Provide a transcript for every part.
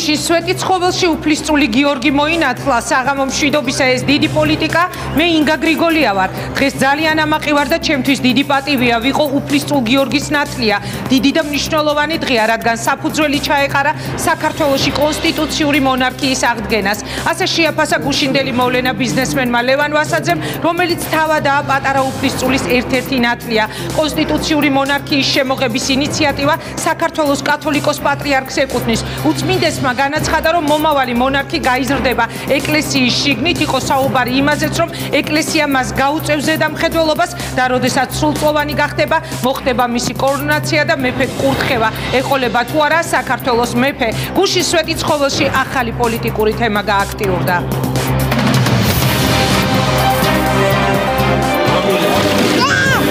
გუშინ სვეტიცხოველში უფლისწული გიორგი მოინათლა საღამო მშვიდობისა ეს დიდი პოლიტიკა მე ინგა გრიგოლია ვარ დღეს ძალიან ამაყი ვარ და ჩემთვის დიდი პატივია ვიყო უფლისწულ გიორგის ნათლია დიდი და მნიშვნელოვანი დღეა რადგან საფუძველი ჩაეყარა საქართველოში კონსტიტუციური მონარქიის აღდგენას ასე შეაფასა გუშინდელი მოვლენა ბიზნესმენმა ლევან ვასაძემ რომელიც თავადაა პატარა უფლისწულის ერთ-ერთი ნათლია კონსტიტუციური მონარქიის შემოღების ინიციატივა საქართველოს კათოლიკოს პატრიარქს ეკუთვნის უწმინდესმა განაცხადა რომ მომავალი მონარქი გაიზრდება ეკლესიის შიგნით იყო საუბარი იმაზეც რომ ეკლესია მას გაუწევს ზედამხედველობას და როდესაც სრულწლოვანი გახდება მოხდება მისი კორონაცია და მეფედ კურთხევა ეყოლება თუ არა საქართველოს მეფე გუშინ სვეტიცხოველში ახალი პოლიტიკური თემა გააქტიურდა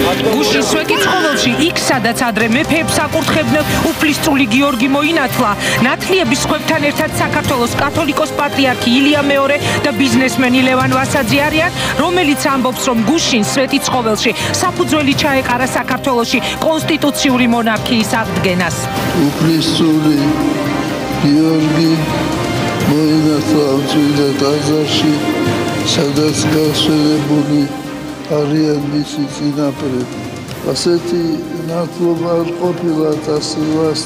გუშინ სვეტიცხოველში იქ სადაც ადრე მეფეებს აკურთხებდნენ უფლისწული გიორგი მოინათლა ნათლიების სხვებთან ერთად საქართველოს კათოლიკოს პატრიარქი ილია მეორე და ბიზნესმენი ლევან ვასაძე არიან რომელიც ამბობს რომ გუშინ სვეტიცხოველში საფუძველი ჩაეყარა საქართველოში კონსტიტუციური მონარქიის აღდგენას უფლისწული გიორგი მოინათლა წმინდა ტაძარში სადაც გასვენებული არიან მისი წინაპრები. ასეთი ნათლობა არ ყოფილა დასილვას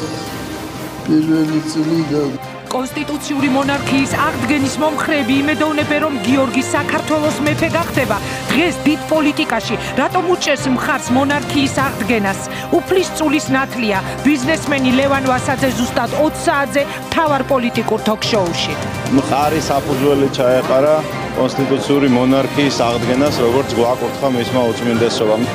პირველი წლიდან. კონსტიტუციური მონარქიის აღდგენის მომხრეები იმედოვნებენ რომ გიორგი საქართველოს მეფე გახდება. დღეს დიდ პოლიტიკაში რატომ უჭერს მხარს მონარქიის აღდგენას? უფლისწულის ნათლია ბიზნესმენი ლევან ვასაძე ზუსტად 20 საათზე მთავარ პოლიტიკურ თოქ-შოუში. მხარი საფუძველი ჩაეყარა კონსტიტუციური მონარქიის აღდგენას, როგორც გვაკურთხა მისმა უწმინდესობამ.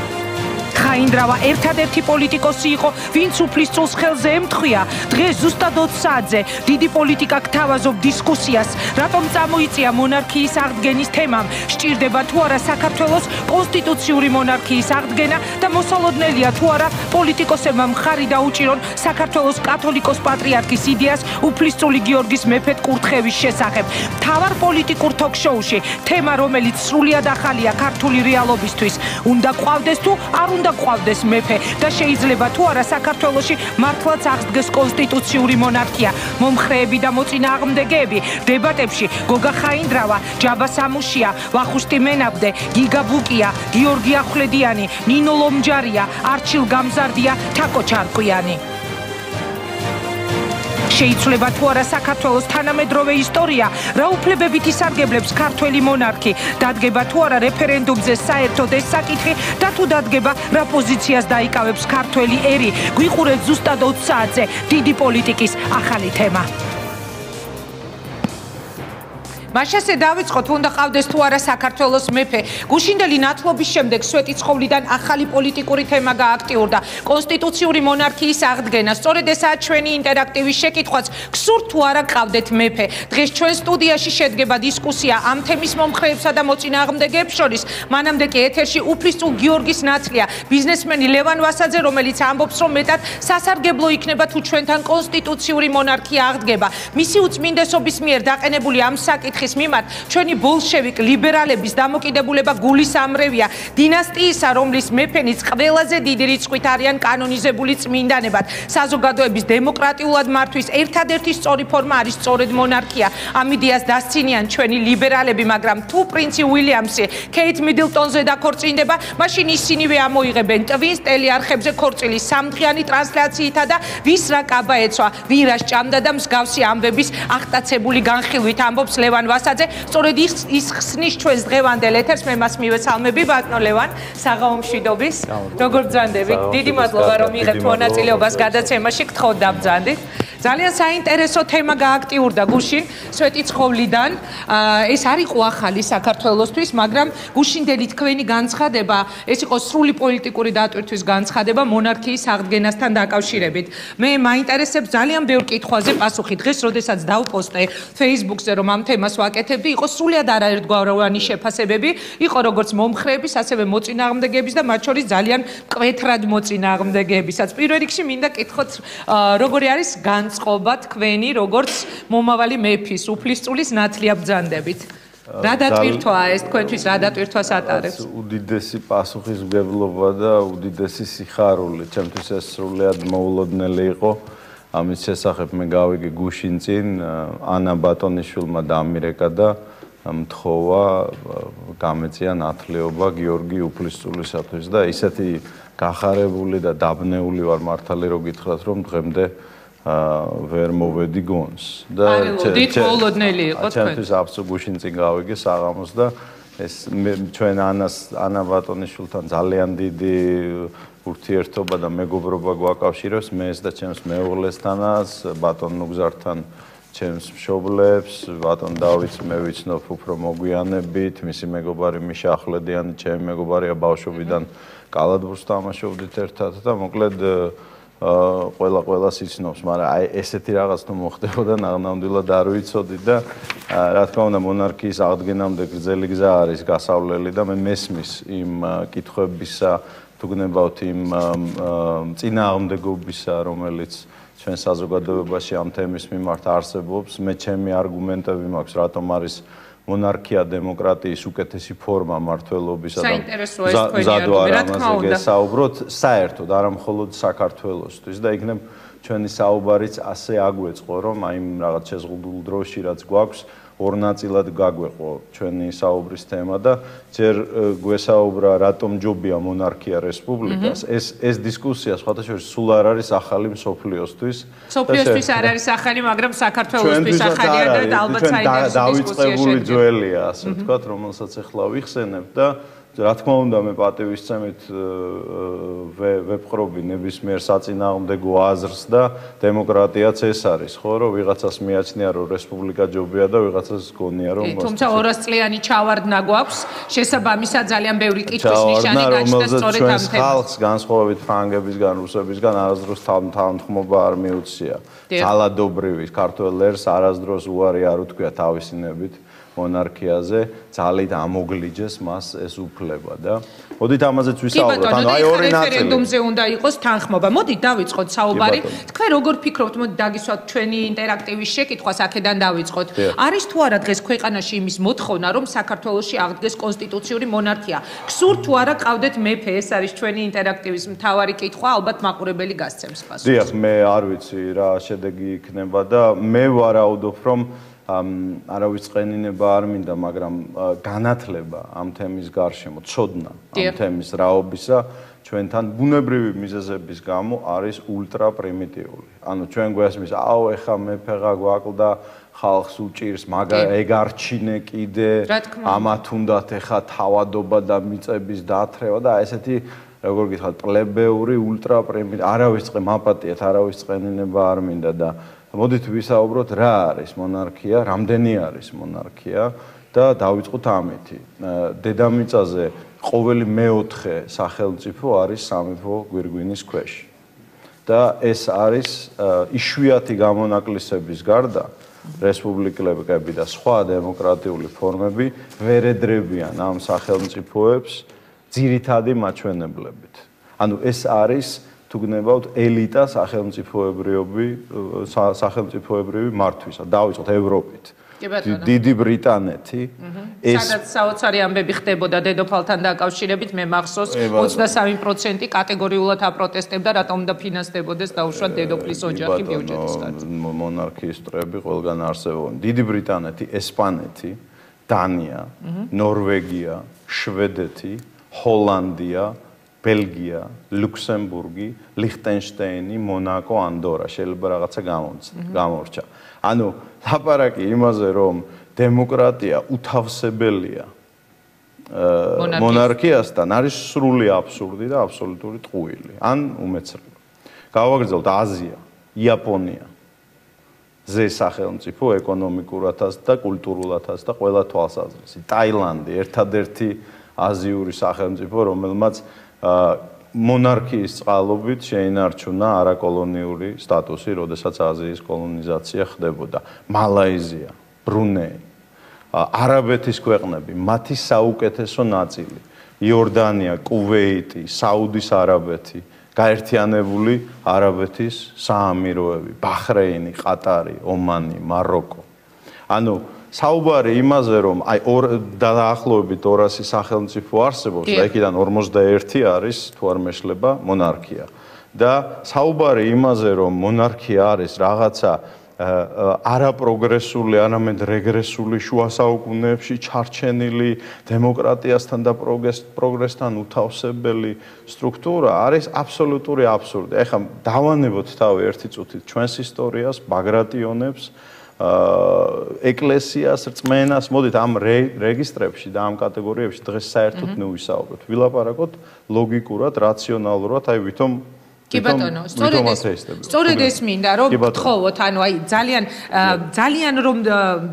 ხაინდრავა ერთადერთი პოლიტიკოსი იყო, ვინც უფლისწულს ხელზე ემთხვია. დღეს ზუსტად 20 საათზე დიდი პოლიტიკა გთავაზობ დისკუსიას, რატომ წამოიწია მონარქიის აღდგენის თემამ. სჭირდება თუ არა საქართველოს კონსტიტუციური მონარქიის აღდგენა და მოსალოდნელია თუ არა პოლიტიკოსებმა მხარი დაუჭირონ საქართველოს კათოლიკოს პატრიარქის იდეას უფლისწული გიორგის მეფედ კურთხევის შესახებ. მთავარ პოლიტიკურ თოქ-შოუში თემა, რომელიც სრულიად ახალია ქართული რეალობისთვის, უნდა ყვავდეს თუ არ უნდა ყვავდეს მეფე და შეიძლება თუ არა საქართველოში მართლაც აღდგეს კონსტიტუციური მონარქია. მომხრეები და მოწინააღმდეგეები დებატებში გოგა ხაინდრავა, ჯაბა სამუშია, ვახუშტი მენაბდე, გიგა ბუკია, გიორგი ახვლედიანი, ნინო ლომჯარია, არჩილ გამზარდია, თაკო ჩარკვიანი. შეიძლება თუ არა საქართველოს თანამედროვე ისტორია, რა უფლებებით ისარგებლებს ქართველი მონარქი, დადგება თუ არა რეფერენდუმზე საერთოდ ეს საკითხი და თუ დადგება რა პოზიციას დაიკავებს ქართველი ერი. გვიყურეთ ზუსტად 20 საათზე დიდი პოლიტიკის ახალი თემა. მაშასე დავიწყოთ, უნდა ყავდეს თუ არა საქართველოს მეფე. გუშინდელი ნათლობის შემდეგ სვეტიცხოვლიდან ახალი პოლიტიკური თემა გააქტიურდა. კონსტიტუციური მონარქიის აღდგენა. სწორედ ესაა ჩვენი ინტერაქტივის შეკითხვაც. გსურთ თუ არა ყავდეთ მეფე. დღეს ჩვენ სტუდიაში შედგება დისკუსია ამ თემის მომხრეებსა და მოწინააღმდეგეებს შორის. მანამდე კი ეთერში უფლისწულ გიორგის ნათლია ბიზნესმენი ლევან ვასაძე, რომელიც ამბობს, რომ მეტად სასარგებლო იქნება თუ ჩვენთან კონსტიტუციური მონარქია აღდგება. მისი უწმინდესობის მიერ დაყენებული ამ საკითხის მიმართ ჩვენი ბოლშევიკ ლიბერალების დამოკიდებულება გულისამრევია დინასტიისა, რომლის მეფენიც ყველაზე დიდი რიცხვით არიან კანონიზებული წმინდანებად. საზოგადოების დემოკრატიულად მართვის ერთადერთი სწორი ფორმა არის სწორედ მონარქია. ამ იდეას დასცინიან ჩვენი ლიბერალები, მაგრამ თუ პრინცი უილიამსი ქეით მიდლტონზე დაქორწინდება, მაშინ ისინივე ამოიღებენ ტვინს ტელეარხებზე ქორწილის სამთვიანი ტრანსლაციითა და ვის რა კაბა ეცვა, ვინ რა სჭამდა და მსგავსი ამბების აღტაცებული განხილვით ამბობს ლევან ვასაძე. სწორედ ის ხსნის ჩვენს დღევანდელ ეთერს. მე მას მივესალმები ბატონო ლევან, საღამო მშვიდობის. როგორ ბრძანდებით? დიდი მადლობა რომ იღებთ მონაწილეობას გადაცემაში, გთხოვთ დაბრძანდით. ძალიან საინტერესო თემა გააქტიურდა გუშინ სვეტიცხოვლიდან. ეს არ იყო ახალი საქართველოსთვის, მაგრამ გუშინდელი თქვენი განცხადება, ეს იყო სრული პოლიტიკური დატვირთვის განცხადება მონარქიის აღდგენასთან დაკავშირებით. მე მაინტერესებს ძალიან ბევრ კითხვაზე პასუხი. დღეს, როდესაც დავპოსტე Facebook-ზე, რომ ამ თემას ვაკეთებდი, იყო სრულიად არაერთგვაროვანი შეფასებები, იყო როგორც მომხრეების, ასევე მოწინააღმდეგეების და მათ შორის ძალიან მკვეთრად მოწინააღმდეგეებისაც. პირველ რიგში მინდა კითხოთ, როგორი არის განწყობა თქვენი, როგორც მომავალი მეფის, უფლისწულის ნათლია ბრძანდებით. რა დატვირთვაა ეს თქვენთვის, რა დატვირთვას ატარებს? უდიდესი პასუხისმგებლობა და უდიდესი სიხარული. ჩემთვის ეს სრულიად მოულოდნელი იყო. ამის შესახებ მე გავიგე გუშინ წინ ანა ბატონიშვილმა დამირეკა და მთხოვა გამეწია ნათლიობა გიორგი უფლისწულისათვის და ისეთი გახარებული და დაბნეული ვარ მართალი რო გითხრათ რომ დღემდე ვერ მოვედი გონს და მოლოდნელი იყო თქვენ ჩემთვის აბსოლუტურად გუშინ წინ გავიგე საღამოს და ეს ჩვენ ანა ბატონიშვილთან ძალიან დიდი ურთიერთობა და მეგობრობა გვაკავშირებს მეც და ჩემს მეუღლესთანაც ბატონ ნუგზართან ჩემს მშობლებს ბატონ დავითს მე ვიცნობ უფრო მოგვიანებით მისი მეგობარი მიშა ახვლედიანი ჩემი მეგობარია ბავშვობიდან კალათბურთს თამაშობდით ერთად და მოკლედ ყველას იცნობს, მაგრამ აი ესეთი რაღაც თუ მოხდებოდა ნამდვილად არ ვიცოდი და რა თქმა უნდა მონარქიის აღდგენამდე გრძელი გზა არის გასავლელი და მე მესმის იმ კითხვებისა თუ გნებავთ იმ წინააღმდეგობისა, რომელიც ჩვენ საზოგადოებაში ამ თემის მიმართ არსებობს, მე ჩემი არგუმენტები მაქვს, რატომ არის მონარქია დემოკრატიის უკეთესი ფორმა მართლობისა და მზადვარ ამაზე გესაუბროთ საერთოდ არა მხოლოდ საქართველოსთვის და იქნებ ჩვენი საუბარიც ასე აგვეწყო რომ აი რაღაც შეზღუდულ დროში რაც გვაქვს ორ ნაწილად გაგვეყო ჩვენი საუბრის თემა და ჯერ გვესაუბრა რატომ ჯობია მონარქია რესპუბლიკას ეს დისკუსია სხვათა შორის სულ არ არის ახალი მსოფლიოსთვის მსოფლიოსთვის არ არის ახალი მაგრამ საქართველოსთვის ახალია და ალბათ საინტერესო დავიწყებული ძველია ასე ვთქვათ რომელსაც ახლა ვიხსენებ და რა თქმა უნდა მე პატივისცემით ვეპყრობი ნებისმიერ საწინააღმდეგო აზრს და დემოკრატიაც ეს არის ხო რომ ვიღაცას მიაჩნია რომ რესპუბლიკა ჯობია და ვიღაცას გონია რომ თუმცა 200 წლიანი ჩავარდნა გვაქვს შესაბამისად ძალიან ბევრი კითხვის ნიშანი გაჩნდა სწორედ ამ თემას ხალხს განსხვავებით ფრანგებისგან რუსებისგან არასდროს თანხმობა არ მიუწია ძალადობრივი ქართველ ერს არასდროს უარი არ უთქვია თავისინებით მონარქიაზე ძალით ამოგლიჯეს მას ეს უფლება და მოდით ამაზეც ვისაუბროთ ანუ აი ორი ნაწილი რეფერენდუმზე უნდა იყოს თანხმობა მოდით დავიწყოთ საუბარი თქვენ როგორ ფიქრობთ მოდით დაგისვათ ჩვენი ინტერაქტივის შეკითხვას აქედან დავიწყოთ არის თუ არა დღეს ქვეყანაში იმის მოთხოვნა რომ საქართველოში აღდგეს კონსტიტუციური მონარქია გსურთ თუ არა ყავდეთ მეფე ეს არის ჩვენი ინტერაქტივის მთავარი კითხვა ალბათ მაყურებელი გასცემს პასუხს დიახ მე არ ვიცი რა შედეგი იქნება და მე ვარაუდობ რომ არავის წენინება არ მინდა, მაგრამ განათლება ამ თემის გარშემო, ცოდნა ამ თემის რაობისა ჩვენთან ბუნებრივი მიზეზების გამო არის ულტრა პრიმიტიული. ანუ ჩვენ გვესმის, აუ ეხა მეფეღა გვაკლდა ხალხს უჭირს, მაგრამ ეგ არჩინე კიდე, ამათ უნდათ ეხა თავადობა და მიწების დათრევა და ესეთი როგორ გითხრათ, პლებეური ულტრა პრიმიტიული, არავის წე მაპატიეთ, არავის წენინება არ მინდა და მოდით ვისაუბროთ რა არის მონარქია, რამდენი არის მონარქია და დავიწყოთ ამითი. დედამიწაზე ყოველი მეოთხე სახელმწიფო არის სამეფო გვირგვინის ქვეშ. და ეს არის იშვიათი გამონაკლისების გარდა რესპუბლიკები და სხვა დემოკრატიული ფორმები ვერ ეძრებიან ამ სახელმწიფოებს ძირითადი მაჩვენებლებით. ანუ ეს არის თუ გნებავთ ელიტა სახელმწიფოებრივი მართვისა. დავიწყოთ ევროპით. დიდი ბრიტანეთი სადაც საოცარი ამბები ხდებოდა დედოფალთან დაკავშირებით მე მახსოვს 23% კატეგორიულად აპროტესტებდა რატომ უნდა ფინანსდებოდეს დაუშვათ დედოფლის ოჯახი ბიუჯეტის გარდა. მონარქიის წრეები ყველგან არსებობენ. დიდი ბრიტანეთი, ესპანეთი, დანია, ნორვეგია, შვედეთი, ჰოლანდია ბელგია, ლუქსემბურგი, ლიხტენშტეინი, მონაკო, ანდორა, შეიძლება რაღაცა გამორჩა. ანუ ლაპარაკი იმაზე, რომ დემოკრატია უთავსებელია მონარქიასთან, არის სრული აბსურდი და აბსოლუტური ტყუილი, ან უმეცრება. გავაგრძელოთ აზია, იაპონია. ზე სახელმწიფო ეკონომიკურათაც და კულტურულათაც და ყველა თვალსაზრისით. ტაილანდი, ერთადერთი აზიური სახელმწიფო, რომელმაც მონარქიის წყალობით შეინარჩუნა არაკოლონიური სტატუსი, როდესაც აზიის კოლონიზაცია ხდებოდა. მალაიზია, ბრუნეი, არაბეთის ქვეყნები, მათი საუკეთესო ნაწილი, იორდანია, კუვეიტი, საუდის არაბეთი, გაერთიანებული არაბეთის საამიროები, ბაჰრეინი, ყატარი, ომანი, მაროკო. ანუ საუბარი იმაზე, რომ აი დაახლოებით 200 სახელმწიფო არსებობს და იქიდან 51 არის თუ არ მეშლება მონარქია. და საუბარი იმაზე, რომ მონარქია არის რაღაცა არაპროგრესული, არამედ რეგრესული შუა საუკუნეებში ჩარჩენილი დემოკრატიასთან და პროგრესთან უთავსებელი სტრუქტურა არის აბსოლუტური აბსურდი. ეხლა დავანებოთ თავი ერთი წუთით ჩვენს ისტორიას, ბაგრატიონებს, ეკლესიას, რწმენას, მოდით ამ რეგისტრებში და ამ კატეგორიებში დღეს საერთოდ მივისაუბროთ. ვილაპარაკოთ ლოგიკურად, რაციონალურად, აი ვითომ კი ბატონო, სწორედ ეს მინდა რომ გთხოვოთ, ანუ აი ძალიან რომ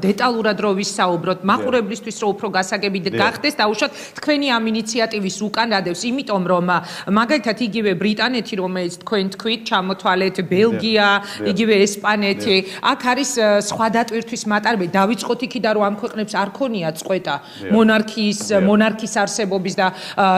დეტალურად რო ვისაუბროთ, მაყურებლისთვის რო უფრო გასაგები გახდეს, დაუშვათ თქვენი ამ ინიციატივის უკან რადევს, იმიტომ რომ მაგალითად იგივე ბრიტანეთი, რომელიც თქვენ თქვით, ჩამოთვალეთ, ბელგია, იგივე ესპანეთი, აქ არის სხვა დატვირთვის მატარებელი. დავიწყოთ იქიდან რომ ამ ქვეყნებს არ ქონიათ წყვეტა მონარქიის არსებობის და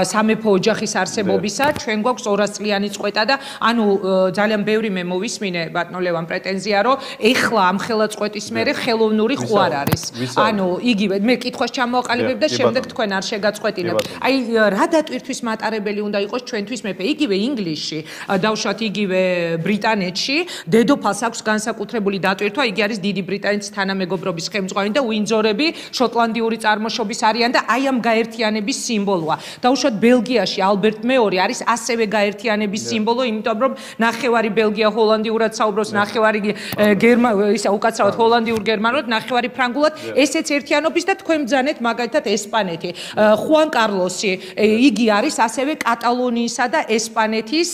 სამეფო ოჯახის არსებობისა, ჩვენ გვაქვს 200 წლიანი წყვეტა და ანუ ძალიან ბევრი მე მოვისმინე ბატონო ლევან პრეტენზია რომ ეხლა ამ ხელაწყვეტის მერე ხელოვნური ხო არ არის. ანუ იგივე მე კითხვას ჩამოაყალიბებ და შემდეგ თქვენ არ შეგაწყვეტინებთ. აი რა დატვირთვის მატარებელი უნდა იყოს ჩვენთვის მეფე? იგივე ინგლისში, დავუშვათ იგივე ბრიტანეთში დედოფალს აქვს განსაკუთრებული დატვირთვა, იგი არის დიდი ბრიტანეთის თანამეგობრობის ხელმძღვანელი და უინძორები შოტლანდიური წარმოშობის არიან და აი ამ გაერთიანების სიმბოლოა. დავუშვათ ბელგიაში ალბერტ მეორე არის ასევე გაერთიანების სიმბოლო, იმიტომ რომ ნახევარი ბელგია ჰოლანდიურად საუბრობს, ნახევარი უკაცრავად ჰოლანდიურ გერმანულად, ნახევარი ფრანგულად, ესეც ერთიანობის და თქვენ ბრძანეთ მაგალითად ესპანეთი. ხუან კარლოსი, იგი არის ასევე კატალონიისა და ესპანეთის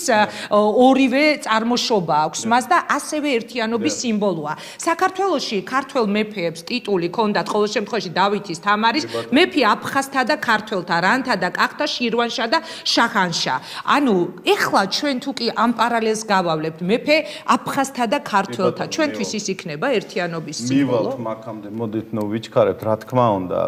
ორივე წარმოშობა აქვს მას და ასევე ერთიანობის სიმბოლოა. საქართველოში ქართველ მეფეებს ტიტული ჰქონდათ ყოველ შემთხვევაში დავითის, თამარის, მეფე აფხაზთა და ქართველთა, რანთა და კახთა, შირვანშა და შაჰანშა. ანუ ეხლა ჩვენ თუ კი ამ პარალელს გავავლებთ, მეფე აფხაზთა და ქართველთა, ჩვენთვის ის იქნება ერთიანობის სიმბოლო. მივალთ მაგამდე, მოდით ვიჩქარებთ, რა თქმა უნდა.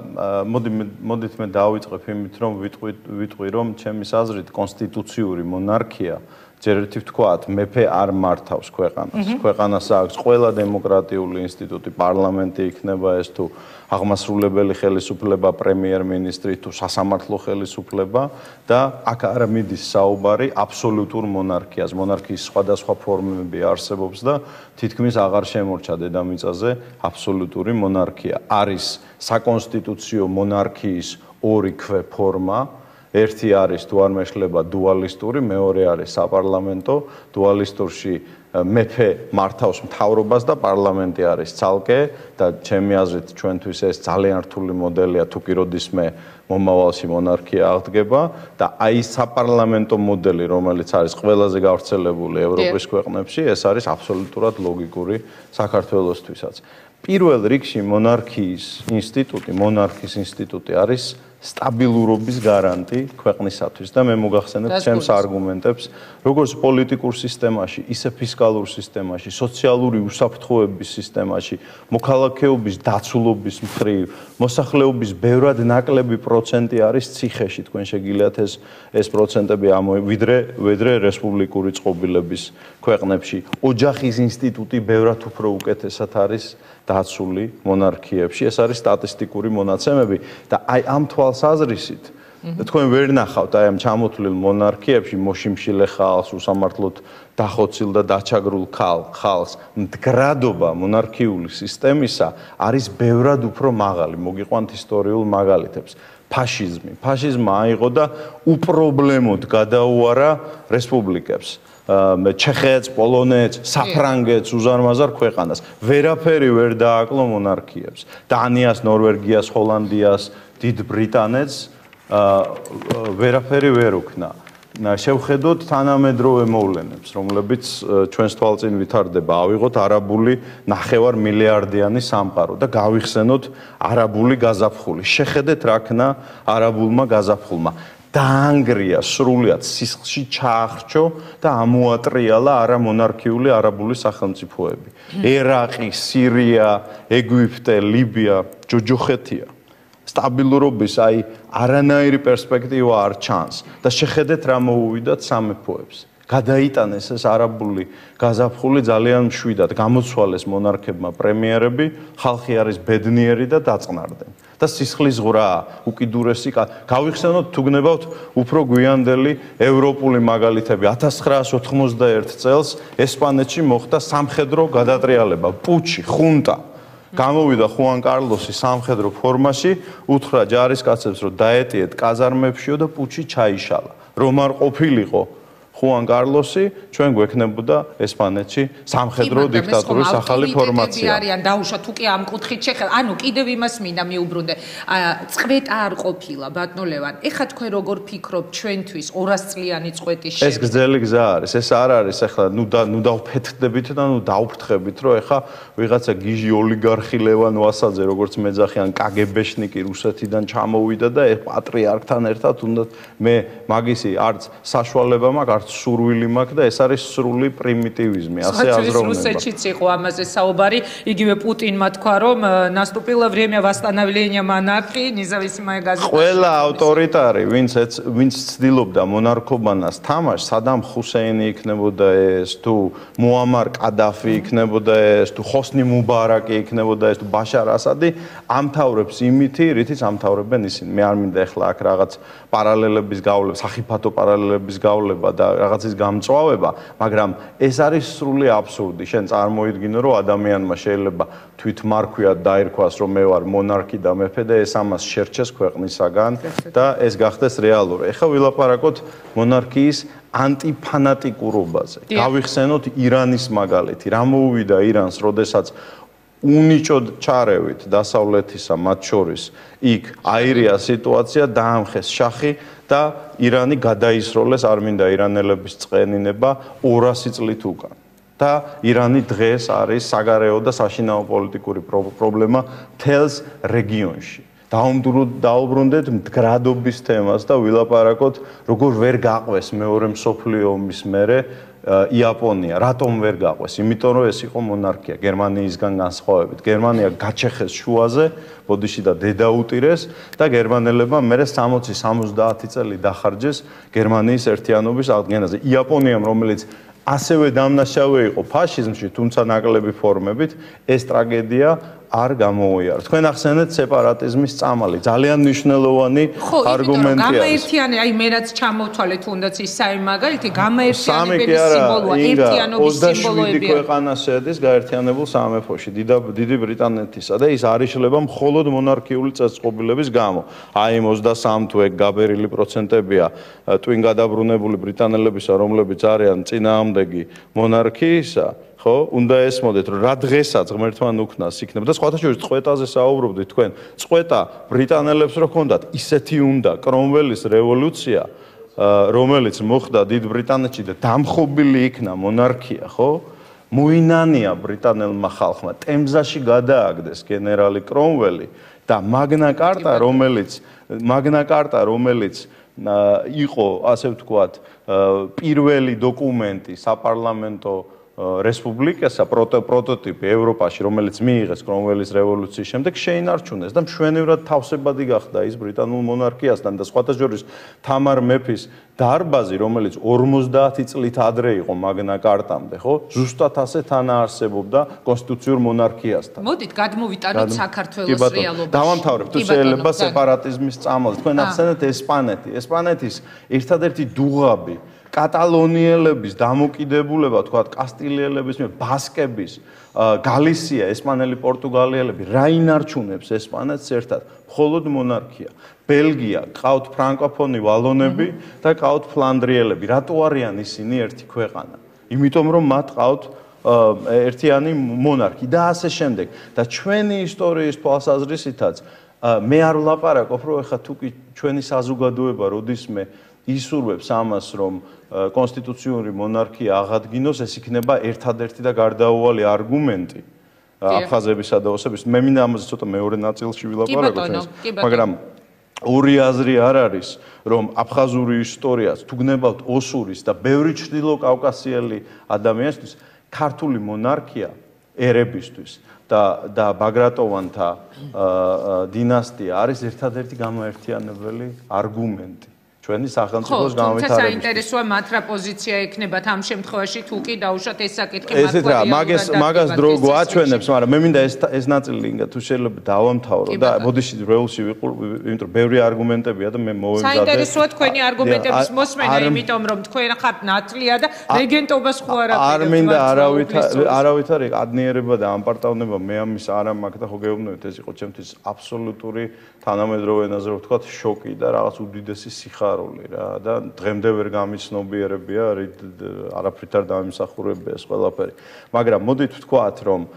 მოდით მე დავიწყებ იმით, რომ ვიტყვი, რომ ჩემის აზრით კონსტიტუციური მონარქია ჯერ ერთი ვთქვათ, მეფე არ მართავს ქვეყანას. ქვეყანას აქვს ყველა დემოკრატიული ინსტიტუტი, პარლამენტი იქნება ეს თუ აღმასრულებელი ხელისუფლება, პრემიერ-მინისტრი თუ სასამართლო ხელისუფლება და აქ არ მიდის საუბარი აბსოლუტურ მონარქიას. მონარქიის სხვადასხვა ფორმები არსებობს და თითქმის აღარ შემორჩა დედამიწაზე აბსოლუტური მონარქია. არის საკონსტიტუციო მონარქიის ორი ქვეფორმა. ერთი არის თუ არ მეშლება დუალისტური, მეორე არის საპარლამენტო. დუალისტურში მეფე მართავს მთავრობას და პარლამენტი არის ცალკე და ჩემი აზრით ჩვენთვის ეს ძალიან რთული მოდელია თუ კი როდისმე მომავალში მონარქია აღდგება და აი საპარლამენტო მოდელი, რომელიც არის ყველაზე გავრცელებული ევროპის ქვეყნებში, ეს არის აბსოლუტურად ლოგიკური საქართველოსთვისაც. პირველ რიგში მონარქიის ინსტიტუტი არის სტაბილურობის გარანტი ქვეყნისათვის და მე მოგახსენებ ჩემს არგუმენტებს, როგორც პოლიტიკურ სისტემაში, ისე ფისკალურ სისტემაში, სოციალური უსაფრთხოების სისტემაში, მოქალაქეობის დაცულობის მხრივ, მოსახლეობის ბევრად ნაკლები პროცენტი არის ციხეში, თქვენ შეგიძლიათ ეს პროცენტები ვიდრე რესპუბლიკური წყობილების ქვეყნებში. ოჯახის ინსტიტუტი ბევრად უფრო უკეთესად არის დაცული მონარქიებში. ეს არის სტატისტიკური მონაცემები და აი ამ თვალსაზრისით თქვენ ვერ ნახავთ აი ამ ჩამოთვლილ მონარქიებში მოშიმშილე ხალხს, უსამართლოდ დახოცილ და დაჩაგრულ ხალხს. მდგრადობა მონარქიული სისტემისა არის ბევრად უფრო მაღალი. მოგიყვანთ ისტორიულ მაგალითებს. ფაშიზმმა აიღო და უპრობლემოდ გადაუარა რესპუბლიკებს. ჩეხეთს, პოლონეთს, საფრანგეთს, უზარმაზარ ქვეყანას. ვერაფერი ვერ დააკლო მონარქიებს. დანიას, ნორვეგიას, ჰოლანდიას, დიდ ბრიტანეთს ვერაფერი ვერ უქნა. შევხედოთ თანამედროვე მოვლენებს, რომლებიც ჩვენს თვალწინ ვითარდება. ავიღოთ არაბული 9 მილიარდიანი სამყარო და გავიხსენოთ არაბული გაზაფხული. შეხედეთ რა ქნა არაბულმა გაზაფხულმა. დაანგრია სრულიად სისხლში ჩაახრჩო და ამოატრიალა არამონარქიული არაბული სახელმწიფოები. ერაყი, სირია, ეგვიპტე, ლიბია, ჯოჯოხეთია. სტაბილურობის აი არანაირი პერსპექტივა არ ჩანს და შეხედეთ რა მოუვიდათ სამეფოებს. გადაიტანეს ეს არაბული გაზაფხული ძალიან მშვიდად, გამოცვალეს მონარქებმა პრემიერები, ხალხი არის ბედნიერი და დაწყნარდნენ. და სისხლის ღრა, უკიდურესი გავიხსენოთ თუ გნებავთ უფრო გვიანდელი ევროპული მაგალითები 1991 წელს ესპანეთში მოხდა სამხედრო გადატრიალება, პუჩი, ხუნტა. გამოვიდა ხუან კარლოსი სამხედრო ფორმაში, უთხრა ჯარისკაცებს რომ დაეტიეთ კაზარმებშიო და პუჩი ჩაიშალა. რომ არ ყოფილიყო ხუან კარლოსი, ჩვენ გვექნებოდა ესპანეთში სამხედრო დიქტატურის ახალი ფორმაცია. არიან დაუშვა თუ კი ამ კუთხით შეხება. ანუ კიდევ იმას მინდა მიუბრუნდე. წყვეტა არ ყოფილა ბატონო ლევან. ეხლა თქვენ როგორ ფიქრობთ ჩვენთვის 200 წლიანი წყვეტის ეს გრძელი გზა არის. ეს არ არის ეხლა ნუ დავფეთდებით და ნუ დავფრთხებით, რომ ეხლა ვიღაცა გიჟი ოლიგარხი ლევან ვასაძე, როგორც მეძახიან კგბ-შნიკი რუსეთიდან ჩამოვიდა და პატრიარქთან ერთად უნდა მე მაგისი არც საშუალება მაქვს, არც სურვილი მაქვს და ეს არის სრული პრიმიტივიზმი, ასე აზროვნება. რუსეთშიც იყო ამაზე საუბარი, იგივე პუტინმა თქვა, რომ наступило время восстановления монархии, независимая газета. ყველა ავტორიტარი, ვინც ცდილობდა მონარქობანას თამაშს, სადამ ხუსეინი იქნებოდა ეს, თუ მუამარ კადაფი იქნებოდა ეს, თუ ხოსნი მუბარაკი იქნებოდა ეს, თუ ბაშარ ასადი, ამთავრებს იმითი, რითიც ამთავრებენ ისინი. მე არ მინდა ახლა აქ რაღაც პარალელების გავლება, სახიფათო პარალელების გავლება და რაღაცის გამწვავება, მაგრამ ეს არის სრული აბსურდი. შენ წარმოიდგინო, რომ ადამიანმა შეიძლება თვითმარქვიად დაირქვას, რომ მე ვარ მონარქი და მეფე და ეს ამას შერჩეს ქვეყნისაგან და ეს გახდეს რეალური. ეხლა ვილაპარაკოთ მონარქიის ანტიფანატიკურობაზე. გავიხსენოთ ირანის მაგალითი. რა მოუვიდა ირანს, როდესაც უნიჭოდ ჩარევით დასავლეთისა მათ შორის იქ აირია სიტუაცია დაამხეს შახი და ირანი გადაისროლეს, არ მინდა ირანელების წყენინება 200 წლით უკან. და ირანი დღეს არის საგარეო და საშინაო პოლიტიკური პრობლემა მთელს რეგიონში. დაუბრუნდეთ მდგრადობის თემას და ვილაპარაკოთ, როგორ ვერ გაყვეს მეორე მსოფლიო ომის მერე იაპონია. რატომ ვერ გაყვეს? იმიტომ რომ ეს იყო მონარქია გერმანიისგან განსხვავებით. გერმანია გაჩეხეს შუაზე, ბოდიში და დედაუტირეს და გერმანელებმა მერე 60-70 წელი დახარჯეს გერმანიის ერთიანობის აღდგენაზე. იაპონიამ, რომელიც ასევე დამნაშავე იყო ფაშიზმში, თუმცა ნაკლები ფორმებით, ეს ტრაგედია არ გამოუიარა. თქვენ ახსენეთ სეპარატიზმის წამალი, ძალიან მნიშვნელოვანი არგუმენტია. გამაერთიანე, აი მე რაც ჩამოვთვალე თუნდაც ის სამი მაგალითი, გამაერთიანების სიმბოლოა, ერთიანობის სიმბოლოებია. 7 ქვეყანა შედის გაერთიანებულ სამეფოში, დიდი ბრიტანეთისა და ის არიშლება მხოლოდ მონარქიული წესწყობილების გამო. აი 23 თუ ეგ გაბერილი პროცენტებია ტვინ გადაბრუნებული ბრიტანელებისა, რომლებიც არიან წინააღმდეგი მონარქიისა. ხო, უნდა ესმოდეთ, რომ რა დღესაც ღმერთთან უქნას იქნება და სხვათა შორის წყვეტაზე საუბრობდით თქვენ. წყვეტა ბრიტანელებს რო ჰქონდათ, ისეთი უნდა კრომველის რევოლუცია, რომელიც მოხდა დიდ ბრიტანეთში და დამხობილი იქნა მონარქია, ხო? მოინანია ბრიტანელმა ხალხმა, ტემზაში გადააგდეს გენერალი კრომველი და მაგნა კარტა, რომელიც იყო, ასე ვთქვათ, პირველი დოკუმენტი საპარლამენტო რესპუბლიკასა პროტოტიპი ევროპაში, რომელიც მიიღეს კრომველის რევოლუციის შემდეგ, შეინარჩუნეს და მშვენივრად თავსებადი გახდა ის ბრიტანულ მონარქიასთან და სხვათა შორის თამარ მეფის დარბაზი, რომელიც 50 წლით ადრე იყო მაგნა კარტამდე, ხო? ზუსტად ასე თანაარსებობდა კონსტიტუციურ მონარქიასთან. მოდით გადმოვიტანოთ საქართველოს რეალობაში. დავამთავრებ, თუ შეიძლება სეპარატიზმის წამალს. თქვენ ახსენეთ ესპანეთი. ესპანეთის ერთადერთი დუღაბი კატალონიელების დამოკიდებულება, თქვათ, კასტილიელების, ბასკების, გალისია, ესპანელი, პორტუგალიელები რა ინარჩუნებს ესპანეთს ერთად? მხოლოდ მონარქია. ბელგია, ყავთ ფრანკოფონი ვალონები და ყავთ ფლანდრიელები. რატო არიან ისინი ერთი ქვეყანა? იმიტომ რომ მათ ყავთ ერთიანი მონარქი და ასე შემდეგ. და ჩვენი ისტორიის თვალსაზრისითაც მე არ ვლაპარაკობ, რომ ეხლა თუ კი ჩვენი საზოგადოება როდისმე ისურვებს ამას, რომ კონსტიტუციური მონარქია აღადგინოს, ეს იქნება ერთადერთი და გარდაუვალი არგუმენტი აფხაზებისა და ოსების. მე მინდა ამაზე ცოტა მეორე ნაწილში ვილაპარაკოთ, მაგრამ ორი აზრი არ არის, რომ აფხაზური ისტორიას თუ გნებავთ ოსურის და ბევრი ჩრდილო კავკასიელი ადამიანისთვის ქართული მონარქია ერებისთვის და ბაგრატოვანთა დინასტია არის ერთადერთი გამოერთიანებელი არგუმენტი. ჩვენი სახელმწიფოს განვითარების. თუმცა საინტერესოა მათ რა პოზიცია ექნებათ ამ შემთხვევაში თუ კი დაუშვათ ეს საკითხი ესეთ რა მაგას დრო გვაჩვენებს, მაგრამ მე მინდა ეს ნაწილი ინგა თუ შეიძლება დავამთავრო და ბოდიში რეულში ვიყურ, იმიტომ რომ ბევრი არგუმენტებია და მე მოვემზადე. საინტერესოა თქვენი არგუმენტების მოსმენა, იმიტომ რომ თქვენ ხართ ნათლია და რეგენტობას ხო არ აპირებთ. არ მინდა არავითარი ადნიერება და ამპარტავნება მე ამის არ მაქვს და ხო გეუბნებით ეს იყო ჩემთვის აბსოლუტური თანამედროვე ენაზე რო ვთქვათ შოკი და რაღაც უდიდესი სიხარული რა და დღემდე ვერ გამიცნობიერებია არაფრით არ დამიმსახურებია ეს ყველაფერი მაგრამ მოდით ვთქვათ რომ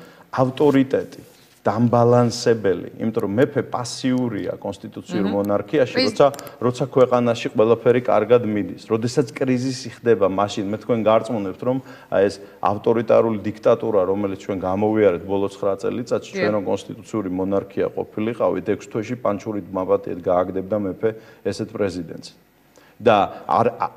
ავტორიტეტი დამბალანსებელი იმიტომ რომ მეფე პასიურია კონსტიტუციურ მონარქიაში როცა ქვეყანაში ყველაფერი კარგად მიდის როდესაც კრიზისი ხდება მაშინ მე თქვენ გარწმუნებთ რომ ეს ავტორიტარული დიქტატურა რომელიც ჩვენ გამოვიარეთ ბოლო 9 წელიწადში ჩვენ რომ კონსტიტუციური მონარქია ყოფილიყავით 6 თვეში პანჩურით მაბატიეთ გააგდებდა მეფე ესეთ პრეზიდენტს და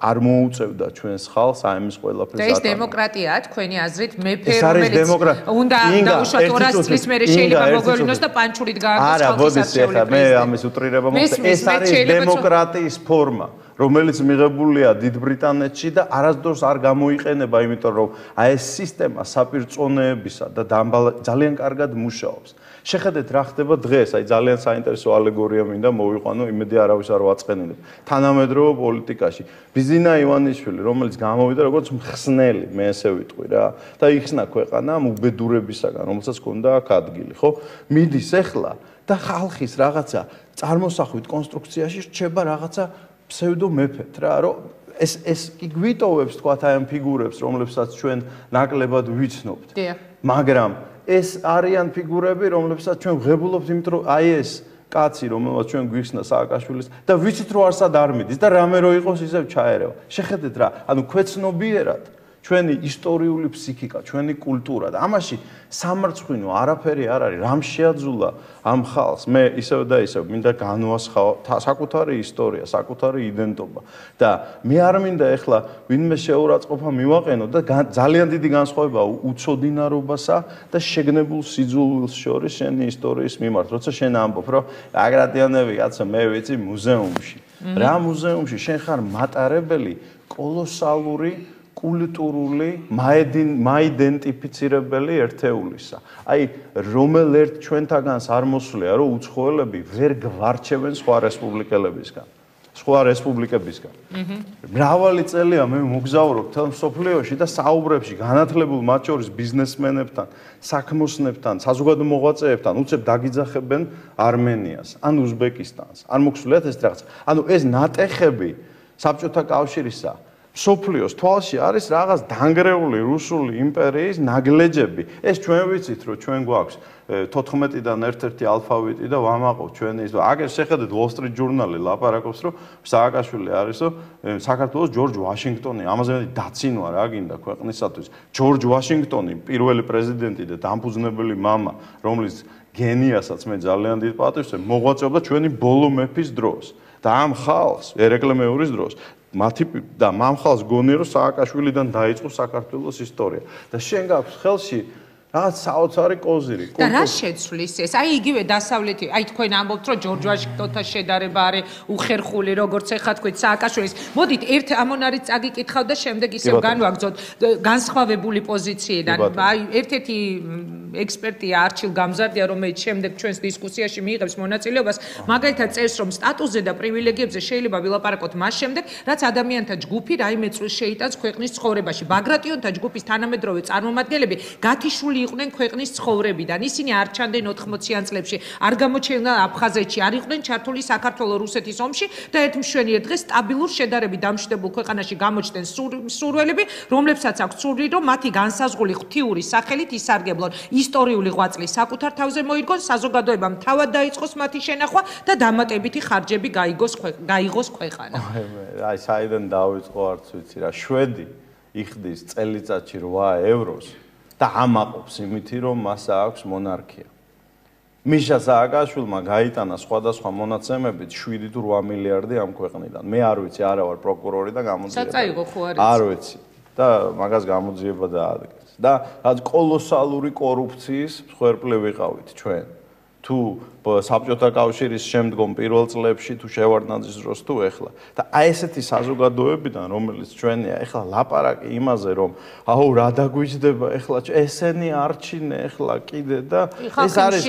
არ მოუწევდა ჩვენს ხალხს აი ამის ყველაფერს და ეს დემოკრატიაა თქვენი აზრით მეფე რომელიც უნდა დაუშვათ 200 წლის მერე შეიძლება მოგვევლინოს და პანჩურით გააგოს ხალხის არჩეული მე ამის უტრირება მოხდა ეს არის დემოკრატიის ფორმა რომელიც მიღებულია დიდ ბრიტანეთში და არასდროს არ გამოიყენება იმიტომ რომ აი ეს სისტემა საპირწონეებისა და ძალიან კარგად მუშაობს შეხედეთ რა ხდება დღეს აი ძალიან საინტერესო ალეგორია მინდა მოვიყვანო იმედი არავის არ ვაწყენინებ თანამედროვე პოლიტიკაში ბიზინა ივანიშვილი რომელიც გამოვიდა როგორც მხსნელი მე ესე ვიტყვი რა და იხსნა ქვეყანა ამ უბედურებისაგან რომელსაც ჰქონდა აქ ადგილი ხო მიდის ახლა და ხალხის რაღაცა წარმოსახვით კონსტრუქციაში რჩება რაღაცა ფსევდო მეფეთ რა რომ ეს კი გვიტოვებს თქვა აი ამ ფიგურებს რომლებსაც ჩვენ ნაკლებად ვიცნობთ მაგრამ ეს არიან ფიგურები, რომლებსაც ჩვენ ვღებულობთ, იმიტომ რომ აი ეს კაცი, რომელსაც ჩვენ გვიხსნა სააკაშვილის და ვიცით რომ არსად არ მიდის და რამე რო იყოს ისევ ჩაერევა. შეხედეთ რა, ანუ ქვეცნობიერად ჩვენი ისტორიული ფსიქიკა, ჩვენი კულტურა და ამაში სამარცხვინო არაფერი არ არის, რამ შეაძულა ამ ხალხს. მე ისევ და ისევ მინდა განვასხავ საკუთარი ისტორია, საკუთარი იდენტობა და მე არ მინდა ეხლა ვინმე შეურაცხყოფა მივაყენო და ძალიან დიდი განსხვავება უცოდინარობასა და შეგნებულ სიძულვილს შორის შენი ისტორიის მიმართ. როცა შენ ამბობ, რომ აგრადიანები კაცო, მე ვიცი მუზეუმში. რა მუზეუმში? შენ ხარ მატარებელი კოლოსალური კულტურული მაიდენტიფიცირებელი ერთეულისა. აი, რომელ ერთ ჩვენთაგანს არ მოსვლია, რომ უცხოელები ვერ გვარჩევენ სხვა რესპუბლიკელებისგან. სხვა რესპუბლიკებისგან. მრავალი წელია მე მოგზაურობ თელ მსოფლიოში და საუბრებში განათლებულ მათ შორის ბიზნესმენებთან, საქმოსნებთან, საზოგადო მოღვაწეებთან უცებ დაგიძახებენ არმენიას, ან უზბეკისტანს. არ მოგსულიათ ეს რაღაც. ანუ ეს ნატეხები საბჭოთა კავშირისა სოფლიოს თვალში არის რაღაც დანგრეული რუსული იმპერიის ნაგლეჯები. ეს ჩვენ ვიცით, რომ ჩვენ გვაქვს 14-დან ერთ-ერთი ალფავიტი და ვამაყობთ ჩვენ ის. აგერ შეხედეთ Wall Street Journal-ი ლაპარაკობს, რომ სააკაშვილი არის, რომ საქართველოს ჯორჯ ვაშინგტონი, ამაზე მეტი დაცინვა რა გინდა ქვეყნისათვის. ჯორჯ ვაშინგტონი, პირველი პრეზიდენტი და დამფუძნებელი მამა, რომლის გენიასაც მე ძალიან დიდ პატივს ვცემ, მოღვაწეობდა ჩვენი ბოლო მეფის დროს. და ამ ხალხს ერეკლე მეურის დროს მათი და მამ ხალხს გონია რომ სააკაშვილიდან დაიწყო საქართველოს ისტორია და შენ გაქვს ხელში რაღაც საოცარი კოზირი. და რა შეცვლის ეს? აი იგივე დასავლეთი, აი თქვენ ამბობთ რომ ჯორჯ ვაშინგტონთან შედარება არის უხერხული, როგორც ეხა თქვით სააკაშვილის. მოდით ერთ ამონარით წაგიკითხავ და შემდეგ ისევ განვაგრძოთ განსხვავებული პოზიციიდან. აი ერთ-ერთი ექსპერტია არჩილ გამზარდია, რომელიც შემდეგ ჩვენს დისკუსიაში მიიღებს მონაწილეობას, მაგალითად წერს რომ სტატუსზე და პრივილეგიებზე შეიძლება ვილაპარაკოთ მას შემდეგ, რაც ადამიანთა ჯგუფი რაიმე წვლილს შეიტანს ქვეყნის ცხოვრებაში. ბაგრატიონთა ჯგუფის თანამედროვე წარმომადგენლები გათიშული იყვნენ ქვეყნის ცხოვრებიდან. ისინი არ ჩანდნენ 80-იან წლებში, არ გამოჩენილ აფხაზეთში, არ იყვნენ ჩართული საქართველო-რუსეთის ომში და ერთ მშვენიერ დღეს სტაბილურ შედარებით დამშვიდებულ ქვეყანაში გამოჩნდნენ სურველები, რომლებსაც აქვს სურვილი, რომ მათი განსაზღვრული ღვთიური სახელით ისარგებლონ. ისტორიული ღვაწლი საკუთარ თავზე მოიგონ, საზოგადოებამ თავად დაიწყოს მათი შენახვა და დამატებითი ხარჯები გაიღოს ქვეყანა. აი, საიდან დავიწყო არც ვიცი რა, შვედი იხდის წელიწადში 8 ევროს და ამაყობს იმითი, რომ მას აქვს მონარქია. მიშა სააკაშვილმა გაიტანა სხვადასხვა მონაცემებით 7 თუ 8 მილიარდი ამ ქვეყნიდან. მე არ ვიცი, არა ვარ პროკურორი და გამოძიება. საწაიღო ხო არის? არ ვიცი. და მაგას გამოძიება დაადგეს. და რაც კოლოსალური კორუფციის მსხვერპლი ვიყავით ჩვენ. თუ საბჭოთა კავშირის შემდგომ პირველ წლებში თუ შევარდნაძის დროს თუ ეხლა და აი ესეთი საზოგადოებიდან რომელიც ჩვენია ეხლა ლაპარაკი იმაზე რომ აუ რა დაგვიჯდება ეხლა ესენი არჩინე ეხლა კიდე და ეს არის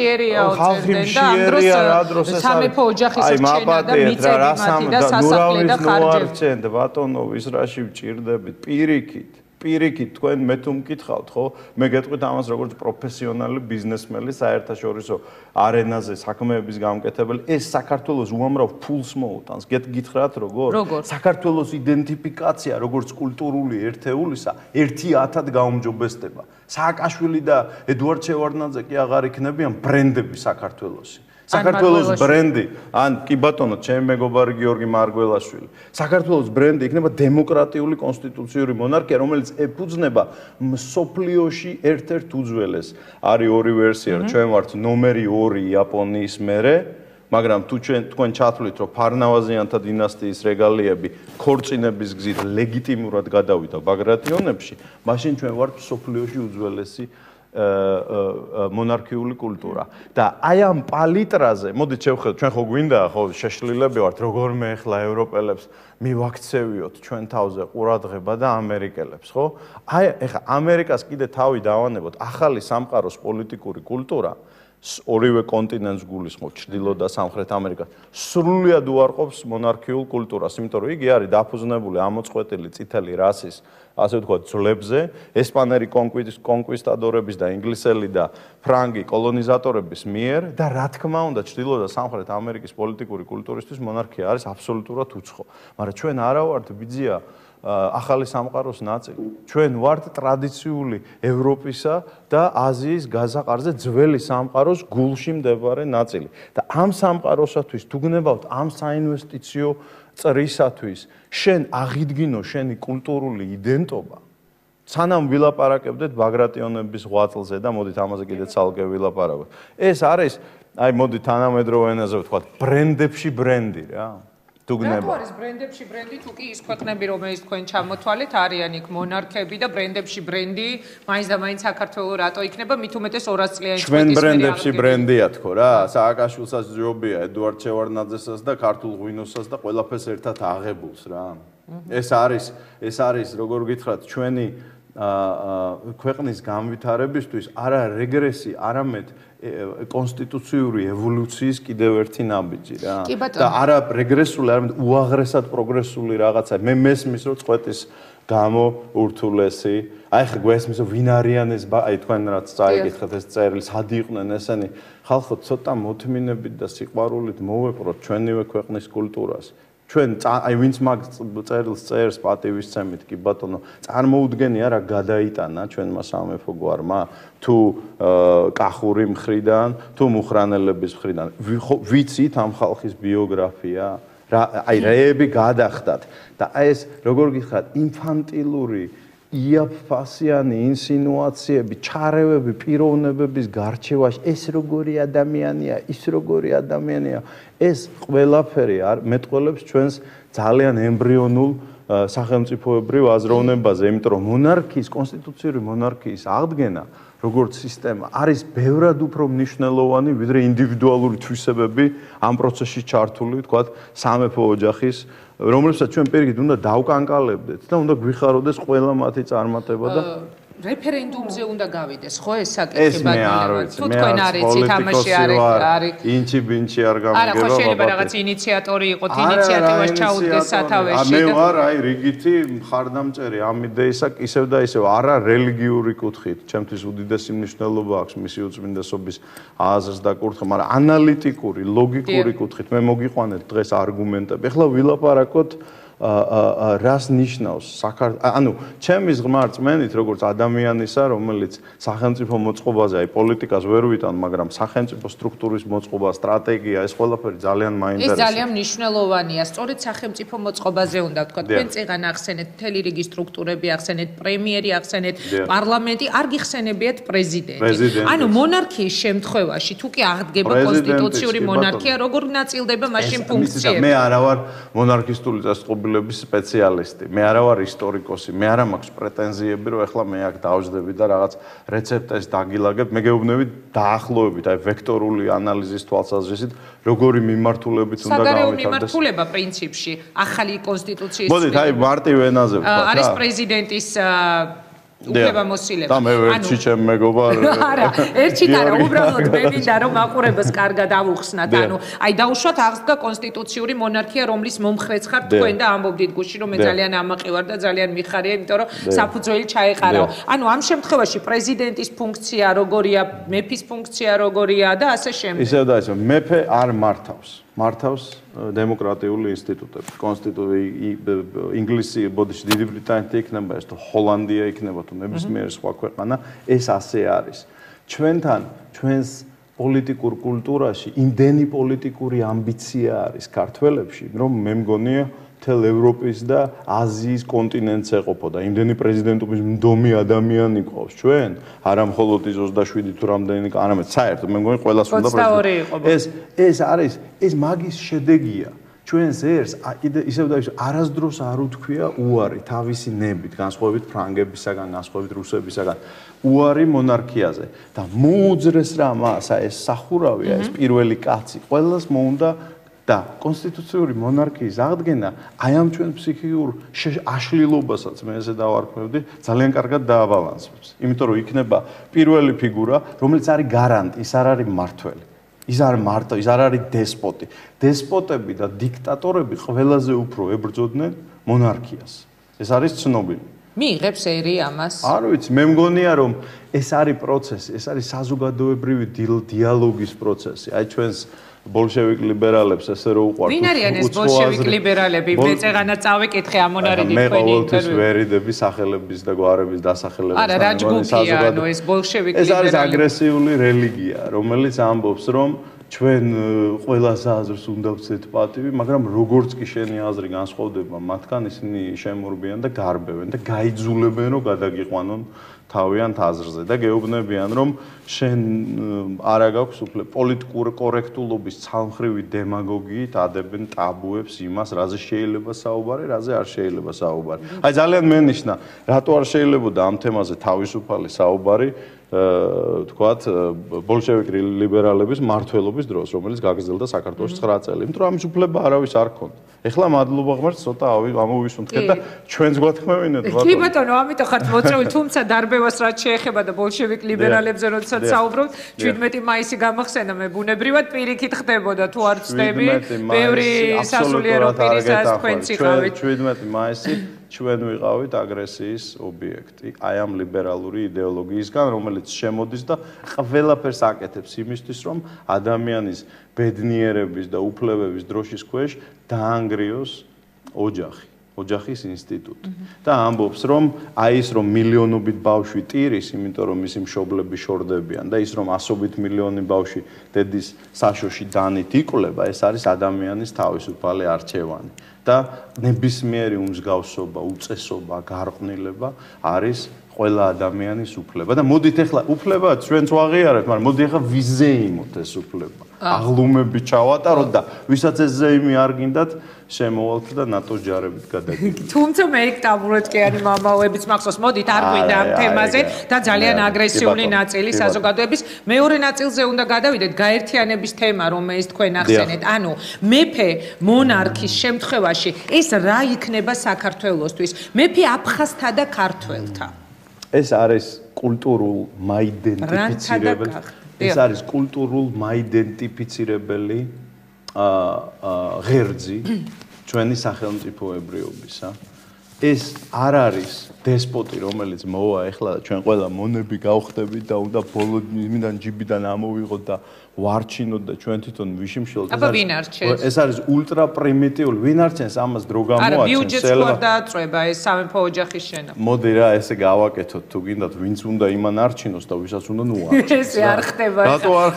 ხალხი მშიერია რა დროს ეს სამეფო ოჯახის რჩენა და მიწები მათი და სასახლე და ხარჯები ბატონო ვისრაში ვჭირდებით პირიქით თქვენ მე თუ მკითხავთ ხო მე გეტყვით ამას როგორც პროფესიონალი ბიზნესმენი საერთაშორისო არენაზე საქმეების გამკეთებელი ეს საქართველოს უამრავ ფულს მოუტანს გითხრათ როგორ საქართველოს იდენტიფიკაცია როგორც კულტურული ერთეულისა 1-1000-ად გაუმჯობესდება სააკაშვილი და ედუარდ შევარდნაძე კი აღარ იქნებიან ბრენდები საქართველოსი საქართველოს ბრენდი ან კი ბატონო ჩემი მეგობარი გიორგი მარგველაშვილი საქართველოს ბრენდი იქნება დემოკრატიული კონსტიტუციური მონარქია რომელიც ეფუძნება მსოფლიოში ერთ-ერთ უძველეს არის ორი ვერსია ჩვენ ვართ ნომერი 2 იაპონიის მერე მაგრამ თუ თქვენ ჩათვლით რომ ფარნავაზიანთა დინასტიის რეგალიები ქორწინების გზით ლეგიტიმურად გადავიდა ბაგრატიონებში მაშინ ჩვენ ვართ მსოფლიოში უძველესი მონარქიული კულტურა და აი ამ პალიტრაზე მოდით შევხედოთ ჩვენ ხო გვინდა ხო შეშლილები ვართ როგორმე ახლა ევროპელებს მივაქცევიოთ ჩვენ თავზე ყურადღება და ამერიკელებს ხო აი ახლა ამერიკას კიდე თავი დავანებოთ ახალი სამყაროს პოლიტიკური კულტურა ორივე კონტინენტს გულისხმობ ჩრდილო და სამხრეთ ამერიკას სრულიად უარყოფს მონარქიულ კულტურას იმიტომ რომ იგი არის დაფუძნებული ამოწყვეტილი წითელი რასის ასე ვთქვათ ძლებზე ესპანელი კონკვისტადორების და ინგლისელი და ფრანგი კოლონიზატორების მიერ და რა თქმა უნდა ჩრდილო და სამხრეთ ამერიკის პოლიტიკური კულტურისთვის მონარქია არის აბსოლუტურად უცხო მაგრამ ჩვენ არა ვართ ბიძია ახალი სამყაროს ნაწილი. ჩვენ ვართ ტრადიციული ევროპისა და აზიის გაზაყარზე ძველი სამყაროს გულში მდებარე ნაწილი. და ამ სამყაროსათვის თუ გნებავთ ამ საინვესტიციო წრისათვის, შენ აღიდგინო შენი კულტურული იდენტობა. სანამ ვილაპარაკებდეთ ბაგრატიონების ღვაწლზე და მოდით ამაზე კიდე ცალკე ვილაპარაკოთ. ეს არის, აი მოდით თანამედროვე ენაზე ვთქვათ, ბრენდებში ბრენდი რა. რატო არის ბრენდებში ბრენდი თუ კი ის ქვეყნები რომელიც თქვენ ჩამოთვალეთ არიან იქ მონარქები და ბრენდებში ბრენდი მაინც და მაინც საქართველოს რატო იქნება მით უმეტეს 200 წლიანი ჩვენ ბრენდებში ბრენდია თქო რა სააკაშვილსაც ჯობია ედუარდ შევარდნაძესაც და ქართულ ღვინოსაც და ყველაფერს ერთად აღებულს რა ეს არის როგორ გითხრათ ჩვენი ქვეყნის განვითარებისთვის არა რეგრესი არამედ კონსტიტუციური ევოლუციის კიდევ ერთი ნაბიჯი რა და არა რეგრესული არამედ უაღრესად პროგრესული რაღაცა მე მესმის რომ წვეთის გამო ურთულესი აი ხა გვესმის რომ ვინ არიან ეს აი თქვენ რაც წაიგითხეთ ეს წერილი სად იყვნენ ესენი ხალხო ცოტა მოთმინებით და სიყვარულით მოვეპროთ ჩვენივე ქვეყნის კულტურას ჩვენ აი ვინც მაგ წერილს წერს პატივისცემით კი ბატონო წარმოუდგენია რა გადაიტანა ჩვენმა სამეფო გვარმა თუ კახური მხრიდან თუ მუხრანელების მხრიდან ვიცით ამ ხალხის ბიოგრაფია რა აი რეები გადახდათ და აი ეს როგორ გითხრათ ინფანტილური იაფფასიანი ინსინუაციები, ჩარევები პიროვნებების გარჩევაში, ეს როგორი ადამიანია, ის როგორი ადამიანია, ეს ყველაფერი მეტყველებს ჩვენს ძალიან ემბრიონულ სახელმწიფოებრივ აზროვნებაზე, იმიტომ რომ მონარქიის, კონსტიტუციური მონარქიის აღდგენა, როგორც სისტემა, არის ბევრად უფრო მნიშვნელოვანი, ვიდრე ინდივიდუალური თვისებები ამ პროცესში ჩართული, თქვათ, სამეფო ოჯახის რომელსაც ჩვენ პირიქით უნდა დავკანკალებდეთ და უნდა გვიხაროდეს ყველა მათი წარმატება და რეფერენდუმზე უნდა გავიდეს ხო ეს საკითხი ბატონო თუ თქვენ არიცით თამაში არის ინჩი ბინჩი არ გამიგება არა ხო შეიძლება რაღაც ინიციატორი იყოთ ინიციატივას ჩაუდგეს სათავეში მე ვარ აი რიგითი მხარდამჭერი ამ იდეისა ისევ და ისევ არა რელიგიური კუთხით ჩემთვის უდიდესი მნიშვნელობა აქვს მისი უწმინდესობის აზრს და კურთხე მაგრამ ანალიტიკური ლოგიკური კუთხით მე მოგიყვანეთ დღეს არგუმენტები ეხლა ვილაპარაკოთ რას ნიშნავს ანუ ჩემის ღრმა რწმენით როგორც ადამიანისა რომელიც სახელმწიფო მოწყობაზე აი პოლიტიკას ვერ ვიტან მაგრამ სახელმწიფო სტრუქტურის მოწყობა სტრატეგია ეს ყველაფერი ძალიან მაინტერესებს ეს ძალიან მნიშვნელოვანია სწორედ სახელმწიფო მოწყობაზე უნდა ვთქვა თქვენ წეგან ახსენეთ მთელი რიგი სტრუქტურები ახსენეთ პრემიერი ახსენეთ პარლამენტი არ გიხსენებიათ პრეზიდენტი ანუ მონარქიის შემთხვევაში თუ კი აღდგება კონსტიტუციური მონარქია როგორ ნაწილდება მაშინ ფუნქციები მე არა ვარ მონარქისტული წესწყობი მართლმსაჯულების სპეციალისტი. მე არა ვარ ისტორიკოსი, მე არა მაქვს პრეტენზიები, რომ ეხლა მე აქ დავждები და რაღაც რეცეპტებს დაგილაგებ. მე გეუბნებით დაახლოებით, აი ვექტორული ანალიზის თვალსაზრისით, როგორი მიმართულებით უნდა საგარეო გამართლდეს. მიმართულება პრინციპში ახალი კონსტიტუციის მოდით, აი მარტივ ენაზე ვთქვა. არის პრეზიდენტის უფლებამოსილება. და მე ვერჩი ჩემ მეგობარ. არა, ერთით არა, უბრალოდ მე მინდა რომ მაყურებელს კარგად ავუხსნათ. ანუ, აი დაუშვათ აღსდგა კონსტიტუციური მონარქია, რომლის მომხრეც ხართ თქვენ და ამბობდით გუშინ რომ მე ძალიან ამაყი ვარ და ძალიან მიხარია, იმიტომ რომ საფუძველი ჩაეყარაო. ანუ ამ შემთხვევაში პრეზიდენტის ფუნქცია როგორია, მეფის ფუნქცია როგორია და ასე შემდეგ. ისევ და ისევ, მეფე არ მართავს დემოკრატიული ინსტიტუტები. ინგლისი, ბოდიში, დიდი ბრიტანეთი იქნება, ეს თუ ჰოლანდია იქნება, თუ ნებისმიერი სხვა ქვეყანა, ეს ასე არის. ჩვენს პოლიტიკურ კულტურაში იმდენი პოლიტიკური ამბიცია არის ქართველებში, რომ მე მგონია მთელ ევროპის და აზიის კონტინენტს ეყოფოდა. იმდენი პრეზიდენტობის მდომი ადამიანი ყავს ჩვენ, არა მხოლოდ ის 27 თუ რამდენი, არამედ საერთოდ მე მგონი ყველას უნდა ეს არის, ეს მაგის შედეგია. ჩვენს ერს ისევ და ისევ არასდროს არ უთქვია უარი თავისი ნებით, განსხვავებით ფრანგებისაგან, განსხვავებით რუსებისაგან, უარი მონარქიაზე და მოუძრეს რა მას ეს სახურავია, ეს პირველი კაცი, ყველას მოუნდა და კონსტიტუციური მონარქიის აღდგენა აი ამ ჩვენ ფსიქიკურ აშლილობასაც მე ესე დავარქმევდი ძალიან კარგად დააბალანსებს. იმიტომ რომ იქნება პირველი ფიგურა, რომელიც არის გარანტი, ის არ არის მართველი. ის არ არის დესპოტი. დესპოტები და დიქტატორები ყველაზე უფრო ებრძოდნენ მონარქიას. ეს არის ცნობილი. მიიღებს ერი ამას. არ ვიცი, მე მგონია რომ ეს არის პროცესი, ეს არის საზოგადოებრივი დიალოგის პროცესი. აი ჩვენს ბოლშევიკ ლიბერალებს ესე რო უყვართ. ვინ არიან ეს ბოლშევიკ ლიბერალები? მე წეღანა წავეკითხე ამ მონარიდი თქვენი ინტერვიუ. მე ყოველთვის ვერიდები სახელების და გვარების დასახელების. არა, რა ჯგუფია, ანუ ეს ბოლშევიკ ლიბერალები. ეს არის აგრესიული რელიგია, რომელიც ამბობს, რომ ჩვენ ყველას აზრს უნდა ვცეთ პატივი, მაგრამ როგორც კი შენი აზრი განსხვავდება მათგან, ისინი შემურბიან და გარბევენ და გაიძულებენ, რომ გადაგიყვანონ თავიანთ აზრზე და გეუბნებიან, რომ შენ არა გაქვს უფლება პოლიტიკურ კორექტულობის ცალმხრივი დემაგოგიით ადებენ ტაბუებს იმას, რაზე შეიძლება საუბარი, რაზე არ შეიძლება საუბარი. აი ძალიან მენიშნა, რატო არ შეიძლებოდა ამ თემაზე თავისუფალი საუბარი თქვათ ბოლშევიკ ლიბერალების მმართველობის დროს, რომელიც გაგრძელდა საქართველოში 9 წელი. იმიტომ რომ ამის უფლება არავის არ ქონდა. ეხლა მადლობა ღმერთს ცოტა ამოვისუნთქეთ და ჩვენს გვათქმევინეთ ბატონო. კი ბატონო, ამიტომ ხართ მოწეული, თუმცა დარბევას რაც შეეხება და ბოლშევიკ ლიბერალებზე როდესაც საუბრობთ, 17 მაისი გამახსენა მე ბუნებრივად პირიქით ხდებოდა თუ არ ვცდები, ბევრი სასულიერო პირისაც თქვენც იყავით. 17 მაისი ჩვენ ვიყავით აგრესიის ობიექტი, აი ამ ლიბერალური იდეოლოგიისგან, რომელიც შემოდის და ყველაფერს აკეთებს იმისთვის, რომ ადამიანის ბედნიერების და უფლებების დროშის ქვეშ დაანგრიოს ოჯახის ინსტიტუტი. და ამბობს, რომ აი ის რომ მილიონობით ბავშვი ტირის, იმიტომ რომ მისი მშობლები შორდებიან და ის რომ ასობით მილიონი ბავშვი დედის საშოში დანით იკვლება, ეს არის ადამიანის თავისუფალი არჩევანი. და ნებისმიერი უმსგავსობა, უწესობა, გარყვნილება არის ყველა ადამიანის უფლება და მოდით ახლა უფლება ჩვენც ვაღიარებთ, მაგრამ მოდი ახლა ვიზეიმოთ ეს უფლება. აღლუმები ჩავატაროთ და ვისაც ეს ზეიმი არ გინდათ, შემოვალთ და ნატოს ჯარებით გადაგიდეთ. თუმცა მე იქ ტაბურეტკიანი მამაოებიც მახსოვს, მოდით არ გვინდა ამ თემაზე და ძალიან აგრესიული ნაწილი საზოგადოების. მეორე ნაწილზე უნდა გადავიდეთ, გაერთიანების თემა, რომელიც თქვენ ახსენეთ. ანუ მეფე მონარქის შემთხვევაში ეს რა იქნება საქართველოსთვის? მეფე აფხაზთა და ქართველთა. ეს არის კულტურულ მაიდენტიფიცირებელი. ეს არის კულტურულ მაიდენტიფიცირებელი ღერძი ჩვენი სახელმწიფოებრიობისა. ეს არ არის დესპოტი, რომელიც მოვა ეხლა ჩვენ ყველა მონები გავხდებით და უნდა ბოლო იმიდან ჯიბიდან ამოვიღოთ და ვარჩინოთ და ჩვენ თვითონ ვიშიმშილოთ. ეს არის ულტრა პრიმიტიული. ვინ არჩენს ამას დრო გამოაჩენს? არა, ბიუჯეტს ხوار დააწובה ეს სამეფო ოჯახის შენობა. მოდი რა, ესე გავაკეთოთ თუ გინდათ, ვინც უნდა იმან არჩინოს და ვისაც უნდა ნუარჩინოს. ესე არ ხდება.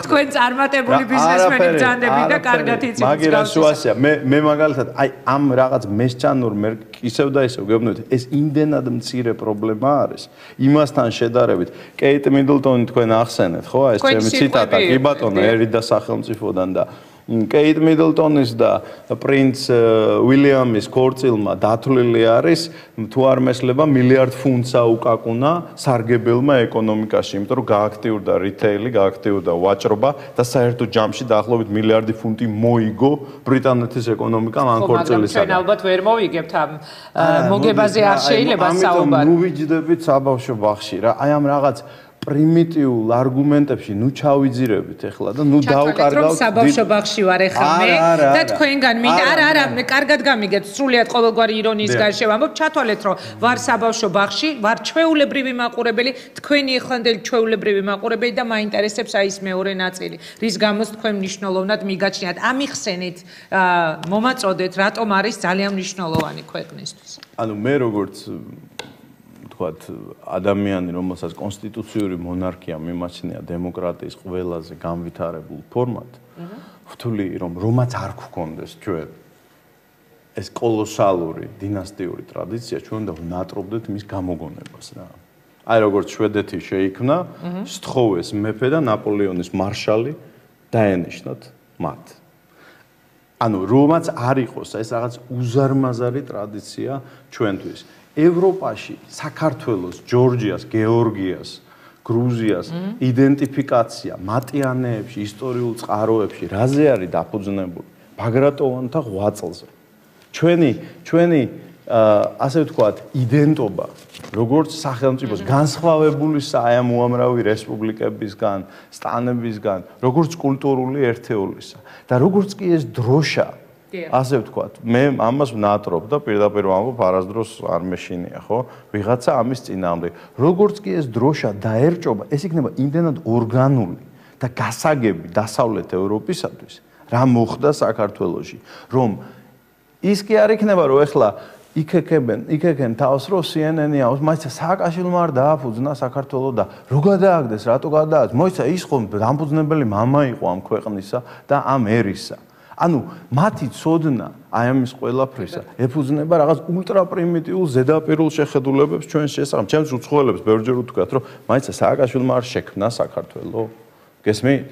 თქვენ წარმატებული ბიზნესმენი ბრძანდები და კარგად იცით. მაგერა სუასია. მე მაგალითად აი ამ რაღაც მესჩანურ ისევ და ისევ გეუბნებით, ეს იმდენად მცირე პრობლემა არის. იმასთან შედარებით, კეიტ მიდლტონი თქვენ ახსენეთ, ხო? ეს ჩემი ციტატა, კი ბატონო, ერიდა სახელმწიფოდან და კეიტ მიდლტონის და პრინც უილიამის ქორწილმა დათვლილი არის თუ არ მესლება მილიარდ ფუნტსა უკაკუნა სარგებელმა ეკონომიკაში, იმიტომ რომ გააქტიურდა რიტეილი, გააქტიურდა ვაჭრობა და საერთო ჯამში დაახლოებით მილიარდი ფუნტი მოიგო ბრიტანეთის ეკონომიკამ ამ ქორწილისაგან. ჩვენ ალბათ ვერ მოვიგებთ ამ მოგებაზე არ შეიძლება საუბარი. ამიტომ ნუ ვიჯდებით საბავშვო ბაღში რა, აი ამ რაღაც პრიმიტიულ არგუმენტებში ნუ ჩავიძირებით ახლა და ნუ დავკარგავთ საბავშვო ბაღში ვარ ახლა მე და თქვენგან მინდა არა მე კარგად გამიგეთ სრულიად ყოველგვარი ირონიის გარშე ვამბობ ჩათვალეთ რომ ვარ საბავშვო ბაღში ვარ ჩვეულებრივი მაყურებელი თქვენი ეხლანდელი ჩვეულებრივი მაყურებელი და მაინტერესებს აი ეს მეორე ნაწილი რის გამოც თქვენ მნიშვნელოვნად მიგაჩნიათ ამიხსენით მომაწოდეთ რატომ არის ძალიან მნიშვნელოვანი ქვეყნისთვის ანუ მე როგორც ადამიანი, რომელსაც კონსტიტუციური მონარქია მიმაჩნია დემოკრატიის ყველაზე განვითარებულ ფორმად, ვთვლი რომ რომაც არ გქონდეს ჩვენ ეს კოლოსალური დინასტიური ტრადიცია, ჩვენ უნდა ვნატრობდეთ მის გამოგონებას რა. აი როგორც შვედეთი შეიქმნა, სთხოვეს მეფე და ნაპოლეონის მარშალი დაენიშნათ მათ. ანუ რომაც არ იყოს ეს რაღაც უზარმაზარი ტრადიცია ჩვენთვის. ევროპაში საქართველოს, ჯორჯიას, გეორგიას, გრუზიას იდენტიფიკაცია მატიანეებში, ისტორიულ წყაროებში რაზე არის დაფუძნებული? ბაგრატონთა ღვაწლზე. ჩვენი ასე ვთქვათ, იდენტობა, როგორც სახელმწიფოს განსხვავებულისა აი ამ უამრავი რესპუბლიკებისგან, სტანებისგან, როგორც კულტურული ერთეულისა და როგორც კი ეს დროშა ასე ვთქვათ, მე ამას ვნატრობ და პირდაპირ ვამბობ, არასდროს არ მეშინია, ხო? ვიღაცა ამის წინააღმდეგ. როგორც კი ეს დროშა დაერჭობა, ეს იქნება იმდენად ორგანული და გასაგები დასავლეთ ევროპისათვის, რა მოხდა საქართველოში, რომ ის კი არ იქნება, რომ ეხლა იქეკენ თავს, რომ CNN-ი აქვს, მაიცა სააკაშვილმა არ დააფუძნა საქართველო და რო გადააგდეს, რატო გადააგდეს? მოიცა ის ხომ დამფუძნებელი მამა იყო ამ ქვეყნისა და ამ ერისა. ანუ მათი ცოდნა აი ამის ყველაფრისა ეფუძნება რაღაც ულტრაპრიმიტიულ ზედაპირულ შეხედულებებს ჩვენს შესახებ. ჩემს უცხოელებს ბევრჯერ ვთქვათ, რომ მაიცა სააკაშვილმა არ შექმნა საქართველო. გესმით?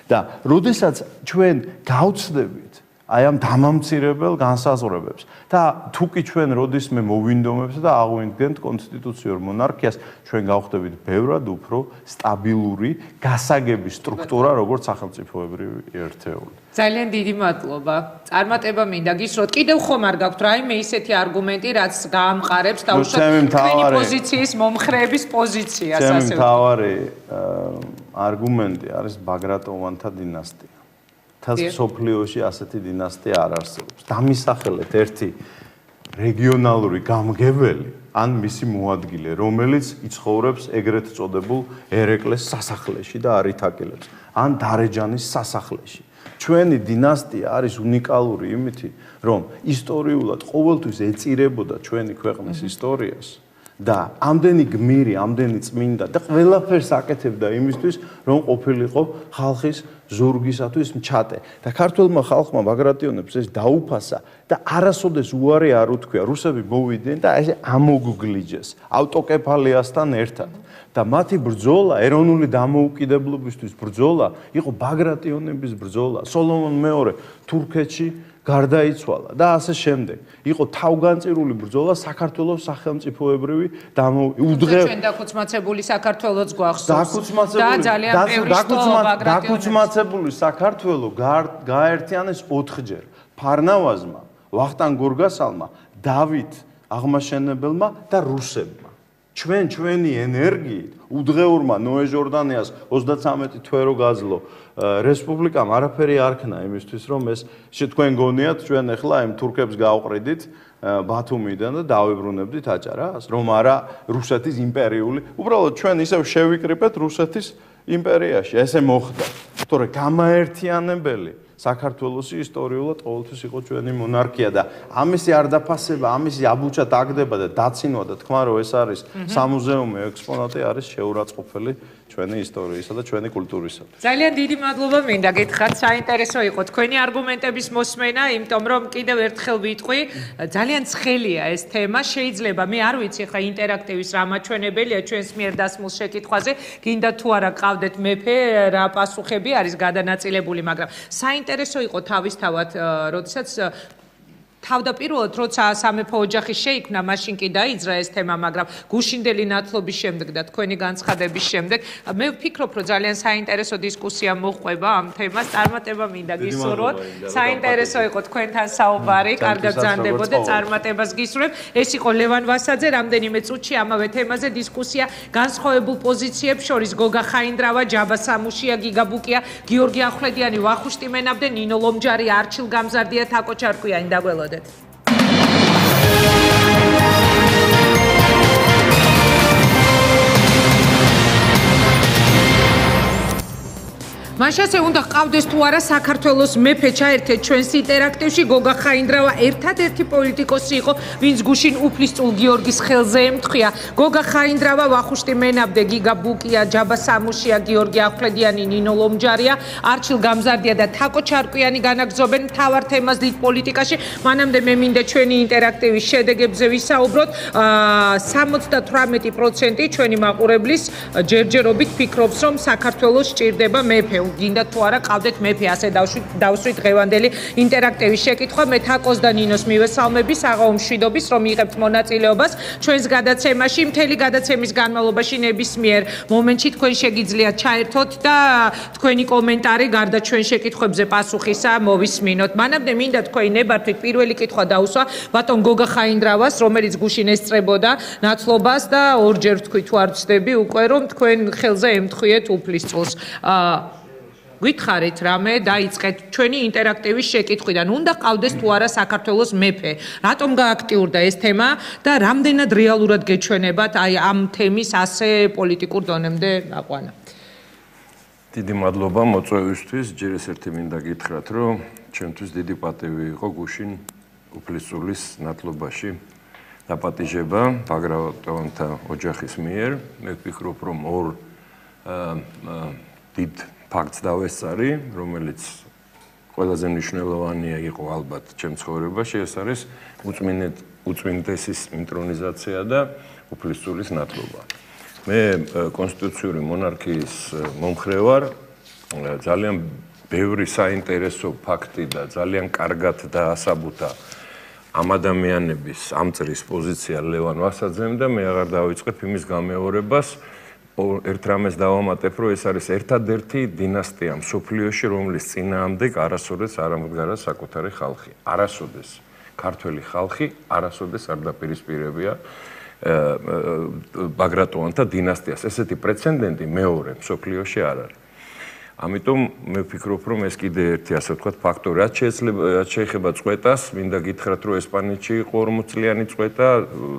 და როდესაც ჩვენ გავცდებით აი ამ დამამცირებელ განსაზღვრებებს და თუკი ჩვენ როდისმე მოვინდომებთ და აღვიდგენთ კონსტიტუციურ მონარქიას, ჩვენ გავხდებით ბევრად უფრო სტაბილური გასაგების სტრუქტურა, როგორც სახელმწიფოებრივი ერთეული. ძალიან დიდი მადლობა. წარმატება მინდა გისურვოთ. კიდევ ხომ არ გაქვთ რაიმე ისეთი არგუმენტი, რაც გაამყარებს და უშუალოდ თქვენი პოზიციის მომხრეების პოზიციას ასე ვთქვათ. მთავარი არგუმენტი არის ბაგრატონთა დინასტია. თავს სოფლიოში ასეთი დინასტია არ არსებობს. დამისახელეთ ერთი რეგიონალური გამგებელი ან მისი მოადგილე, რომელიც იცხოვრებს ეგრეთ წოდებულ ერეკლეს სასახლეში და არ ითაკილებს, ან დარეჯანის სასახლეში. ჩვენი დინასტია არის უნიკალური იმითი, რომ ისტორიულად ყოველთვის ეწირებოდა ჩვენი ქვეყნის ისტორიას და ამდენი გმირი, ამდენი წმინდა და ყველაფერს აკეთებდა იმისთვის, რომ ყოფილიყო ხალხის ზურგისათვის მჩატე. და ქართველმა ხალხმა ბაგრატიონებს ეს დაუფასა და არასოდეს უარი არ უთქვია. რუსები მოვიდნენ და ესე ამოგგლიჯეს ავტოკეფალიასთან ერთად. და მათი ბრძოლა, ეროვნული დამოუკიდებლობისთვის ბრძოლა, იყო ბაგრატიონების ბრძოლა. სოლომონ მეორე თურქეთში გარდაიცვალა და ასე შემდეგ. იყო თავგანწირული ბრძოლა საქართველოს სახელმწიფოებრივი ჩვენ დაქუცმაცებული საქართველოს გვახსოვს და ძალიან ბევრი დაქუცმაცებული საქართველო გააერთიანეს 4-ჯერ. ფარნავაზმა, ვახტანგ გორგასალმა, დავით აღმაშენებელმა და რუსებმა. ჩვენი ენერგიით უდღეურმა ნოე ჟორდანიას 33 თვე რო გაძლო რესპუბლიკამ არაფერი არ ქნა იმისთვის რომ ეს თქვენ გონიათ ჩვენ ახლა იმ თურქებს გავყრიდით ბათუმიდან და დავიბრუნებდით აჭარას რომ არა რუსეთის იმპერიული უბრალოდ ჩვენ ისევ შევიკრიბეთ რუსეთის იმპერიაში ესე მოხდა თორე გამაერთიანებელი საქართველოსი ისტორიულად ყოველთვის იყო ჩვენი მონარქია და ამისი არ დაფასება, ამისი აბუჩა დაგდება და დაცინვა და თქვა რომ ეს არის სამუზეუმო ექსპონატი არის შეურაცხყოფელი ჩვენი ისტორიისა და ჩვენი კულტურისათვის. ძალიან დიდი მადლობა მინდა გითხრათ, საინტერესო იყო თქვენი არგუმენტების მოსმენა, იმიტომ რომ კიდევ ერთხელ ვიტყვი, ძალიან ცხელია ეს თემა, შეიძლება მე არ ვიცი ხა ინტერაქტივის რა მაჩვენებელია ჩვენს მიერ დასმულ შეკითხვაზე, გინდა თუ არა ყავდეთ მეფე, რა პასუხები არის გადანაწილებული, მაგრამ საინტერესო იყო თავისთავად, როდესაც თავდაპირველად როცა სამეფო ოჯახი შეიქმნა, მაშინ კი დაიძრა ეს თემა, მაგრამ გუშინდელი ნათლობის შემდეგ და თქვენი განცხადების შემდეგ მე ვფიქრობ, რომ ძალიან საინტერესო დისკუსია მოჰყვება ამ თემას. წარმატება მინდა გისურვოთ. საინტერესო იყო თქვენთან საუბარი, კარგად გრძანდებოდა, წარმატებას გისურვებ. ეს იყო ლევან ვასაძე, რამდენიმე წუთში ამავე თემაზე დისკუსია განსხვავებულ პოზიციებს შორის გოგა ხაინდრავა, ჯაბა სამუშია, გიგა ბუკია, გიორგი ახვლედიანი, ვახუშტი მენაბდე, ნინო ლომჯარი, არჩილ გამზარდია, თაკო ჩარკვიანი დაგველოდეთ. მაშასე უნდა ყავდეს თუ არა საქართველოს მეფე ჩაერთეთ ჩვენს ინტერაქტივში გოგა ხაინდრავა ერთადერთი პოლიტიკოსი იყო ვინც გუშინ უფლისწულ გიორგის ხელზე ემთხვია გოგა ხაინდრავა ვახუშტი მენაბდე გიგა ბუკია ჯაბა სამუშია გიორგი ახვლედიანი ნინო ლომჯარია არჩილ გამზარდია და თაკო ჩარკვიანი განაგზობენ მთავარ თემას დიდ პოლიტიკაში მანამდე მე მინდა ჩვენი ინტერაქტივის შედეგებზე ვისაუბროთ 78% ჩვენი მაყურებლის ჯერჯერობით ფიქრობს რომ საქართველოს სჭირდება მეფე გინდა თუ არა ყავდეთ მეფე ასე დავსვით დღევანდელი ინტერაქტივის შეკითხვა მე თაკოს და ნინოს მივესალმები საღამო მშვიდობის რომ იღებთ მონაწილეობას ჩვენს გადაცემაში მთელი გადაცემის განმავლობაში ნებისმიერ მომენტში თქვენ შეგიძლიათ ჩაერთოთ და თქვენი კომენტარი გარდა ჩვენ შეკითხვებზე პასუხისა მოვისმინოთ მანამდე მინდა თქვენი ნებართვით პირველი კითხვა დაუსვა ბატონ გოგა ხაინდრავას რომელიც გუშინ ესწრებოდა ნათლობას და ორჯერ თქვი თუ არ ვცდები უკვე რომ თქვენ ხელზე ემთხვიეთ უფლისწულს გითხარით რამე დაიწყეთ ჩვენი ინტერაქტივის შეკითხვიდან უნდა ყავდეს თუ არა საქართველოს მეფე რატომ გააქტიურდა ეს თემა და რამდენად რეალურად გეჩვენებათ აი ამ თემის ასე პოლიტიკურ დონემდე აყვანა დიდი მადლობა მოწვევისთვის ჯერ ეს ერთი მინდა გითხრათ რომ ჩემთვის დიდი პატივი იყო გუშინ უფლისწულის ნათლობაში დაპატიჟება ბაგრატონთა ოჯახის მიერ მე ვფიქრობ რომ ორ დიდ ფაქტს დავესწარი, რომელიც ყველაზე მნიშვნელოვანია იყო ალბათ ჩემ ცხოვრებაში, ეს არის უწმინდესის ინტრონიზაცია და უფლისწულის ნათლობა. მე კონსტიტუციური მონარქიის მომხრე ვარ, ძალიან ბევრი საინტერესო ფაქტი და ძალიან კარგად დაასაბუთა ამ ადამიანების ამ წრის პოზიცია ლევან ვასაძემ და მე აღარ დავიწყებ იმის გამეორებას ერთ რამეს დავამატებ, რომ ეს არის ერთადერთი დინასტია მსოფლიოში, რომლის წინააღმდეგ არასოდეს არ ამდგარა საკუთარი ხალხი. არასოდეს ქართველი ხალხი არასოდეს არ დაპირისპირებია ბაგრატონთა დინასტიას. ესეთი პრეცედენტი მეორე მსოფლიოში არ არის. ამიტომ მე ვფიქრობ, რომ ეს კიდე ერთი ასე ვთქვათ ფაქტორი. რაც შეეხება წვეტას, მინდა გითხრათ, რომ ესპანეთში იყო 40 წლიანი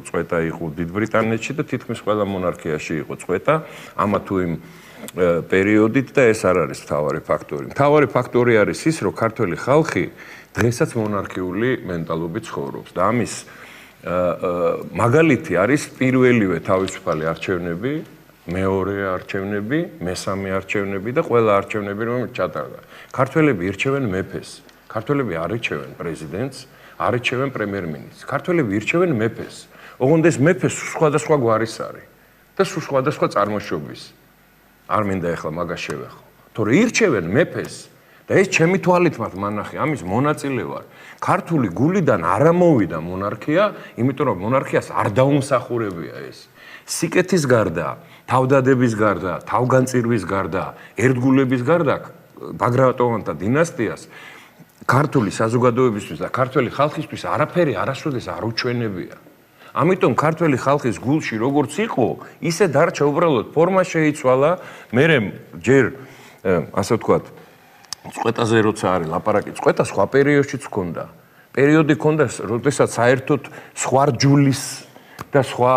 წვეტა იყო დიდ ბრიტანეთში და თითქმის ყველა მონარქიაში იყო წვეტა, ამა თუ იმ პერიოდით და ეს არ არის მთავარი ფაქტორი. მთავარი ფაქტორი არის ის, რომ ქართველი ხალხი დღესაც მონარქიული მენტალობით ცხოვრობს და ამის მაგალითი არის პირველივე თავისუფალი არჩევნები მეორე არჩევნები, მესამე არჩევნები და ყველა არჩევნები რომელიც ჩატარდა. ქართველები ირჩევენ მეფეს. ქართველები არ ირჩევენ პრეზიდენტს, არ ირჩევენ პრემიერ-მინისტრს. ქართველები ირჩევენ მეფეს. ოღონდ ეს მეფეს სხვადასხვა გვარის არის და სხვადასხვა წარმოშობის. არ მინდა ახლა მაგას შევეხო. თორე ირჩევენ მეფეს და ეს ჩემი თვალით მათ მანახი, ამის მონაწილე ვარ. ქართული გულიდან არ ამოვიდა მონარქია, იმიტომ რომ მონარქიას არ დაუმსახურებია ეს. სიკეთის გარდა თავდადების გარდა, თავგანწირვის გარდა, ერთგულების გარდა ბაგრატონთა დინასტიას ქართული საზოგადოებისთვის და ქართველი ხალხისთვის არაფერი არასოდეს არ უჩვენებია. ამიტომ ქართველი ხალხის გულში როგორც იყო, ისე დარჩა უბრალოდ ფორმა შეიცვალა, მერე ჯერ ასე ვთქვათ, წვეტაზე როცა არის ლაპარაკი, წვეტა სხვა პერიოდშიც ჰქონდა. პერიოდი ჰქონდა, როდესაც საერთოდ სხვა რჯულის და სხვა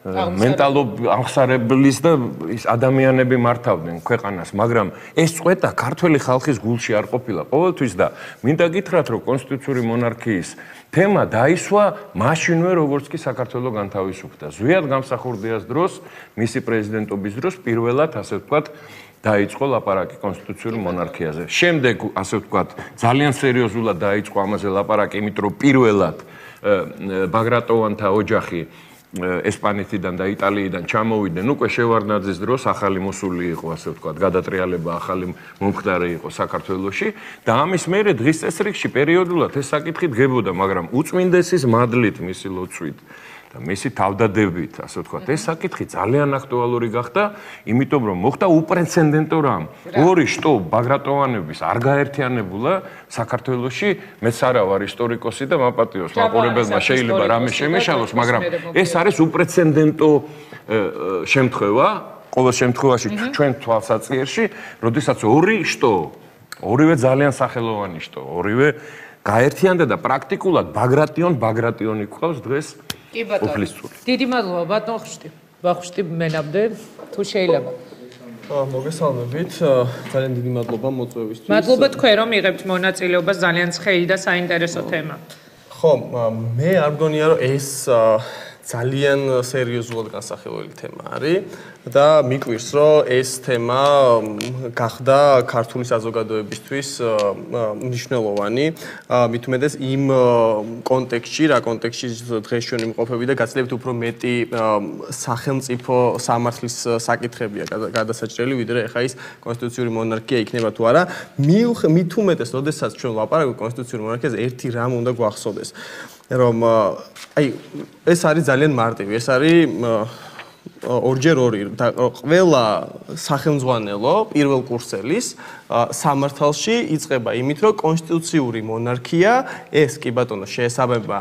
აღსარებლის და ის ადამიანები მართავდნენ ქვეყანას, მაგრამ ეს წვეტა ქართველი ხალხის გულში არ ყოფილა ყოველთვის და მინდა გითხრათ, რომ კონსტიტუციური მონარქიის თემა დაისვა მაშინვე, როგორც კი საქართველო განთავისუფლდა. ზვიად გამსახურდიას დროს, მისი პრეზიდენტობის დროს პირველად, ასე ვთქვათ, დაიწყო ლაპარაკი კონსტიტუციური მონარქიაზე. შემდეგ, ასე ვთქვათ, ძალიან სერიოზულად დაიწყო ამაზე ლაპარაკი, იმიტომ რომ პირველად ბაგრატონთა ოჯახი ესპანეთიდან და იტალიიდან ჩამოვიდნენ, უკვე შევარდნაძის დროს ახალი მოსული იყო, ასე ვთქვათ, გადატრიალება, ახალი მომხდარი იყო საქართველოში და ამის მერე დღის წესრიგში პერიოდულად ეს საკითხი დგებოდა, მაგრამ უწმინდესის მადლით, მისი ლოცვით და მისი თავდადებით, ასე ვთქვათ, ეს საკითხი ძალიან აქტუალური გახდა, იმიტომ რომ მოხდა უპრეცედენტო რამ. ორი შტო ბაგრატოვანების არ გაერთიანებულა საქართველოში, მეც არა ვარ ისტორიკოსი და მაპატიოს მაყურებელმა შეიძლება რამე შემეშალოს, მაგრამ ეს არის უპრეცედენტო შემთხვევა, ყოველ შემთხვევაში ჩვენ თვალსაჩინში, როდესაც ორი შტო, ორივე ძალიან სახელოვანი შტო, ორივე გაერთიანდა და პრაქტიკულად ბაგრატიონი ყავს დღეს კი ბატონო. დიდი მადლობა ბატონ ვახუშტი მენამდე თუ შეიძლება. მოგესალმებით. ძალიან დიდი მადლობა მოწვევისთვის. მადლობა თქვენ რომ იღებთ მონაწილეობას ძალიან ცხელი და საინტერესო თემა. ხო, მე არ მგონია რომ ეს ძალიან სერიოზულად განსახილველი თემა არის და მიკვირს რომ ეს თემა გახდა ქართული საზოგადოებისთვის მნიშვნელოვანი, მით უმეტეს იმ კონტექსტში, რა კონტექსტში დღეს ჩვენ იმყოფები და გაცილებით უფრო მეტი სახელმწიფო სამართლის საკითხებია გადასაჭრელი, ვიდრე ეხა ის კონსტიტუციური მონარქია იქნება თუ არა. მით უმეტეს, როდესაც ჩვენ ვლაპარაკობთ კონსტიტუციური მონარქიაზე, ერთი რამ უნდა გვახსოვდეს. რომ აი ეს არის ძალიან მარტივი, ეს არის ორჯერ ორი და ყველა სახელმძღვანელო პირველ კურსელის სამართალში იწყება იმით, რომ კონსტიტუციური მონარქია ეს კი ბატონო შეესაბამება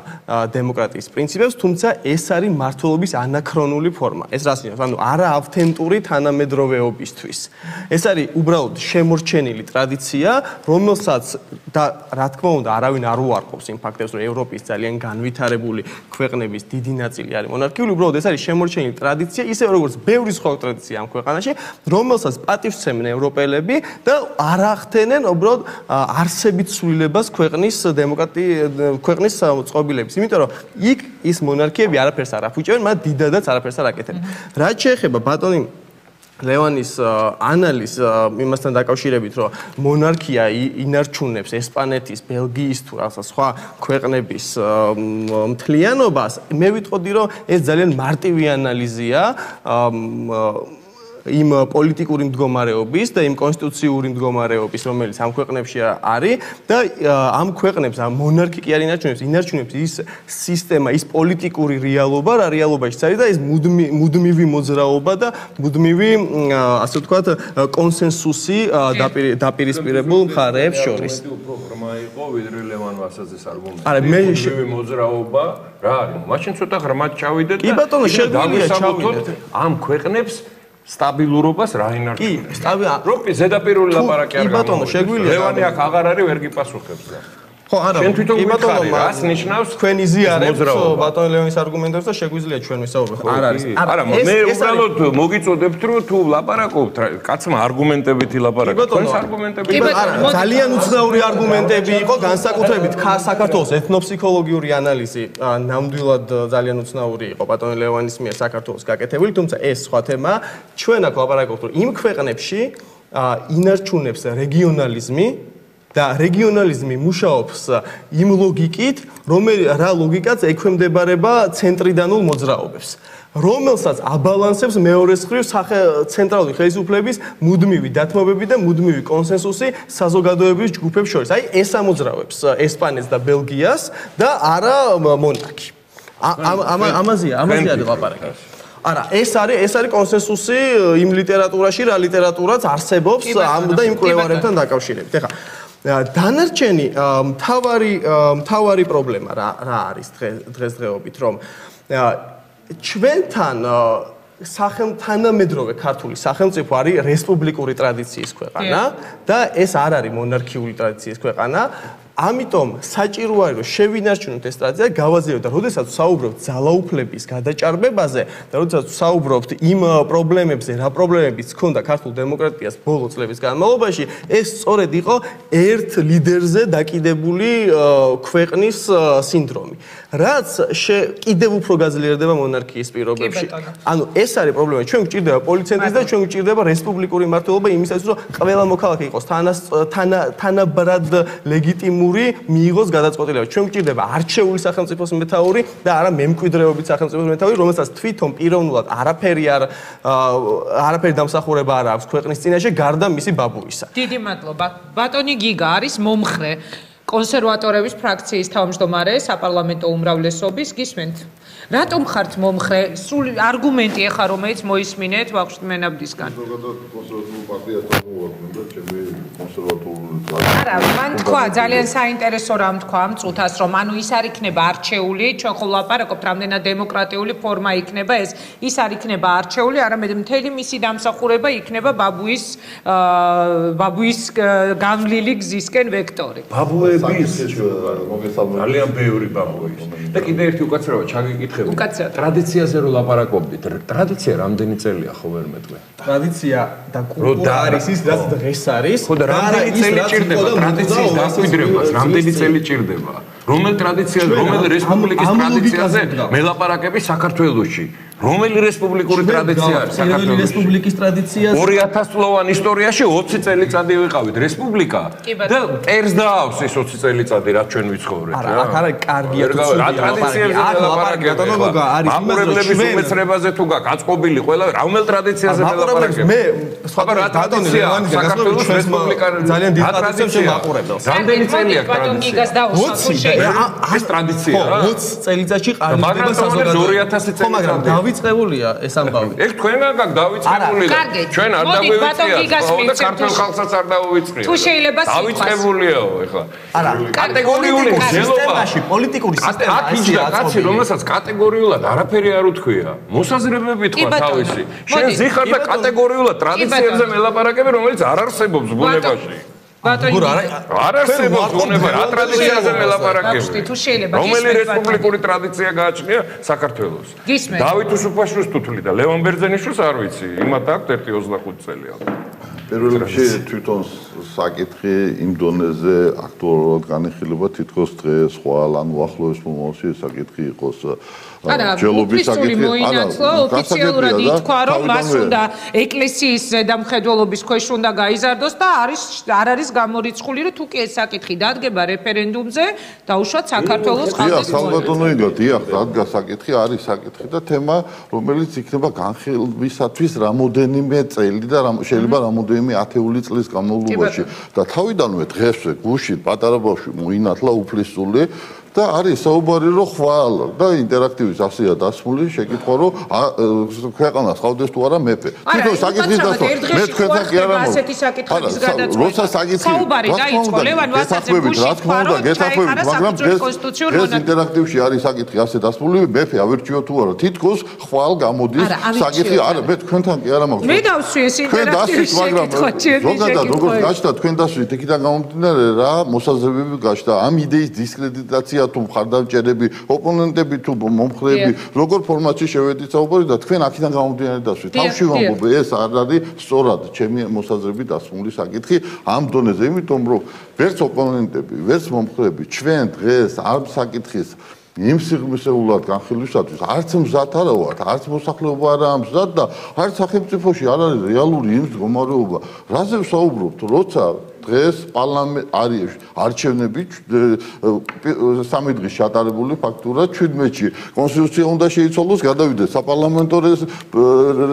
დემოკრატიის პრინციპებს, თუმცა ეს არის მმართველობის ანაქრონული ფორმა. ეს რას ნიშნავს? ანუ არა ავთენტური თანამედროვეობისთვის. ეს არის უბრალოდ შემორჩენილი ტრადიცია, რომელსაც და რა თქმა უნდა არავინ არ უარყოფს იმ ფაქტებს, რომ ევროპის ძალიან განვითარებული ქვეყნების დიდი ნაწილი არის მონარქიული, უბრალოდ ეს არის შემორჩენილი ტრადიცია, ისე როგორც ბევრი სხვა ტრადიცია ამ ქვეყანაში, რომელსაც პატივსცემენ ევროპელები და არ ახდენენ უბრალოდ არსებით ცვლილებას ქვეყნის ქვეყნის წყობილების. იმიტომ რომ იქ ის მონარქიები არაფერს არ აფუჭებენ, მაგრამ დიდადაც არაფერს არ აკეთებენ. რაც შეეხება ბატონი ლევანის ანალიზ იმასთან დაკავშირებით, რომ მონარქია ინარჩუნებს ესპანეთის, ბელგიის თუ რაღაცა სხვა ქვეყნების მთლიანობას, მე ვიტყოდი, რომ ეს ძალიან მარტივი ანალიზია იმ პოლიტიკური მდგომარეობის და იმ კონსტიტუციური მდგომარეობის, რომელიც ამ ქვეყნებში არის და ამ ქვეყნებს მონარქი კი არ ინარჩუნებს ის სისტემა, ის პოლიტიკური რეალობა, რა რეალობაში არის და ეს მუდმივი მოძრაობა და მუდმივი, ასე ვთქვათ, კონსენსუსი დაპირისპირებულ მხარეებს შორის. უფრო ღრმა იყო, ვიდრე ლევან ვასაძეს არგუმენტი. არა, მე მუდმივი მოძრაობა რა არის? მაშინ ცოტა ღრმად ჩავიდეთ და კი ბატონო, შეგვიძლია ჩავიდეთ ამ ქვეყნებს სტაბილურობას რა ინარჩუნებს? კი, როკი ზედაპირული ლაპარაკი არ ბატონო, შეგვიძლია. ლევანი აქ აღარ არის, ვერ გიპასუხებს და. ხო, არა. შენ თვითონ გითხარი, რას ნიშნავს? თქვენ იზიარებთ ბატონ ლევანის არგუმენტებს და შეგვიძლია ჩვენ ვისაუბროთ. არ არის. არა, მე უბრალოდ მოგიწოდებთ, რომ თუ ლაპარაკობთ, კაცმა არგუმენტებითი ლაპარაკი. თქვენს არგუმენტები ძალიან უცნაური არგუმენტები იყო, განსაკუთრებით საქართველოს ეთნოფსიქოლოგიური ანალიზი ნამდვილად ძალიან უცნაური იყო ბატონ ლევანის მიერ საქართველოს გაკეთებული, თუმცა ეს სხვა თემაა. ჩვენ აქ ლაპარაკობთ, რომ იმ ქვეყნებში ინარჩუნებს რეგიონალიზმი და რეგიონალიზმი მუშაობს იმ ლოგიკით, რა ლოგიკაც ექვემდებარება ცენტრიდანულ მოძრაობებს, რომელსაც აბალანსებს მეორეს მხრივ ცენტრალური ხელისუფლების მუდმივი დათმობები და მუდმივი კონსენსუსი საზოგადოების ჯგუფებს შორის. აი ეს ამოძრავებს ესპანეთს და ბელგიას და არა მონარქი. ამაზე არის ლაპარაკი. არა, ეს არის კონსენსუსი იმ ლიტერატურაში, რა ლიტერატურაც არსებობს ამ და იმ კვლევარებთან დაკავშირებით. ეხლა დანარჩენი მთავარი პრობლემა რა არის დღესდღეობით, რომ ჩვენთან თანამედროვე ქართული სახელმწიფო არის რესპუბლიკური ტრადიციის ქვეყანა და ეს არ არის მონარქიული ტრადიციის ქვეყანა. ამიტომ საჭირო არის რომ შევინარჩუნოთ ეს ტრადიცია, გავაზიაროთ და როდესაც საუბრობთ ძალაუფლების გადაჭარბებაზე და როდესაც საუბრობთ იმ პრობლემებზე, რა პრობლემებიც ჰქონდა ქართულ დემოკრატიას ბოლო წლების განმავლობაში, ეს სწორედ იყო ერთ ლიდერზე დაკიდებული ქვეყნის სინდრომი, რაც კიდევ უფრო გაძლიერდება მონარქიის პირობებში. ანუ ეს არის პრობლემა, ჩვენ გვჭირდება პოლიცენტრის და ჩვენ გვჭირდება რესპუბლიკური მმართველობა იმისათვის, რომ ყველა მოქალაქე იყოს თანაბრად ლეგიტიმური ლეგიტიმური მიიღოს გადაწყვეტილება. ჩვენ გვჭირდება არჩეული სახელმწიფოს მეთაური და არა მემკვიდრეობით სახელმწიფოს მეთაური, რომელსაც თვითონ პიროვნულად არაფერი დამსახურება არ აქვს ქვეყნის წინაშე გარდა მისი ბაბუისა. დიდი მადლობა. ბატონი გიგა არის მომხრე კონსერვატორების ფრაქციის თავმჯდომარე საპარლამენტო უმრავლესობის. გისმენთ? რატომ ხართ მომხრე? სრული არგუმენტი ეხა რომელიც მოისმინეთ ვახუშტი მენაბდისგან. ზოგადად კონსერვატულ პარტიასთან მოვარდნე და ჩემი კონსერვატული არა, მან თქვა ძალიან საინტერესო რამ თქვა ამ წუთას, რომ ანუ ის არ იქნება არჩეული, ჩვენ ხოლმე ლაპარაკობთ რამდენად დემოკრატიული ფორმა იქნება ეს, ის არ იქნება არჩეული, არამედ მთელი მისი დამსახურება იქნება ბაბუის გამლილი გზისკენ ვექტორი. ბაბუების ძალიან ბევრი ბაბუის. და კიდე ერთი უკაცრავად ჩაგიკითხები. ტრადიციაზე რო ლაპარაკობდით, ტრადიცია რამდენი წელია ხო ვერ მეტყვი? ტრადიცია და კულტურა არის ის, რაც დღეს არის. ხო და რამდენი წელი ჭირდება ტრადიციის დამკვიდრებას? რამდენი წელი ჭირდება? რომელ ტრადიციაზე, რომელ რესპუბლიკის ტრადიციაზე მელაპარაკები საქართველოში? რომელი რესპუბლიკური ტრადიცია არის საქართველოში? რესპუბლიკის ტრადიციაზე 2000 წლოვან ისტორიაში 20 წელიწადი ვიყავით რესპუბლიკა და ტერს დაავს ეს 20 წელიწადი რაც ჩვენ ვიცხოვრეთ რა. აქ არა კარგია თუ რა ტრადიციებზე ლაპარაკები არის? მაყურებლების უმეცრებაზე თუ გაწყობილი ყველა რომელ ტრადიციაზე ლაპარაკები? მე სხვა ტრადიცია საქართველოს რესპუბლიკა ძალიან დიდ ტრადიციებს მაყურებელს. რამდენი წელია ბატონ გიგას დაუსვათ ეს ტრადიცია რა 20 წელიწადში ყალიბდება საზოგადოება. მაგრამ დავიწყებულია ეს ამბავი. ეს თქვენგან გაკ დავიწყებული და ჩვენ არ დავივიწყიათ და ქართულ ხალხსაც არ დავივიწყიათ. თუ შეიძლება დავიწყებულიაო ეხლა. არა, კატეგორიული სისტემაში, პოლიტიკური სისტემაში კაცი, რომელსაც კატეგორიულად არაფერი არ უთქვია, მოსაზრებები თქვა თავისი. შენ ზიხარ და კატეგორიულად ტრადიციებზე მელაპარაკები, რომელიც არ არსებობს ბუნებაში. ბატონი არ არსებობს ბუნება, რა ტრადიციაზე მელაპარაკები? თუ შეიძლება რომელი რესპუბლიკური ტრადიცია გააჩნია საქართველოს? დავით უსუფაშვილს თუთლი და ლევან ბერძენიშვილს არ ვიცი, იმათ აქვს 1-25 წელი ალბათ. პირველ რიგში თვითონ საკითხი იმ დონეზე აქტუალურად განიხილება თითქოს დღეს ხვალ ანუ ახლოს მომავალში საკითხი იყოს ჯელობის საკითხი მოინაცვლა ოფიციალურად ითქვა რომ მას უნდა ეკლესიის ზედამხედველობის ქვეშ უნდა გაიზარდოს და არ არის გამორიცხული რომ თუ კი ეს საკითხი დადგება რეფერენდუმზე დაუშვათ საქართველოს ხალხის მოედანზე. დიახ, დადგა საკითხი, არის საკითხი და თემა რომელიც იქნება განხილვისათვის რამოდენიმე წელი და შეიძლება რამოდენიმე ათეული წლის განმავლობაში. და თავიდანვე დღესვე გუშინ პატარა ბავშვი მოინათლა უფლისწული და არის საუბარი რომ ხვალ და ინტერაქტივის ასია დასმული შეკითხვა რომ ქვეყანას ყავდეს თუ არა მეფე. თვითონ საკითხის დასმა მე თქვენთან კი არა ასეთი საკითხების გადაწყვეტა. როცა საკითხი საუბარი დაიწყო ლევან ვასაძემ გუშინ თქვა რომ გეთახმებით მაგრამ დღეს ინტერაქტივში არის საკითხი ასე დასმული მეფე ავირჩიო თუ არა თითქოს ხვალ გამოდის საკითხი არა მე თქვენთან კი არა მაქვს. მე დავსვი ეს ინტერაქტივი შეკითხვა ჩემი ზოგადად როგორც გაჩნდა თქვენ დასვით იქიდან გამომდინარე რა მოსაზრებები გაჩნდა ამ იდეის დისკრედიტაცია თუ მხარდამჭერები, ოპონენტები თუ მომხრეები, როგორ ფორმატში შევედით საუბარი და თქვენ აქედან გამომდინარე დასვით. თავში ვამბობ, ეს არ არის სწორად ჩემი მოსაზრებით დასმული საკითხი ამ დონეზე, იმიტომ რომ ვერც ოპონენტები, ვერც მომხრეები ჩვენ დღეს ამ საკითხის იმ სიღრმისეულად განხილვისათვის არც მზად არა ვართ, არც მოსახლეობა არაა მზად და არც სახელმწიფოში არ არის რეალური იმ მდგომარეობა. რაზე ვსაუბრობთ, როცა დღეს პარლამენტ არის არჩევნები სამი დღის ჩატარებული ფაქტურად 17-ში კონსტიტუცია უნდა შეიცვალოს, გადავიდეს საპარლამენტო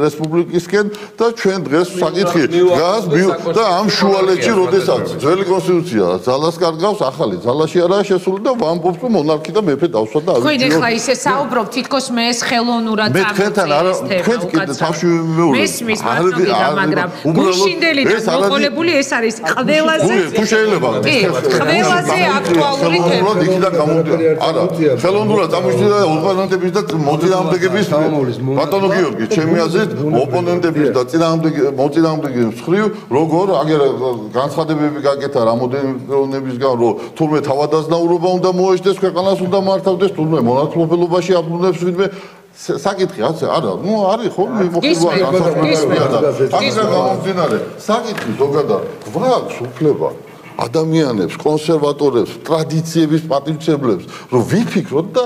რესპუბლიკისკენ და ჩვენ დღეს საკითხი დგას და ამ შუალედში როდესაც ძველი კონსტიტუცია ძალას კარგავს, ახალი ძალაში არაა შესული და ვამბობთ რომ მონარქი და მეფე დავსვათ და ავიწყოთ. თქვენ ახლა ისე საუბრობთ, თითქოს მე ეს ხელოვნურად მესმის მაგრამ გუშინდელი და მოყოლებული ეს არის თუ შეიძლება ყველაზე აქტუალური თემა. იქიდან გამომდინარე. არა, ხელოვნურად წამოჩნდა ოპონენტების და მოწინააღმდეგების ბატონო გიორგი, ჩემი აზრით, ოპონენტების და მოწინააღმდეგების მხრივ როგორ აგერ განცხადებები გაკეთა რამოდენებისგან, რომ თურმე თავადაზნაურობა უნდა მოეშდეს, ქვეყანას უნდა მართავდეს, თურმე მონათმობელობაში აბრუნებს ვინმე საკითხი ასე არა ნუ არის ხო მოხდება განსაკუთრებია და აქედან გამომდინარე საკითხი ზოგადად გვაქვს უფლება ადამიანებს კონსერვატორებს ტრადიციების პატივცემლებს რომ ვიფიქროთ და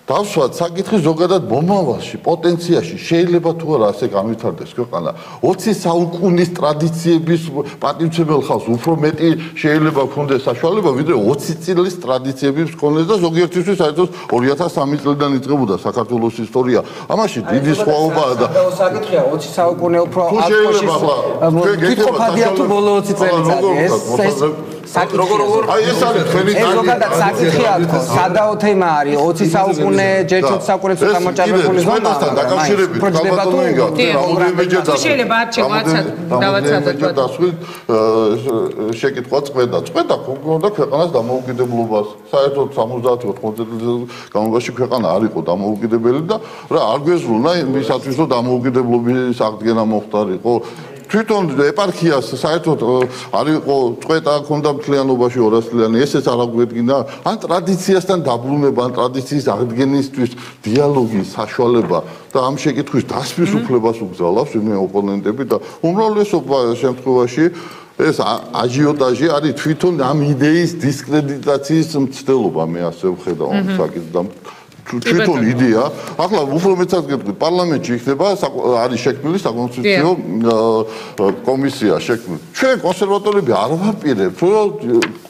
დავსვათ საკითხი ზოგადად მომავალში, პოტენციაში შეიძლება თუ არა ასე განვითარდეს ქვეყანა. 20 საუკუნის ტრადიციების პატივცემელ ხალხს უფრო მეტი შეიძლება ქონდეს საშუალება, ვიდრე 20 წლის ტრადიციების ქონდეს და ზოგიერთისთვის საერთოდ 2003 წლიდან იწყებოდა საქართველოს ისტორია. ამაში დიდი სხვაობაა და საკითხია 20 საუკუნე უფრო აკოშის თვითყოფადია თუ ბოლო 20 წელიწადი აი ეს არის თქვენი ზოგადად საკითხია თქო სადაო თემა არის 20 საუკუნე ჯერ 20 საუკუნე ცოტა მოჭარბებული ზონაა დაკავშირებით შეიძლება დავაცადოთ შეკითხვა წვედა ქონდა ქვეყანას დამოუკიდებლობას საერთოდ 70-80 წლის განმავლობაში ქვეყანა არ იყო დამოუკიდებელი და რა არ გვეზრუნა იმისათვის რომ დამოუკიდებლობის აღდგენა მოხდარიყო თვითონ ეპარქიას საერთოდ არ იყო წვეტა ქონდა მთლიანობაში 200 წლიანი ესეც არ აგვედგინა ან ტრადიციასთან დაბრუნება ან ტრადიციის აღდგენისთვის დიალოგის საშუალება და ამ შეკითხვის დასმის უფლებას უგზავნავს მე ოპონენტები და უმრავლესობა შემთხვევაში ეს აჟიოტაჟი არის თვითონ ამ იდეის დისკრედიტაციის მცდელობა მე ასე ვხედავ ამ საკითხს და თვითონ იდეა ახლა უფრო მეცად გეტყვი პარლამენტში იქნება არის შექმნილი საკონსტიტუციო კომისია შექმნილი ჩვენ კონსერვატორები არ ვაპირებთ რომ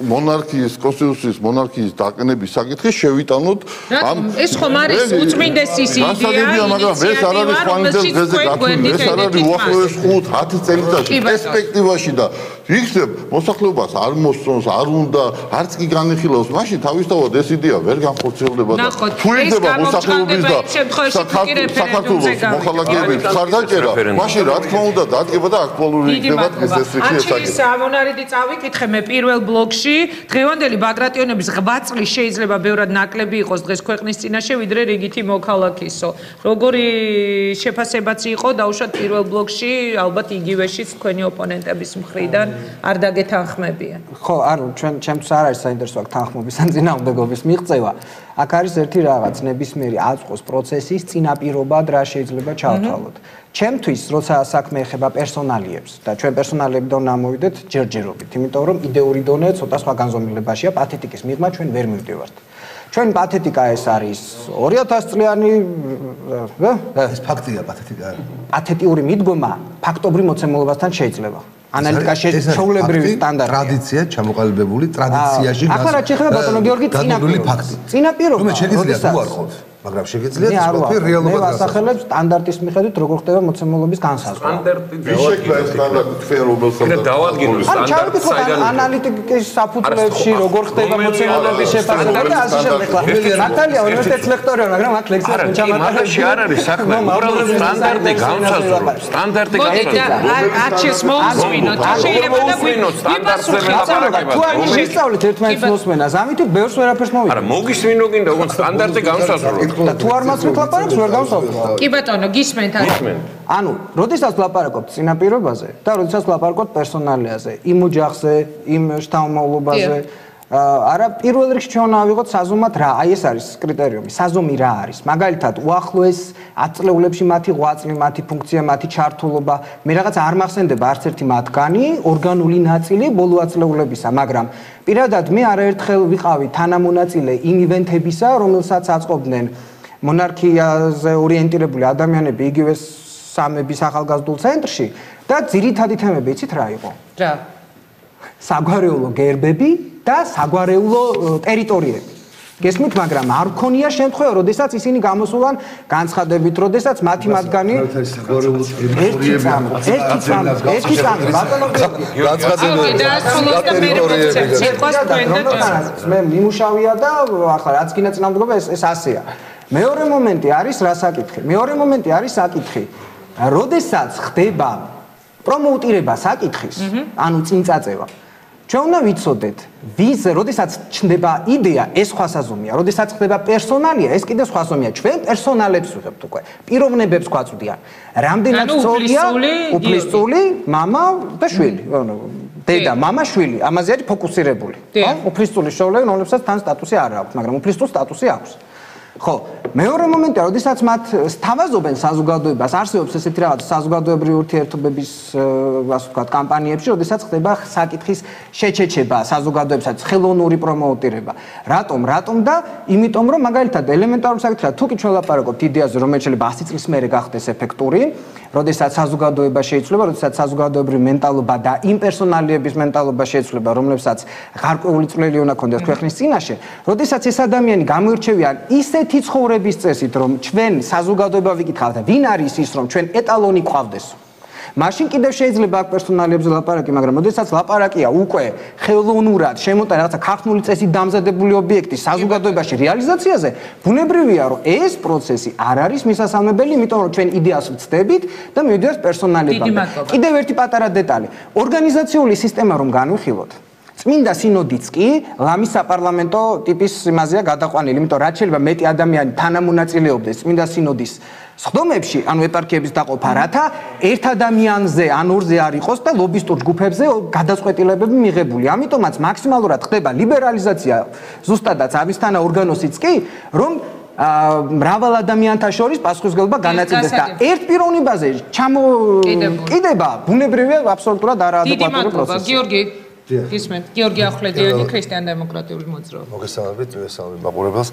მონარქიის კონსტიტუციის მონარქიის დაყენების საკითხი შევიტანოთ ამ ეს ხომ არის უწმინდესი იდეა მაგრამ ეს არ არის ხვანიდელ დღეზე გათვლილი ეს არ არის უახლოეს 5-10 წელიწადში პერსპექტივაში და იქნებ მოსახლეობას არ მოსწონს არ უნდა არც კი განიხილავს მაშინ თავისთავად ეს იდეა ვერ განხორციელდება და თუ იქნება მოსახლეობის და საქართველოს მოხალხეების ხარდაჭერა მაშინ რა თქმა უნდა დადგება და აქტუალური იქნება ეს საკითხი სამონარიდი წავიკითხე მე პირველ ბლოკში დღევანდელი ბაგრატიონების 8 წლის შეიძლება ბევრად ნაკლები იყოს დღეს ქვეყნის წინაშე ვიდრე რიგითი მოქალაქისო როგორი შეფასებაც იყო დაუშვათ პირველ ბლოკში ალბათ იგივეშიც თქვენი ოპონენტების მხრიდან არ დაგეთანხმებიან. ხო, ანუ ჩემთვის არ არის საინტერესო აქ თანხმობის ან წინააღმდეგობის მიღწევა. აქ არის ერთი რაღაც, ნებისმიერი აწყოს პროცესის წინაპირობად რა შეიძლება ჩავთვალოთ. ჩემთვის, როცა საქმე ეხება პერსონალიებს და ჩვენ პერსონალიებიდან ამოვიდეთ ჯერჯერობით, იმიტომ რომ იდეური დონე ცოტა სხვა განზომილებაშია, პათეტიკის მიღმა ჩვენ ვერ მივდივართ. ჩვენ პათეტიკა ეს არის 2000 წლიანი ეს ფაქტია პათეტიკა. პათეტიური მიდგომა ფაქტობრივ მოცემულობასთან შეიძლება. ანალიტიკაში ჩვეულებრივი სტანდარტია. ტრადიცია ჩამოყალიბებული ტრადიციაში ახლა რა შეიძლება ბატონო გიორგი წინაპირობა. რომ შეიძლება თუ არ ყავს. მაგრამ შეგიძლიათ ვთქვი რეალობად მე ვასახელებ სტანდარტის მიხედვით როგორ ხდება მოცემულობის განსაზღვრა. სტანდარტი შექმნა სტანდარტი თქვენ რომელსაც დავადგინოთ სტანდარტი საიდან ანალიტიკის საფუძვლებში როგორ ხდება მოცემულობის შეფასება და ასე შემდეგ. ნატალია უნივერსიტეტის ლექტორია, მაგრამ აქ ლექციას მოგჩამატებია. არ არის საქმე, უბრალოდ სტანდარტი განსაზღვრა. სტანდარტი განსაზღვრა. არჩევს მოვსვინოთ. შეიძლება და გვინოთ სტანდარტზე მელაპარაკება. თუ არ მისწავლეთ ერთმანეთს მოსმენას, ამიტომ ბევრს ვერაფერს მოვიდა. არა, მოგისმინო გინდა უგონ სტანდარტი განსაზღვრა. და თუ არ მასვით ლაპარაკს ვერ გავსაუბრებ. კი ბატონო, გისმენთ არა. ანუ, როდესაც ლაპარაკობთ წინაპირობაზე და როდესაც ლაპარაკობთ პერსონალიაზე, იმ ოჯახზე, იმ შთამომავლობაზე, არა პირველ რიგში ჩვენ უნდა ავიღოთ საზომად რა, აი ეს არის კრიტერიუმი, საზომი რა არის. მაგალითად, უახლოეს 10 წლეულებში მათი ღვაწლი, მათი ფუნქცია, მათი ჩართულობა, მე რაღაც არ მახსენდება არც ერთი მათგანი, ორგანული ნაწილი ბოლო 10 წლეულებისა, მაგრამ პირადად მე არაერთხელ ვიყავი თანამონაწილე იმ ივენთებისა, რომელსაც აწყობდნენ მონარქიაზე ორიენტირებული ადამიანები იგივე სამების ახალგაზრდულ ცენტრში და ძირითადი თემები იცით რა იყო? რა? საგვარეულო გერბები და საგვარეულო ტერიტორიები. გესმით, მაგრამ არ მქონია შემთხვევა, როდესაც ისინი გამოსულან განცხადებით, როდესაც მათი მათგანი ერთი წამი, ბატონო მე მიმუშავია და ახლა რაც გინდა წინამდგომა ეს ასეა. მეორე მომენტი არის რა საკითხი? მეორე მომენტი არის საკითხი, როდესაც ხდება პრომოუტირება საკითხის, ანუ წინწაწევა. ჩვენ უნდა ვიცოდეთ, როდესაც ჩნდება იდეა, ეს სხვა საზომია, როდესაც ხდება პერსონალია, ეს კიდე სხვა საზომია. ჩვენ პერსონალებს ვიღებთ უკვე, პიროვნებებს გვაწვდიან. რამდენად სწორია უფლისწული მამა და შვილი, დედა, მამა, შვილი, ამაზე არის ფოკუსირებული. ხო? უფლისწული შოვლები, რომლებსაც თან სტატუსი არ აქვს, მაგრამ უფლისწულ სტატუსი აქვს. ხო, მეორე მომენტია, როდესაც მათ სთავაზობენ საზოგადოებას, არსებობს ესეთი რაღაც საზოგადოებრივი ურთიერთობების, ასე ვთქვათ, კამპანიებში, როდესაც ხდება საკითხის შეჩეჩება საზოგადოებსაც, ხელოვნური პრომოუტირება. რატომ და იმიტომ რომ მაგალითად ელემენტარული საკითხია, თუ კი ჩვენ ვლაპარაკობთ იდეაზე, რომელიც შეიძლება 100 წლის მერე გახდეს ეფექტური, როდესაც საზოგადოება შეიცვლება, როდესაც საზოგადოებრივი მენტალობა და იმ პერსონალიების მენტალობა შეიცვლება, რომლებსაც გარკვეული წვლილი უნდა ქონდეს ქვეყნის წინაშე, როდესაც ეს ადამიანი გამოირჩევიან ისეთი ცხოვრების წესით, რომ ჩვენ საზოგადოება ვიკითხავთ, ვინ არის ის, რომ ჩვენ ეტალონი გვყავდეს. მაშინ კიდევ შეიძლება აქ პერსონალიებზე ლაპარაკი, მაგრამ როდესაც ლაპარაკია უკვე ხელოვნურად შემოტანა რაღაცა ქართული წესით დამზადებული ობიექტის საზოგადოებაში რეალიზაციაზე, ბუნებრივია, რომ ეს პროცესი არ არის მისასალმებელი, იმიტომ რომ ჩვენ იდეას ვცდებით და მივიდეთ პერსონალიებამდე. კიდევ ერთი პატარა დეტალი. ორგანიზაციული სისტემა რომ განვიხილოთ, წმინდა სინოდიც კი ლამის საპარლამენტო ტიპის იმაზეა გადაყვანილი, იმიტომ რაც შეიძლება მეტი ადამიანი თანამონაწილეობდეს წმინდა სინოდის სხდომებში, ანუ ეპარქიების დაყოფა, რათა ერთ ადამიანზე ან ორზე არ იყოს და ლობისტურ ჯგუფებზე გადაწყვეტილებები მიღებული. ამიტომაც მაქსიმალურად ხდება ლიბერალიზაცია ზუსტადაც ამისთანა ორგანოსიც კი, რომ მრავალ ადამიანთა შორის პასუხისმგებლობა განაწილდეს და ერთ პიროვნებაზე ჩამოკიდება ბუნებრივია აბსოლუტურად არაადეკვატური პროცესი. გიორგი გისმენთ, გიორგი ახვლედიანი, ქრისტიან-დემოკრატიული მოძრაობა. მოგესალმებით, მაყურებელს.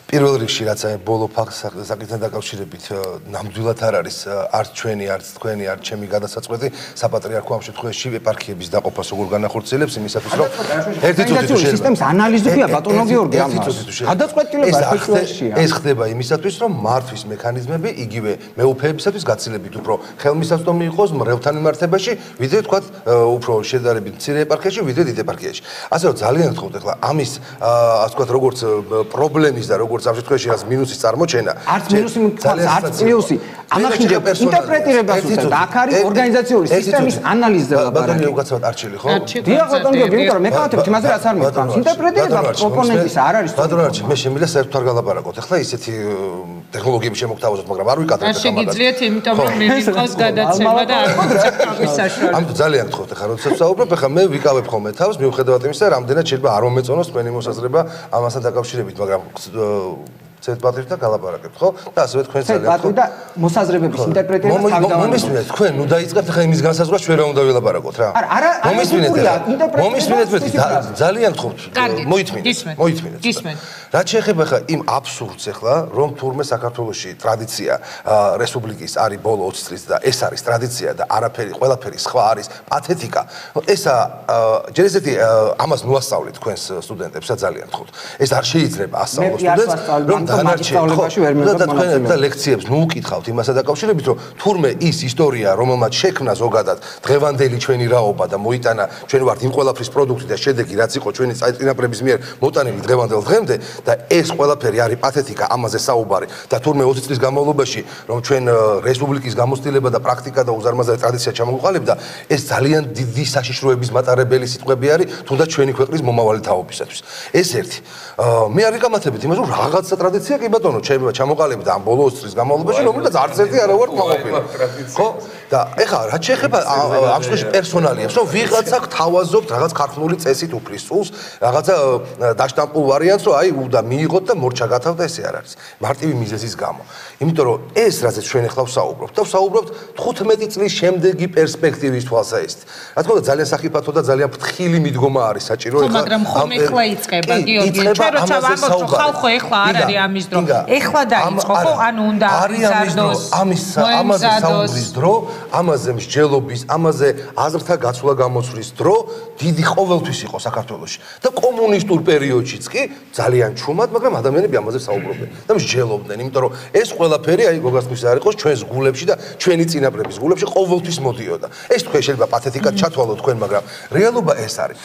პირველ რიგში რაც აი ბოლო საკითხთან დაკავშირებით ნამდვილად არ არის არც ჩვენი, არც თქვენი, არც ჩემი გადასაწყვეტი საპატრიარქო ამ შემთხვევაში ეპარქიების დაყოფას როგორ განახორციელებს იმისათვის რომ ერთი წუთი თუ შეიძლება სისტემის ანალიზებია ბატონო გიორგი ამას. გადაწყვეტილება ეფექტურია. ეს ხდება იმისათვის რომ მართვის მექანიზმები იგივე მეუფეებისათვის გაცილებით უფრო ხელმისაწვდომი იყოს მრევლთან მიმართებაში, ვიდრე თქვა უფრო შედარებით მცირე ეპარქიაში, ვიდრე დიდ ეპარქიაში. ასე რომ ძალიან გთხოვთ ახლა ამის ასე ვთქვათ როგორც პრობლემის და როგორც ამ შემთხვევაში რაც მინუსის წარმოჩენა. არც მინუსი მქონს, არც პლუსი. ამახინჯე ინტერპრეტირებას უწევთ. აქ არის ორგანიზაციული სისტემის ანალიზზე ლაპარაკი. ბატონო უკაცრავად არჩილი, ხო? დიახ, ბატონო, იმიტომ რომ მე გავაკეთებ იმაზე რაც არ მეთქავს. ინტერპრეტირება პროპონენტის არ არის. ბატონო, მე შემიძლია საერთოდ არ გალაპარაკოთ. ახლა ისეთი ტექნოლოგიები შემოგთავაზოთ, მაგრამ არ ვიკადრებ ამ შეგიძლიათ, იმიტომ რომ მე მიყავს გადაცემა და არ მოგწევთ თავის საშუალებას. ამიტომ ძალიან გთხოვთ ახლა როდესაც ვსაუბრობ, ახლა მე ვიკავებ ხოლმე თავს, მიუხედავად იმისა, რამდენად შეიძლება არ მომეწონოს თქვენი მოსაზრება ამასთან დაკავშირებით, მაგრამ ცერტ-პატრით და გალაპარაკებთ, ხო? და ასევე თქვენ ძალიან ცერტ-პატრით და მოსაზრებების ინტერპრეტირებას თავდავანებთ. მომისმინეთ, თქვენ ნუ დაიწყებთ ახლა იმის განსაზღვრას, ჩვენ რა უნდა ვილაპარაკოთ რა. მომისმინეთ, ძალიან გთხოვთ, მოითმინეთ. რაც შეეხება ახლა იმ აბსურდს ახლა, რომ თურმე საქართველოში ტრადიცია რესპუბლიკის არის ბოლო 20 წლის და ეს არის ტრადიცია და არაფერი, ყველაფერი სხვა არის პათეტიკა. ესა ჯერ ესეთი ამას ნუ ასწავლეთ თქვენს სტუდენტებსა ძალიან გთხოვთ. ეს არ შეიძლება ასწავლოს სტუდენტს, რომ დანარჩენებაში ვერ მიღებ თქვენ და ლექციებს ნუ უკითხავთ იმასთან დაკავშირებით, რომ თურმე ის ისტორია, რომელმაც შექმნა ზოგადად დღევანდელი ჩვენი რაობა და მოიტანა ჩვენ ვართ იმ ყველაფრის პროდუქტი და შედეგი, რაც იყო ჩვენი წინაპრების მიერ მოტანილი დღევანდელ დღემდე და ეს ყველაფერი არის პათეტიკა, ამაზე საუბარი და თურმე 20 წლის განმავლობაში, რომ ჩვენ რესპუბლიკის გამოცდილება და პრაქტიკა და უზარმაზარი ტრადიცია ჩამოგვყალიბდა, ეს ძალიან დიდი საშიშროების მატარებელი სიტყვები არის, თუნდაც ჩვენი ქვეყნის მომავალი თაობისათვის. ეს ერთი. მე არ ვიკამათებით იმას, რომ რაღაცა ტრადიცია კი ბატონო, ჩამოყალიბდა ამ ბოლო 20 წლის განმავლობაში, რომელსაც არც ერთი არ ვარ მოყოლილი. ხო? და ეხლა რაც შეეხება ამ შემთხვევაში პერსონალიებს, რომ ვიღაცა გთავაზობთ რაღაც ქართული წესით უფლის სულს, რაღაცა დაშტამპულ ვარიანტს, რომ აი და მიიღოთ და მორჩა გათავდა, ესე არ არის. მარტივი მიზეზის გამო. იმიტომ რომ ეს რაზეც ჩვენ ახლა ვსაუბრობთ და ვსაუბრობთ 15 წლის შემდეგი პერსპექტივის თვალსაჩინო. რა თქმა უნდა ძალიან სახიფათო და ძალიან ფრთხილი მიდგომა არის საჭირო ახლა. მაგრამ ხომ ეხლა იწყება გიორგი, ჩვენ როცა ვამბობთ რომ ხალხო ეხლა არ არის ამის დრო. ეხლა დაიწყო ხო? ანუ უნდა არის ამაზე საუბრის დრო, ამაზე მსჯელობის, ამაზე აზრთა გაცვლა გამოსვლის დრო დიდი ყოველთვის იყო საქართველოში. და კომუნისტურ პერიოდშიც კი ძალიან ჩუმად, მაგრამ ადამიანები ამაზე საუბრობდნენ და მსჯელობდნენ, იმიტომ რომ ეს ყველაფერი აი გოგასთვის არ იყოს ჩვენს გულებში და ჩვენი წინაპრების გულებში ყოველთვის მოდიოდა. ეს თქვენ შეიძლება პათეტიკად ჩათვალოთ თქვენ, მაგრამ რეალობა ეს არის.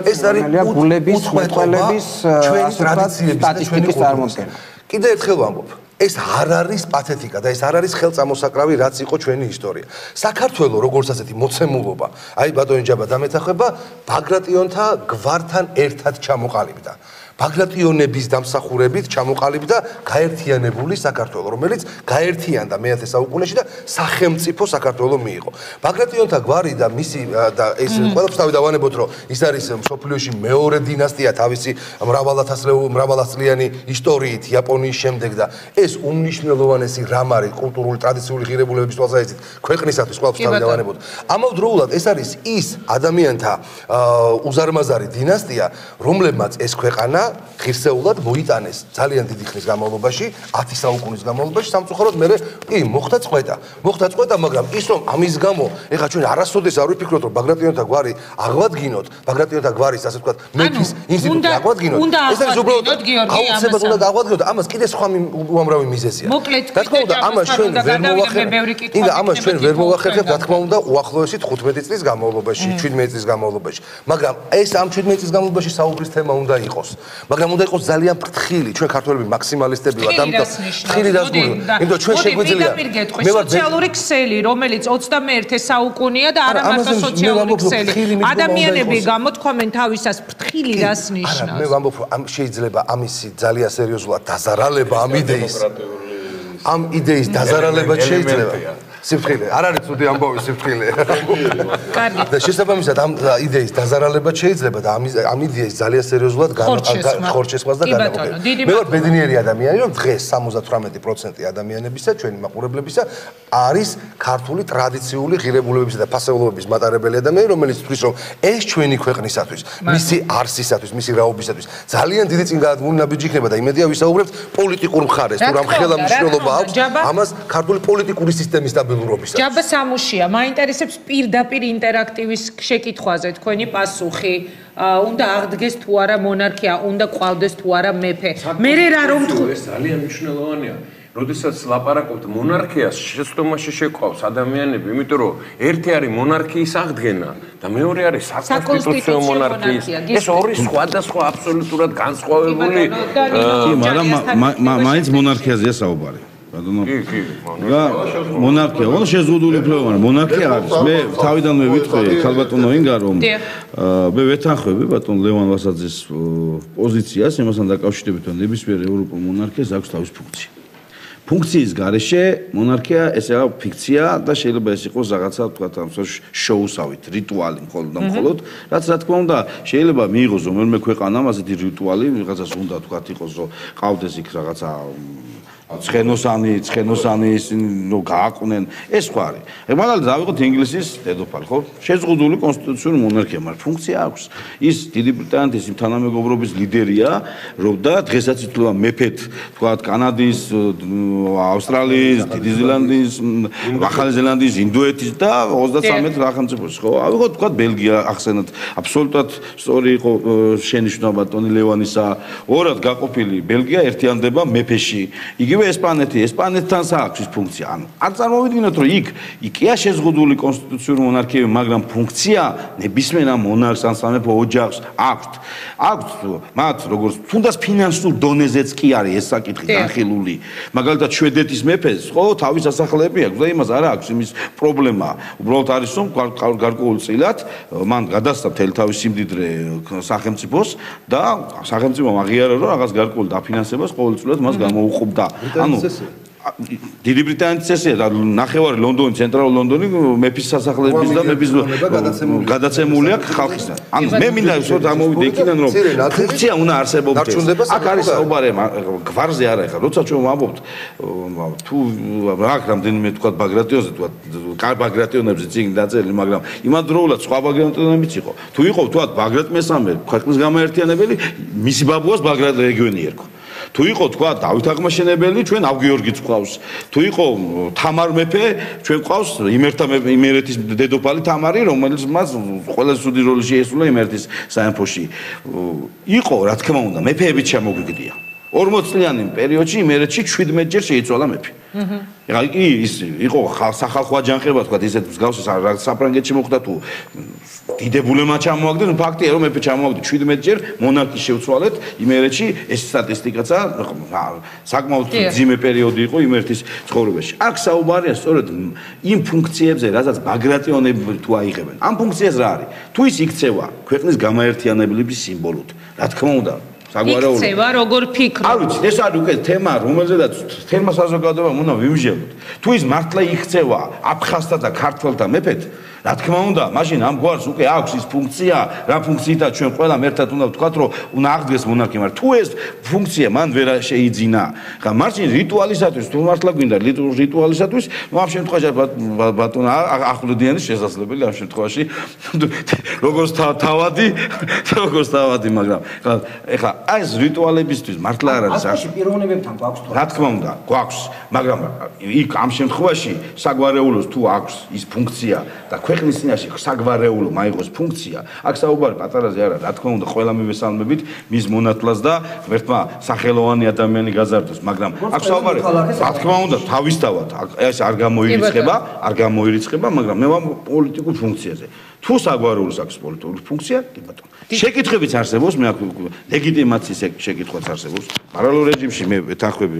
ეს არის გულების მეტყველების ჩვენი ტრადიციების და ჩვენი წარმოქმნა. კიდევ ერთხელ ვამბობ, ეს არ არის პათეტიკა და ეს არ არის ხელწამოსაკრავი, რაც იყო ჩვენი ისტორია. საქართველოს როგორც ასეთი მოცემულობა, აი ბატონი ჯაბა დამეთახება ბაგრატიონთა გვართან ერთად ჩამოყალიბდა. ბაგრატიონების დამსახურებით ჩამოყალიბდა და გაერთიანებული საქართველო, რომელიც გაერთიანდა მე-10 საუკუნეში და სახელმწიფო საქართველო მიიღო. ბაგრატიონთა გვარი და მისი და ეს ყველაფერს თავი დავანებოთ, რომ ის არის მსოფლიოში მეორე დინასტია თავისი მრავალათასწლიანი ისტორიით იაპონიის შემდეგ და ეს უმნიშვნელოვანესი რამ არის კულტურული ტრადიციული ღირებულებების თვალსაზრისით ქვეყნისათვის ყველაფერს თავი დავანებოთ. ამავდროულად ეს არის ის ადამიანთა უზარმაზარი დინასტია, რომლებმაც ეს ქვეყანა ღირსეულად მოიტანეს ძალიან დიდი ხნის განმავლობაში, 10 საუკუნის განმავლობაში, სამწუხაროდ მე მოხდა წყვეტა, მაგრამ ის რომ ამის გამო ეხლა ჩვენ არასოდეს არ ვიფიქროთ, რომ ბაგრატიონთა გვარი აღვადგინოთ, ბაგრატიონთა გვარის ასე ვთქვათ, მეფის ინსტიტუტი აღვადგინოთ, ეს არის უბრალოდ აუცილებლად უნდა გაღვადგინოთ, ამას კიდე სხვა უამრავი მიზეზია. რა თქმა უნდა, ამას ჩვენ ვერ მოვახერხებთ, რა თქმა უნდა, უახლოესი 15 წლის განმავლობაში, 17 წლის განმავლობაში. მაგრამ ეს ამ 17 წლის განმავლობაში საუბრის თემა უნდა იყოს. მაგრამ უნდა იყოს ძალიან ფრთხილი, ჩვენ ქართველები მაქსიმალისტები ვართ, ამიტომ ფრთხილი დასგული. იმიტომ ჩვენ შეგვიძლია მე ვარ სოციალური ქსელი, რომელიც 21 საუკუნეა და არა მარტო სოციალური ქსელი. ადამიანები გამოთქვამენ თავისას ფრთხილი რას ნიშნავს? არა, მე ვამბობ, რომ შეიძლება ამისი ძალიან სერიოზულად დაზარალება ამ იდეის დაზარალება შეიძლება. სიფრთხილე, არ არის ცუდი ამბავი სიფრთხილე. კარგი. და შესაბამისად ამ იდეის დაზარალება შეიძლება და ამ იდეის ძალიან სერიოზულად ხორჩესმას და განაყოფა. მე ვარ ბედნიერი ადამიანი, რომ დღეს 78% ადამიანებისა, ჩვენი მაყურებლებისა არის ქართული ტრადიციული ღირებულებებისა და ფასეულობების მატარებელი ადამიანი, რომელიც თვლის, რომ ეს ჩვენი ქვეყნისათვის, მისი არსისათვის, მისი რაობისათვის ძალიან დიდი წინგაადგმული ნაბიჯი იქნება და იმედია ვისაუბრებთ პოლიტიკურ მხარეს, თუ რამ ხელა მნიშვნელობა აქვს ამას ქართული პოლიტიკური სისტემის ჯაბა სამუშია, მაინტერესებს პირდაპირ ინტერაქტივის შეკითხვაზე თქვენი პასუხი. უნდა აღდგეს თუ არა მონარქია, უნდა ყავდეს თუ არა მეფე. მე რა რომ ეს ძალიან მნიშვნელოვანია. როდესაც ლაპარაკობთ მონარქიას, შეცდომაში შეყვავს ადამიანები, იმიტომ რომ ერთი არის მონარქიის აღდგენა და მეორე არის საკონსტიტუციო მონარქიის. ეს ორი სხვადასხვა აბსოლუტურად განსხვავებული, მაგრამ მაინც მონარქიაზეა საუბარი. მონარქია, ono შეზღუდული უფლებაა, მონარქია არის. მე თავიდანვე ვიტყვი ქალბატონო ინგა რომ მე ვეთანხმები ბატონ ლევან ვასაძის პოზიციას, იმასთან დაკავშირებით, რომ ნებისმიერ ევროპულ მონარქიას აქვს თავისი ფუნქცია. ფუნქციის გარეშე მონარქია ესეა ფიქცია და შეიძლება ეს იყოს რაღაცა თქვა ამ შოუსავით, რიტუალი მხოლოდ და მხოლოდ, რაც რა თქმა უნდა შეიძლება მიიღოს რომელიმე ქვეყანამ ასეთი რიტუალი, რაღაცას უნდა თქვა იყოს, რომ ყავდეს იქ რაღაცა ცხენოსანი ნუ გააყვნენ ეს ხო არის. მაგალითად დავიღოთ ინგლისის დედოფალი, ხო? შეზღუდული კონსტიტუციური მონარქია, მაგრამ ფუნქცია აქვს. ის დიდი ბრიტანეთის თანამეგობრობის ლიდერია, რომ და დღესაც ითვლება მეფედ, თქვა კანადის, ავსტრალიის, დიდი ზელანდიის, ახალი ზელანდიის, ინდოეთის და 33 სახელმწიფოს, ხო? ავიღოთ თქვა ბელგია ახსენოთ, აბსოლუტურად სწორი იყო შენიშვნა ბატონი ლევანისა, ორად გაყოფილი ბელგია ერთიანდება მეფეში. იგივე ესპანეთთან აქვს ის ფუნქცია. ანუ არ წარმოვიდგინოთ, რომ იქია შეზღუდული კონსტიტუციური მონარქიები, მაგრამ ფუნქცია ნებისმიერ მონარქს ან სამეფო ოჯახს აქვს. მათ როგორც თუნდაც ფინანსურ დონეზეც კი არის ეს საკითხი განხილული. მაგალითად შვედეთის მეფეს, ხო, თავის სასახლეები აქვს და იმას არ აქვს იმის პრობლემა. უბრალოდ არის რომ გარკვეულწილად მან გადასცა მთელი თავის სიმდიდრე სახელმწიფოს და სახელმწიფომ აღიარა, რომ რაღაც გარკვეულ დაფინანსებას ყოველწლიურად მას გამოუყოფდა. ანუ დიდი ბრიტანეთის წესია და ნახევარი ლონდონი, ცენტრალური ლონდონი მეფის სასახლეების და მეფის გადაცემულია ხალხისთან. ანუ მე მინდა ვთქვათ ამოვიდე იქიდან რომ ფუნქცია უნდა არსებობდეს. აქ არის საუბარი გვარზე არა ეხლა, როცა ჩვენ ვამბობთ თუ აქ რამდენიმე ვთქვათ ბაგრატიონზე, ვთქვათ ბაგრატიონებზე წინ დაწერილი, მაგრამ იმადროულად სხვა ბაგრატიონებიც იყო. თუ იყო ვთქვათ ბაგრატ მესამე ქვეყნის გამაერთიანებელი, მისი ბაბუას ბაგრატ რეგიონი ერქვა. თუ იყო თქვა დავით აღმაშენებელი, ჩვენ ავგიორგიც ყავს. თუ იყო თამარ მეფე, ჩვენ ყავს იმერეთის დედოფალი თამარი, რომელიც მას ყველაზე სუდი როლი შეესრულა იმერეთის სამეფოში. იყო, რა თქმა უნდა, მეფეებიც შემოგვიგდია. 40 წლიანი პერიოდში იმერეთში 17 ჯერ შეიცვალა მეფე. ეხლა ის იყო სახალხო აჯანყება, თქვა ისეთ მსგავსი საფრანგეთში მოხდა თუ დიდებულებმა ჩამოაგდეს, ნუ ფაქტია რომ მეფე ჩამოაგდეს 17 ჯერ მონარქის შევცვალეთ იმერეთში, ეს სტატისტიკაცა საკმაოდ ძიმე პერიოდი იყო იმერეთის ცხოვრებაში. აქ საუბარია სწორედ იმ ფუნქციებზე, რასაც ბაგრატიონები თუ აიღებენ. ამ ფუნქციას რა არის? თუ ის იქცევა ქვეყნის გამაერთიანებლების სიმბოლოდ, რა თქმა უნდა საგვარეულო. იქცევა როგორ ფიქრობ? არ ვიცი, ეს არის უკვე თემა, რომელზედაც თემა საზოგადოებამ უნდა ვიმსჯელოთ. თუ ის მართლა იქცევა აფხაზთა და ქართველთა მეფეთ, რა თქმა უნდა, მაშინ ამ გვარს უკვე აქვს ის ფუნქცია, რა ფუნქციითაც ჩვენ ყველამ ერთად უნდა ვთქვათ, რომ უნდა აღდგეს მონარქია, მაგრამ თუ ეს ფუნქცია მან ვერ შეიძინა, ხა მაშინ რიტუალისათვის, თუ მართლა გვინდა რიტუალისათვის, ნუ ამ შემთხვევაში ბატონ ახვლედიანის შესაძლებელი ამ შემთხვევაში როგორც თავადი, მაგრამ ეხლა ეს რიტუალებისთვის მართლა არ არის ასეთი პიროვნებებთან გვაქვს თუ რა თქმა უნდა, გვაქვს, მაგრამ იქ ამ შემთხვევაში საგვარეულოს თუ აქვს ის ფუნქცია და ქვეყნის წინაშე საგვარეულო მაიღოს ფუნქცია, აქ საუბარი პატარაზე არა, რა თქმა უნდა, ყველა მივესალმებით მის მონათლას და ღმერთმა სახელოვანი ადამიანი გაზარდოს, მაგრამ აქ საუბარი, რა თქმა უნდა, თავისთავად ეს არ გამოირიცხება, მაგრამ მე ვამ პოლიტიკურ ფუნქციაზე. თუ საგვარეულოს აქვს პოლიტიკური ფუნქცია, კი ბატონო. შეკითხვებიც არსებობს, მე აქ ლეგიტიმაციის შეკითხვაც არსებობს. პარალელურ რეჟიმში მე ვეთანხმები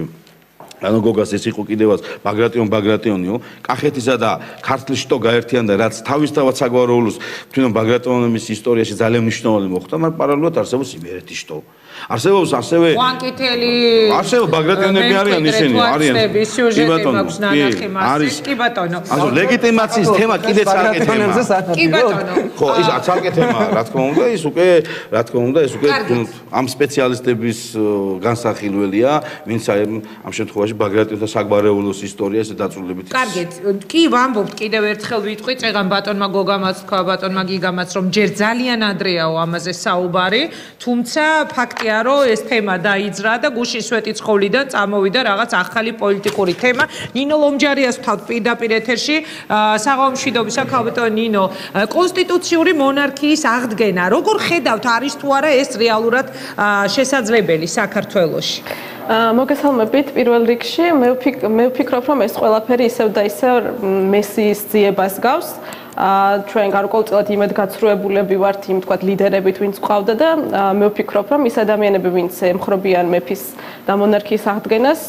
ანუ გოგას ეს იყო კიდევაც ბაგრატიონიო, კახეთისა და ქართლის შტო გაერთიანდა, რაც თავისთავად საგვარეულოს თვითონ ბაგრატიონის ისტორიაში ძალიან მნიშვნელოვანი მოხდა, მაგრამ პარალელურად არსებობს იმერეთის შტო. არსებობს ასევე ვანკითელი არსებობს ბაგრატიონები არიან ისინი, არიან. კი ბატონო, არის. კი ბატონო. ანუ ლეგიტიმაციის თემა კიდეც არკე თემაა. კი ბატონო. ხო, ის არკე თემაა, რა თქმა უნდა, ის უკვე ამ სპეციალისტების განსახილველია, ვინც ამ შემთხვევაში ბაგრატიონთა საგვარეულოს ისტორია ესე დაწვრილებით. კარგით, კი ვამბობთ კიდევ ერთხელ ვიტყვი წეგან ბატონმა გოგამაც თქვა, ბატონმა გიგამაც რომ ჯერ ძალიან ადრეაო ამაზე საუბარი, თუმცა ფაქტია რომ ეს თემა დაიძრა და გუშინ სვეტი ცხოვლიდან წამოვიდა რაღაც ახალი პოლიტიკური თემა. ნინო ლომჯარიას ვთავთ პირდაპირ ეთერში, საღამო მშვიდობისა ქალბატონო ნინო, კონსტიტუციური მონარქიის აღდგენა, როგორ ხედავთ, არის თუ არა ეს რეალურად შესაძლებელი საქართველოში? მოგესალმებით პირველ რიგში მე ვფიქრობ რომ ეს ყველაფერი ისევ და ისევ მესიის ძიებას გავს ჩვენ გარკვეულწილად იმედგაცრუებულები ვართ იმ თქვათ ლიდერებით ვინც ყავდა და მე ვფიქრობ რომ ის ადამიანები ვინც ემხრობიან მეფის და მონარქიის აღდგენას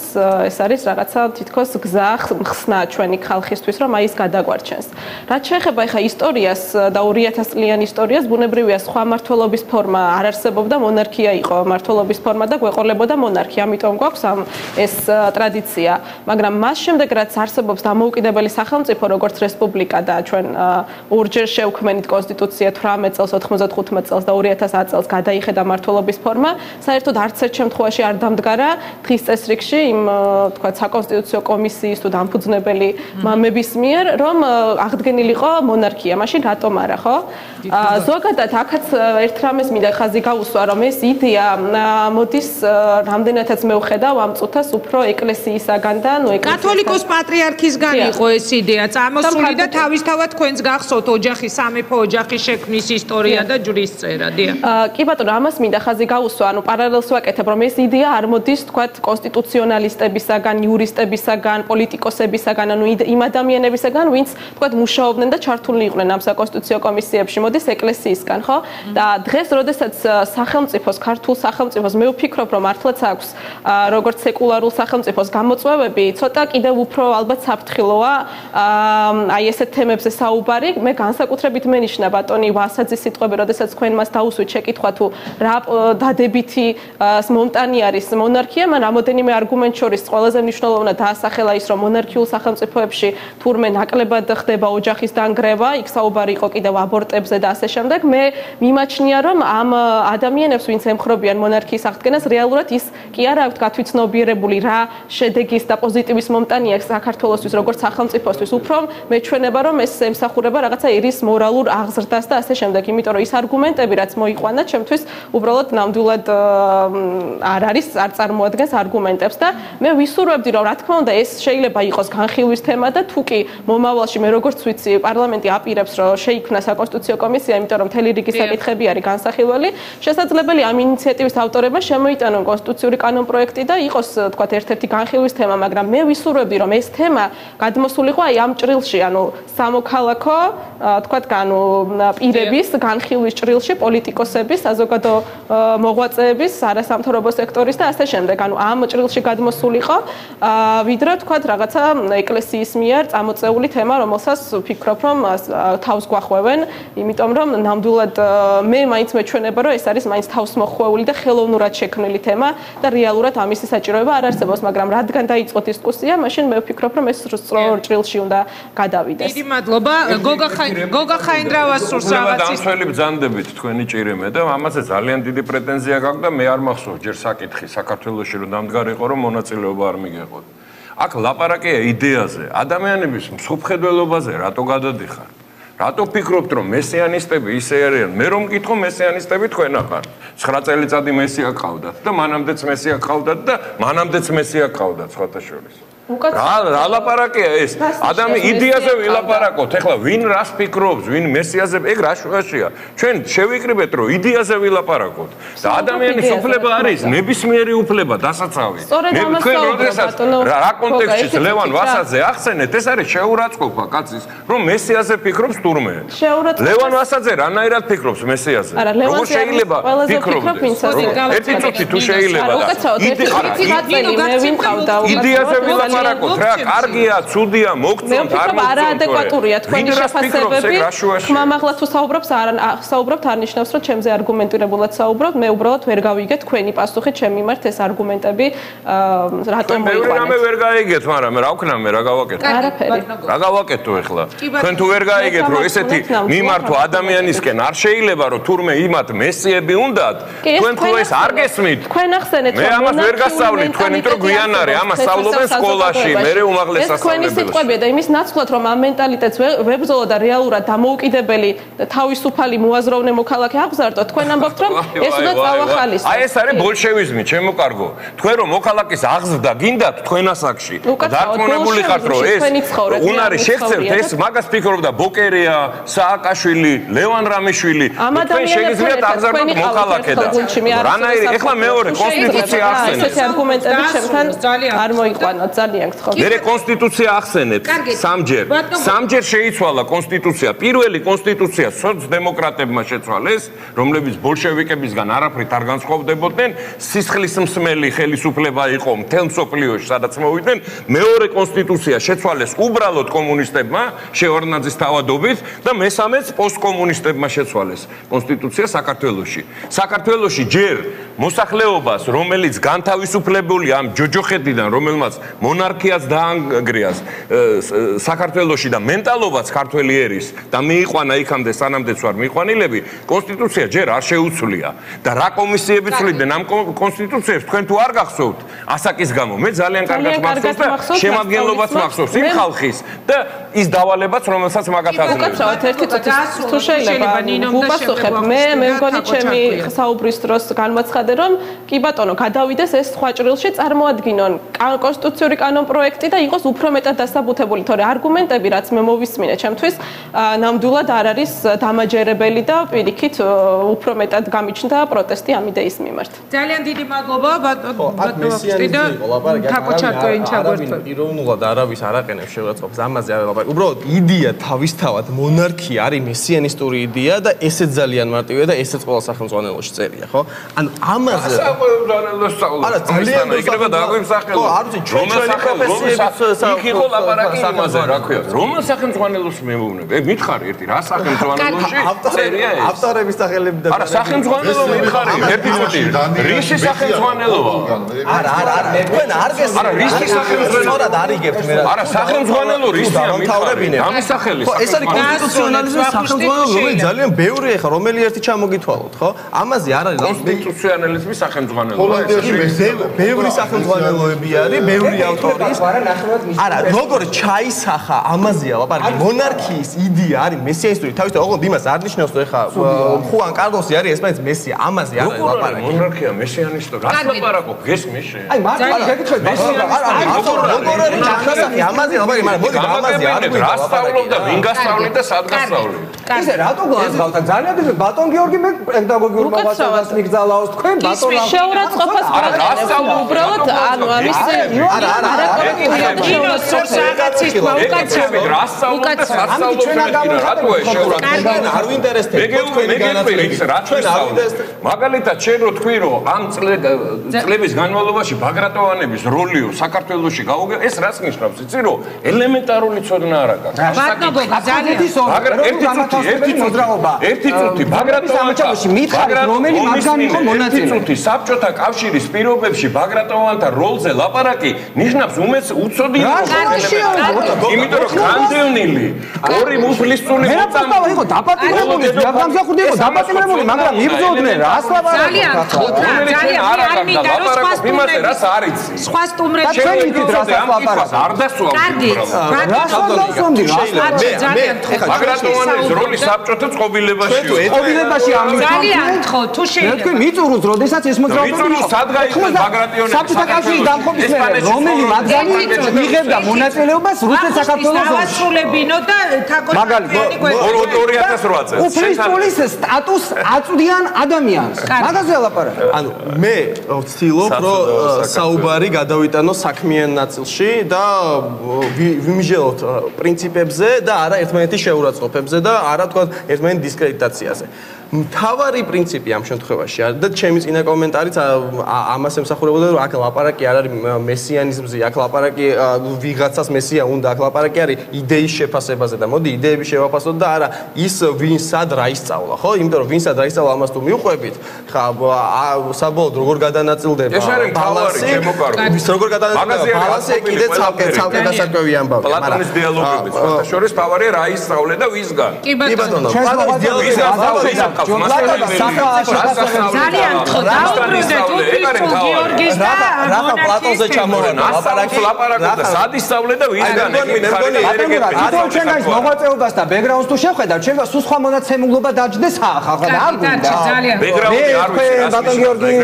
ეს არის რაღაცა თითქოს გზა ხსნა ჩვენი ხალხისთვის რომ აი ის გადაგვარჩენს რაც შეეხება ეხა ისტორიას და 2000 წლიან ისტორიას ბუნებრივია სხვა მმართველობის ფორმა არ არსებობდა მონარქია იყო მმართველობის ფორმა და გვეყოლებოდა მონარქია ამიტომ გვაქვს ეს ტრადიცია მაგრამ მას შემდეგ რაც არსებობს დამოუკიდებელი სახელმწიფო როგორც რესპუბლიკა და ჩვენ ორჯერ შევქმნით კონსტიტუცია 18 წელს 95 წელს და 2010 წელს გადაიხედა მმართველობის ფორმა საერთოდ არც ერთ შემთხვევაში არ დამდგარა დღის წესრიგში იმ თქვა საკონსტიტუციო კომისიის თუ დამფუძნებელი მამების მიერ რომ აღდგენილიყო მონარქია მაშინ რატომ არა ხო ზოგადად აქაც ერთ რამეს მინდა ხაზი გაუსვა რომ ეს იდეა მოდის რამდენადაც მე ვხედავ ამ წუთას უფრო ეკლესიისაგან და ნუ კათოლიკოს პატრიარქისგან იყო ეს იდეა წამოსული და თავისთავად თქვენს გახსოვთ ოჯახის სამეფო ოჯახის შექმნის ისტორია და ჯვრის წერა დიახ კი ბატონო ამას მინდა ხაზი გაუსვა ანუ პარალელს ვაკეთებ რომ ეს იდეა არ მოდის თქვათ კონსტიტუციონალისტებისაგან იურისტებისაგან პოლიტიკოსებისაგან ანუ იმ ადამიანებისაგან ვინც თქვათ მუშაობდნენ და ჩართულნი იყვნენ ამ საკონსტიტუციო კომისიებში მოდის ეკლესიისგან ხო და დღეს როდესაც სახელმწიფოს ქართულ სახელმწიფოს მე ვფიქრობ რომ მართლაც აქვს როგორც სეკულარულ სახელმწიფოს გამოწვევები ცოტა კიდევ უფრო ალბათ საფრთხილოა აი ესეთ თემებზე საუბარი მე განსაკუთრებით მენიშნა ბატონი ვასაძის სიტყვები როდესაც თქვენ მას დაუსვით შეკითხვა თუ რა დადებითი მომტანი არის მონარქია მაგრამ რამოდენიმე არგუმენტ შორის ყველაზე მნიშვნელოვნად დაასახელა ის რომ მონარქიულ სახელმწიფოებში თურმე ნაკლებად ხდება ოჯახის დანგრევა იქ საუბარი იყო კიდევ აბორტებზე და ასე შემდეგ მე მიმაჩნია რომ ამ ადამიანებს ვინც ემხრობიან მონარქიის აღდგენას რეალურად ის კი არა აქვთ გათვითცნობიერებული რა შედეგის და პოზიტივის მომტანი აქვს საქართველოსთვის როგორც სახელმწიფოსთვის უფრო მეჩვენება რომ ეს ემსახურება რაღაცა ირის მორალურ აღზრდას და ასე შემდეგ იმიტომ რომ ის არგუმენტები რაც მოიყვანა ჩემთვის უბრალოდ ნამდვილად არ არის არ წარმოადგენს არგუმენტებს და მე ვისურვებდი რომ რა თქმა უნდა ეს შეიძლება იყოს განხილვის თემა და თუ კი მომავალში მე როგორც ვიცი პარლამენტი აპირებს რომ შეიქმნა საკონსტიტუციო კომისია იმიტომ რომ მთელი რიგი საკითხები არის განსახილველი შესაძლებელი ამ ინიციატივის ავტორებმა შემოიტანონ კონსტიტუციური კანონპროექტი და იყოს თქვათ ერთ-ერთი განხილვის თემა მაგრამ მე ვისურვებდი რომ ეს თემა გადმოსულიყო აი ამ ჭრილში ანუ სამოქალაქო უსაფრთხო, თქვათ, პირების განხილვის ჭრილში პოლიტიკოსების, საზოგადო მოღვაწეების, არასამთავრობო სექტორის და ასე შემდეგ. ამ ჭრილში გადმოსულიყო, ვიდრე თქვათ რაღაცა ეკლესიის მიერ წამოწეული თემა, რომელსაც ვფიქრობ, რომ თავს გვახვევენ, იმიტომ რომ ნამდვილად მე მაინც მეჩვენება, რომ ეს არის მაინც თავს მოხვეული და ხელოვნურად შექმნილი თემა და რეალურად ამისი საჭიროება არ არსებობს, მაგრამ რადგან დაიწყო დისკუსია, მაშინ მე ვფიქრობ, რომ ეს სწორ ჭრილში უნდა გადავიდეს. დიდი მადლობა. გოგა ხაინდრავას სურს რაღაცის. დამცველი ბრძანდებით თქვენი ჭირემე და ამაზე ძალიან დიდი პრეტენზია გაქვს და მე არ მახსოვს ჯერ საკითხი საქართველოში რომ დამდგარიყო რომ მონაწილეობა არ მიგეყოთ. აქ ლაპარაკია იდეაზე, ადამიანების მსოფლმხედველობაზე, რატო გადადიხარ? რატო ფიქრობთ რომ მესიანისტები ისე არიან? მე რომ მკითხო მესიანისტები თქვენ ახარ. 9 წელიწადი მესია ყავდათ და მანამდეც მესია ყავდათ და მანამდეც მესია ყავდათ სხვათა შორის. რა ლაპარაკია ეს? ადამი იდეაზე ვილაპარაკოთ. ეხლა ვინ რას ფიქრობს, ვინ მესიაზე, ეგ რა შუაშია? ჩვენ შევიკრიბეთ რომ იდეაზე ვილაპარაკოთ. და ადამიანის უფლება არის ნებისმიერი უფლება, დასაცავი. მე თქვენ როდესაც რა კონტექსტში ლევან ვასაძე ახსენეთ, ეს არის შეურაცხყოფა კაცის, რომ მესიაზე ფიქრობს თურმე. ლევან ვასაძე რანაირად ფიქრობს მესიაზე? როგორ შეიძლება ფიქრობდეს? ერთი წუთი თუ შეიძლება და იდეაზე ვილაპარაკოთ. რა კარგია, ცუდია, მოგწონთ, არ მოგწონთ. არაადეკვატურია თქვენი შეფასებები. ხმამაღლა თუ საუბრობთ, არ ნიშნავს, რომ ჩემზე არგუმენტირებულად საუბრობთ. მე უბრალოდ ვერ გავიგეთ თქვენი პასუხი ჩემ მიმართ ეს არგუმენტები რატომ მოიყვანეთ. მე ვერ გაიგეთ, მაგრამ რა ვქნა მე რა გავაკეთო? არაფერი. რა გავაკეთო ახლა? თქვენ თუ ვერ გაიგეთ, რომ ესეთი მიმართვა ადამიანისკენ არ შეიძლება, რომ თურმე იმათ მესიები უნდათ, თქვენ თუ ეს არ გესმით. თქვენ ახსენეთ, რომ მე ამას ვერ გასწავლით, თქვენ იმიტომ რომ გვიანარე, ამას სწავლობენ სკოლაში. მერე უმაღლეს სასწავლებლებში. ეს თქვენი სიტყვებია და იმის ნაცვლად რომ ამ მენტალიტეტს ვებრძოლა და რეალურად დამოუკიდებელი თავისუფალი მოაზროვნე მოქალაქე აღზარდო, თქვენ ამბობთ რომ ეს უნდა წავახალისო. აი ეს არის ბოლშევიზმი, ჩემო კარგო. თქვენ რომ მოქალაქის აღზრდა გინდათ თქვენ ასაკში. დარწმუნებული ხართ რომ ეს უნარი შეგწევთ ეს მაგას ფიქრობდა ბოკერია, სააკაშვილი, ლევან რამიშვილი. თქვენ შეგიძლიათ აღზარდოთ მოქალაქე და რანაირი ეხლა მეორე კონსტიტუცია ახსენეთ. ესეთი არგუმენტები ჩემთან არ მოიყვანოთ. მერე კონსტიტუცია ახსენეთ სამჯერ შეიცვალა კონსტიტუცია. პირველი კონსტიტუცია სოციალ-დემოკრატებმა შეცვალეს, რომლებიც ბოლშევიკებისგან არაფრით არ განსხვავდებოდნენ, სისხლის მსმელი ხელისუფლება იყო მთელ მსოფლიოში, სადაც მოვიდნენ. მეორე კონსტიტუცია შეცვალეს უბრალოდ კომუნისტებმა, შევარდნაძის თავადობით და მესამეც პოსტკომუნისტებმა შეცვალეს კონსტიტუცია საქართველოში. საქართველოში ჯერ მოსახლეობას, რომელიც განთავისუფლებული ამ ჯოჯოხეთიდან, რომელმაც მონარქიას დაანგრიას საქართველოში და მენტალობაც ქართველი ერის და მიიყვანა იქამდე სანამდეც ვარ მიიყვანილები, კონსტიტუცია ჯერ არ შეუცვლია და რა კომისიები ცვლიდნენ ამ კონსტიტუციებს თქვენ თუ არ გახსოვთ ასაკის გამო მე ძალიან კარგად მახსოვს და შემადგენლობაც მახსოვს იმ ხალხის და ის დავალებაც რომელსაც მაგათ აძლევს. ერთი წუთი თუ შეიძლება უპასუხებ მე მგონი ჩემი საუბრის დროს განმაცხადე რომ კი ბატონო გადავიდეს ეს სხვა ჭრილში წარმოადგინონ კონსტიტუციური კანონპროექტი და იყოს უფრო მეტად დასაბუთებული, თორე არგუმენტები რაც მე მოვისმინე ჩემთვის ნამდვილად არ არის დამაჯერებელი და პირიქით უფრო მეტად გამიჩნდა პროტესტი ამ იდეის მიმართ. ძალიან დიდი მადლობა ბატონო სტიდა თაკოჩარკვეინ ჩაგვერთვებ. პიროვნულად არავის არ აყენებს შეურაცხყოფას ამაზე არ ლაპარაკობ. უბრალოდ იდეა თავისთავად მონარქია არის მესიანისტური იდეა და ესეც ძალიან მარტივია და ესეც ყველა სახელმწიფოში წერია, ხო? ანუ ამაზე არა ძალიან იქნება დაგვიმსახელო. არ ვიცი ჩვენ იქ იყო ლაპარაკი იმაზე, რა ქვია, რომელ სახელმწიფოს მეუბნები? მითხარი ერთი, რა სახელმწიფოში წერია ეს? ავტორების სახელები და არა, სახელმწიფო მითხარი, ერთი წუთი. რისი სახელმწიფოა? არა, თქვენ არ გესმით. არა, რისი სახელმწიფო? სწორად არიგებთ მე. არა, სახელმწიფო რისია მითხარი? ამისახელი. ეს არის კონსტიტუციონალიზმის სახელმწიფო, რომელიც ძალიან ბევრი ახლა რომელი ერთი ჩამოგითვალოთ, ხო? ამაზე არ არის კონსტიტუციონალიზმის სახელმწიფო. ბევრი სახელმწიფოები არის, ბევრი ავტორის. არა, როგორ ჩაისახა ამაზეა ლაპარაკი. მონარქიის იდეა არის მესიანისტური. თავისთავად ოღონდ იმას არ ნიშნავს, რომ ეხა ხუან კარლოსი არის ესპანეთის მესია. ამაზე არ არის ლაპარაკი. მონარქია მესიანისტური. რას ლაპარაკობ? გესმის შე? აი, მართლა გეკითხეთ. როგორ არის ჩახასახი ამაზე ლაპარაკი, მაგრამ მოდი ამაზე არ ვიყო. რა სწავლობ და ვინ გასწავლით და სად გასწავლით? ისე რატო გასწავლთ? ძალიან დიდი ბატონ გიორგი მე პედაგოგიურ მოღვაწეობას მიგზავნაოს თქვენ ჩვენ ბატონო შეურაცხყოფას უბრალოდ ანუ ამის არ ვინტერესდება მაგალითად შენ რო თქვი რომ ამ წლების განმავლობაში ბაგრატოვანების როლიო საქართველოში გაუგე ეს რას ნიშნავს იცი რომ ელემენტარული ცოდნა არ აქვს ერთი წუთი ბაგრატოვანში მითხარით რომელი მათგანი იყო მონაწილე ერთი წუთი საბჭოთა კავშირის პირობებში ბაგრატოვანთა როლზე ლაპარაკი ნიშნავს უმეტს უცოდი იმიტომ რომ განდევნილი ორი მუსლისტული მოწამე იყო დაპატიმრებული გამსახურდი იყო დაპატიმრებული მაგრამ იბრძოდნენ რას სხვა სტუმრებს არ დასვავდი ბაგრატოვანის როლი საბჭოთა წყობილებაშია წყობილებაში ძალიან ხო თუ შეიძლება თქვი მიწურუს როდესაც ეს მოძრაობები იყო საბჭოთა კავშირის დამხობის მერე რომელი მათგანი მიღებდა მონაწილეობას რუსეთ საქართველოს დავასრულებინო და თაკოთაკიანი გვერდით 2008 წელს უფლისწულის სტატუსს აწვდიან ადამიანს მაგაზე ლაპარაკი ანუ მე ვცდილობ რომ საუბარი გადავიტანო საქმიან ნაწილში და ვიმჟელოთ პრინციპებზე და არა ერთმანეთის შეურაცხყოფებზე და არა თქვა ერთმანეთის დისკრედიტაციაზე მთავარი პრინციპი ამ შემთხვევაში არის და ჩემი წინა კომენტარიც ამას ემსახურებოდა რომ აქ ლაპარაკი არ არის მესიანიზმზე, აქ ლაპარაკი ვიღაცას მესია უნდა, აქ ლაპარაკი არის იდეის შეფასებაზე და მოდი იდეები შევაფასოთ და არა ის ვინ სად რა ისწავლა, ხო? იმიტომ რომ ვინ სად რა ისწავლა ამას თუ მივყვებით, ხა საბოლოოდ როგორ გადანაწილდება ბალანსი, ის როგორ გადანაწილდება ბალანსი კიდე ცალკე დასაკვევი ამბავია, მაგრამ პლატონის დიალოგები შორის თავარი რა ისწავლე და ვისგან? კი ბატონო, პლატონის დიალოგები ძალიან ხო დაუბრუნდეთ უფლისწულ გიორგის და პლატონზე ჩამოვანა ლაპარაკობდა სად ისწავლე და ვისგან ბატონო ჩვენ არის მოღვაწეობას და ბექგრაუნდს თუ შევხედავთ ჩვენ სულ სხვა მონაცემულობა დაჯდეს ხალხმა და არ გვინდა ბექგრაუნდი არ ვიცი ბატონ გიორგის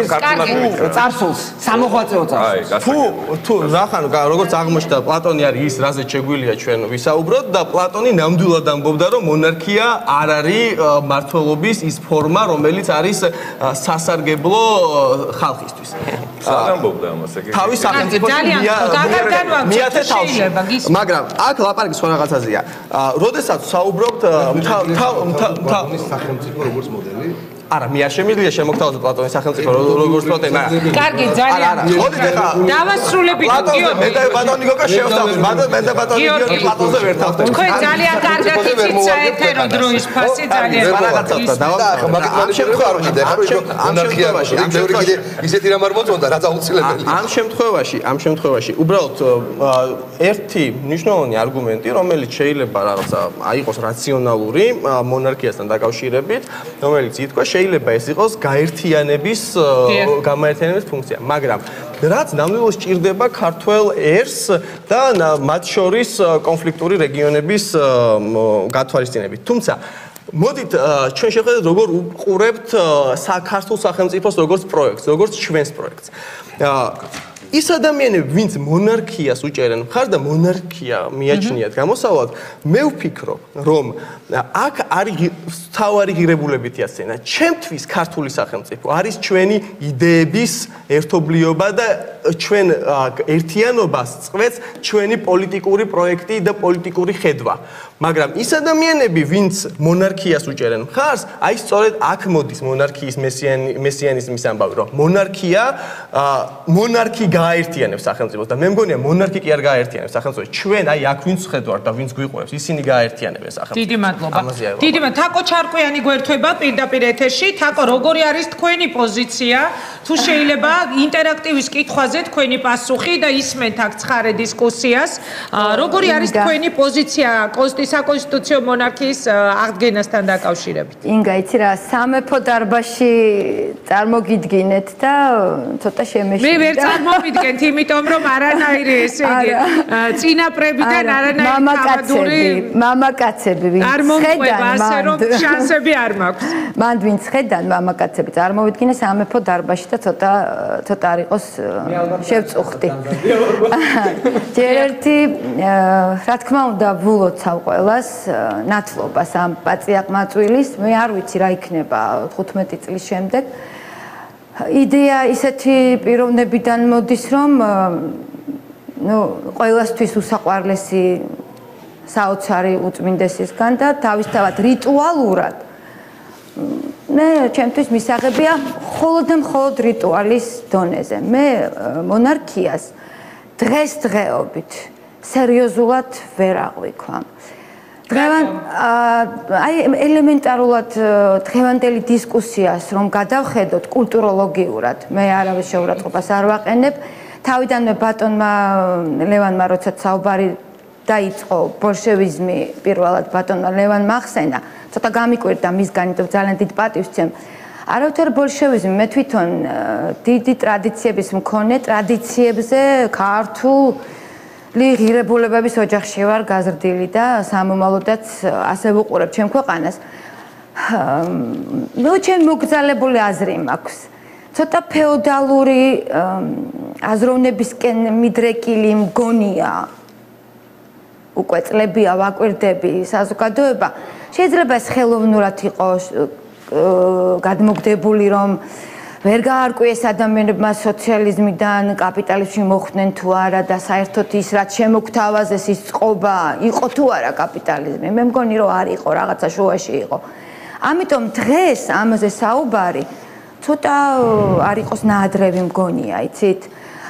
წარსულს სამოღვაწეო წარსულს თუ რახან როგორც აღმოჩნდა პლატონი არის ის რაზეც შეგვიძლია ჩვენ ვისაუბროთ და პლატონი ნამდვილად ამბობდა რომ მონარქია არ არის მმართველობის ის ფორმა, რომელიც არის სასარგებლო ხალხისთვის. საგამბობდა ამას ეგ. თავის სახელმწიფოში მიათე თავში. მაგრამ აქ ლაპარაკი სხვა რაღაცაზეა. როდესაც საუბრობთ სახელმწიფო როგორც მოდელი არა, მე არ შემიძლია შემოგთავაზო პლატონის სახელმწიფო როგორც პროტემა. კარგი, ძალიან. მოდით ახლა დავასრულებით გიორგი. მე და ბატონი გოგა შევთავაზ, მე და ბატონი გიორგი პლატონზე ვერ თავდეთ. თქვენ ძალიან კარგად იცით საეთერო დროის ფასი ძალიან. ამ შემთხვევაში მონარქიაში ამ მეორე კიდე ისეთი რამ არ მოწონდა, რაც აუცილებელი. ამ შემთხვევაში უბრალოდ ერთი მნიშვნელოვანი არგუმენტი, რომელიც შეიძლება რაღაცა აიყოს რაციონალური მონარქიასთან დაკავშირებით, რომელიც ითქვა შეიძლება ეს იყოს გაერთიანების ფუნქცია, მაგრამ რაც ნამდვილად სჭირდება ქართველ ერს და მათ შორის კონფლიქტური რეგიონების გათვალისწინებით. თუმცა მოდით ჩვენ შევხედოთ როგორ უყურებთ საქართველოს სახელმწიფოს როგორც პროექტს, როგორც ჩვენს პროექტს. ის ადამიანები, ვინც მონარქიას უჭერენ მხარს და მონარქია მიაჩნიათ გამოსავალად, მე ვფიქრობ, რომ აქ არის თავარი ღირებულებითი ასენა. ჩემთვის ქართული სახელმწიფო არის ჩვენი იდეების ერთობლიობა და ჩვენ ერთიანობას წყვეტს ჩვენი პოლიტიკური პროექტი და პოლიტიკური ხედვა. მაგრამ ის ადამიანები, ვინც მონარქიას უჭერენ მხარს, აი სწორედ აქ მოდის მონარქიის მესიანიზმის ამბავი, რომ მონარქი გააერთიანებს სახელმწიფოს და მე მგონია მონარქი კი არ გააერთიანებს სახელმწიფოს. ჩვენ აი აქ ვინც ხედავთ და ვინც გვიყურებს, ისინი გააერთიანებენ სახელმწიფოს. დიდი მადლობა. დიდი მადლობა. თაკო ჩარკვიანი გვერდება პირდაპირ ეთერში. თაკო, როგორი არის თქვენი პოზიცია? თუ შეიძლება ინტერაქტივის კითხვაზე თქვენი პასუხი და ისმენთ აქ ცხარე დისკუსიას. როგორი არის თქვენი პოზიცია საკონსტიტუციო მონარქიის აღდგენასთან დაკავშირებით? ინგა, იცი რა, სამეფო დარბაზში წარმოგიდგინეთ და ცოტა შემეშინდა. მე ვერ წარმოვიდგენთ, იმიტომ რომ არანაირი ესე იგი წინაპრებიდან არანაირი თავადური მამაკაცები ვინც არ მომყვება ასე რომ შანსები არ მაქვს. მანდ ვინც ხედან მამაკაცები წარმოვიდგინე სამეფო დარბაზში და ცოტა არ იყოს შევწუხდი. ჯერ ერთი რა თქმა უნდა ვულოცავ ყველას ნათლობას, ამ პაციაკ მაწვილის, მე არ ვიცი რა იქნება 15 წლის შემდეგ. იდეა ისეთი პიროვნებიდან მოდის, რომ ყველასთვის უსაყვარლესი საოცარი უწმინდესისგან და თავისთავად რიტუალურად მე ჩემთვის მისაღებია მხოლოდ რიტუალის დონეზე. მე მონარქიას დღესდღეობით სერიოზულად ვერ აღვიქვამ. აი ელემენტარულად დღევანდელი დისკუსიას რომ გადავხედოთ კულტუროლოგიურად, მე არავის შეურაცხყოფას არ ვაყენებ. თავიდანვე ბატონმა ლევანმა როცა საუბარი დაიწყო ბოლშევიზმი პირველად ბატონმა ლევანმა ახსენა, ცოტა გამიკვირდა მისგან, იმიტომ ძალიან დიდ პატივს ვცემ. არავითარ ბოლშევიზმი მე თვითონ დიდი ტრადიციების მქონე, ტრადიციებზე ქართულ ღირებულებების ოჯახში ვარ გაზრდილი და სამომავლოდაც ასე ვუყურებ ჩემ ქვეყანას. ჩემი მოგზალებული აზრი მაქვს. ცოტა ფეოდალური აზროვნებისკენ მიდრეკილი მგონია. უკვე წლებია ვაკვირდები საზოგადოება. შეიძლება ეს ხელოვნურად იყოს გადმოგდებული, რომ ვერ გაარკვიეს ადამიანებმა სოციალიზმიდან კაპიტალიზმში მოხვდნენ თუ არა და საერთოდ ის რაც შემოგთავაზეს ის წყობა იყო თუ არა კაპიტალიზმი. მე მგონი რომ არ იყო, რაღაცა შუაში იყო. ამიტომ დღეს ამაზე საუბარი ცოტა არ იყოს ნაადრევი მგონია, იცით?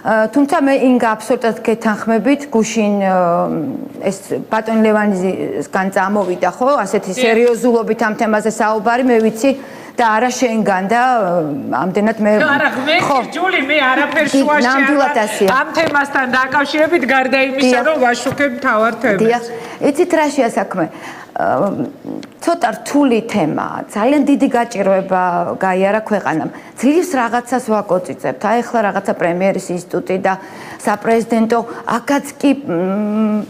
თუმცა მე ინგა აბსოლუტურად გეთანხმებით, გუშინ ეს ბატონ ლევანისგან წამოვიდა, ხო, ასეთი სერიოზულობით ამ თემაზე საუბარი, მე ვიცი და არა შენგან და ამდენად მე ხო ჯული მე არაფერ შუაში ამ თემასთან დაკავშირებით გარდა იმისა რომ ვაშუქებ მთავარ თემას. დიახ, იცით რა შეასაქმე? ცოტა რთული თემაა, ძალიან დიდი გაჭირვება გაიარა ქვეყანამ. ძლივს რაღაცას ვაკოწიწებთ. აი ახლა რაღაცა პრემიერის ინსტიტუტი და საპრეზიდენტო აქაც კი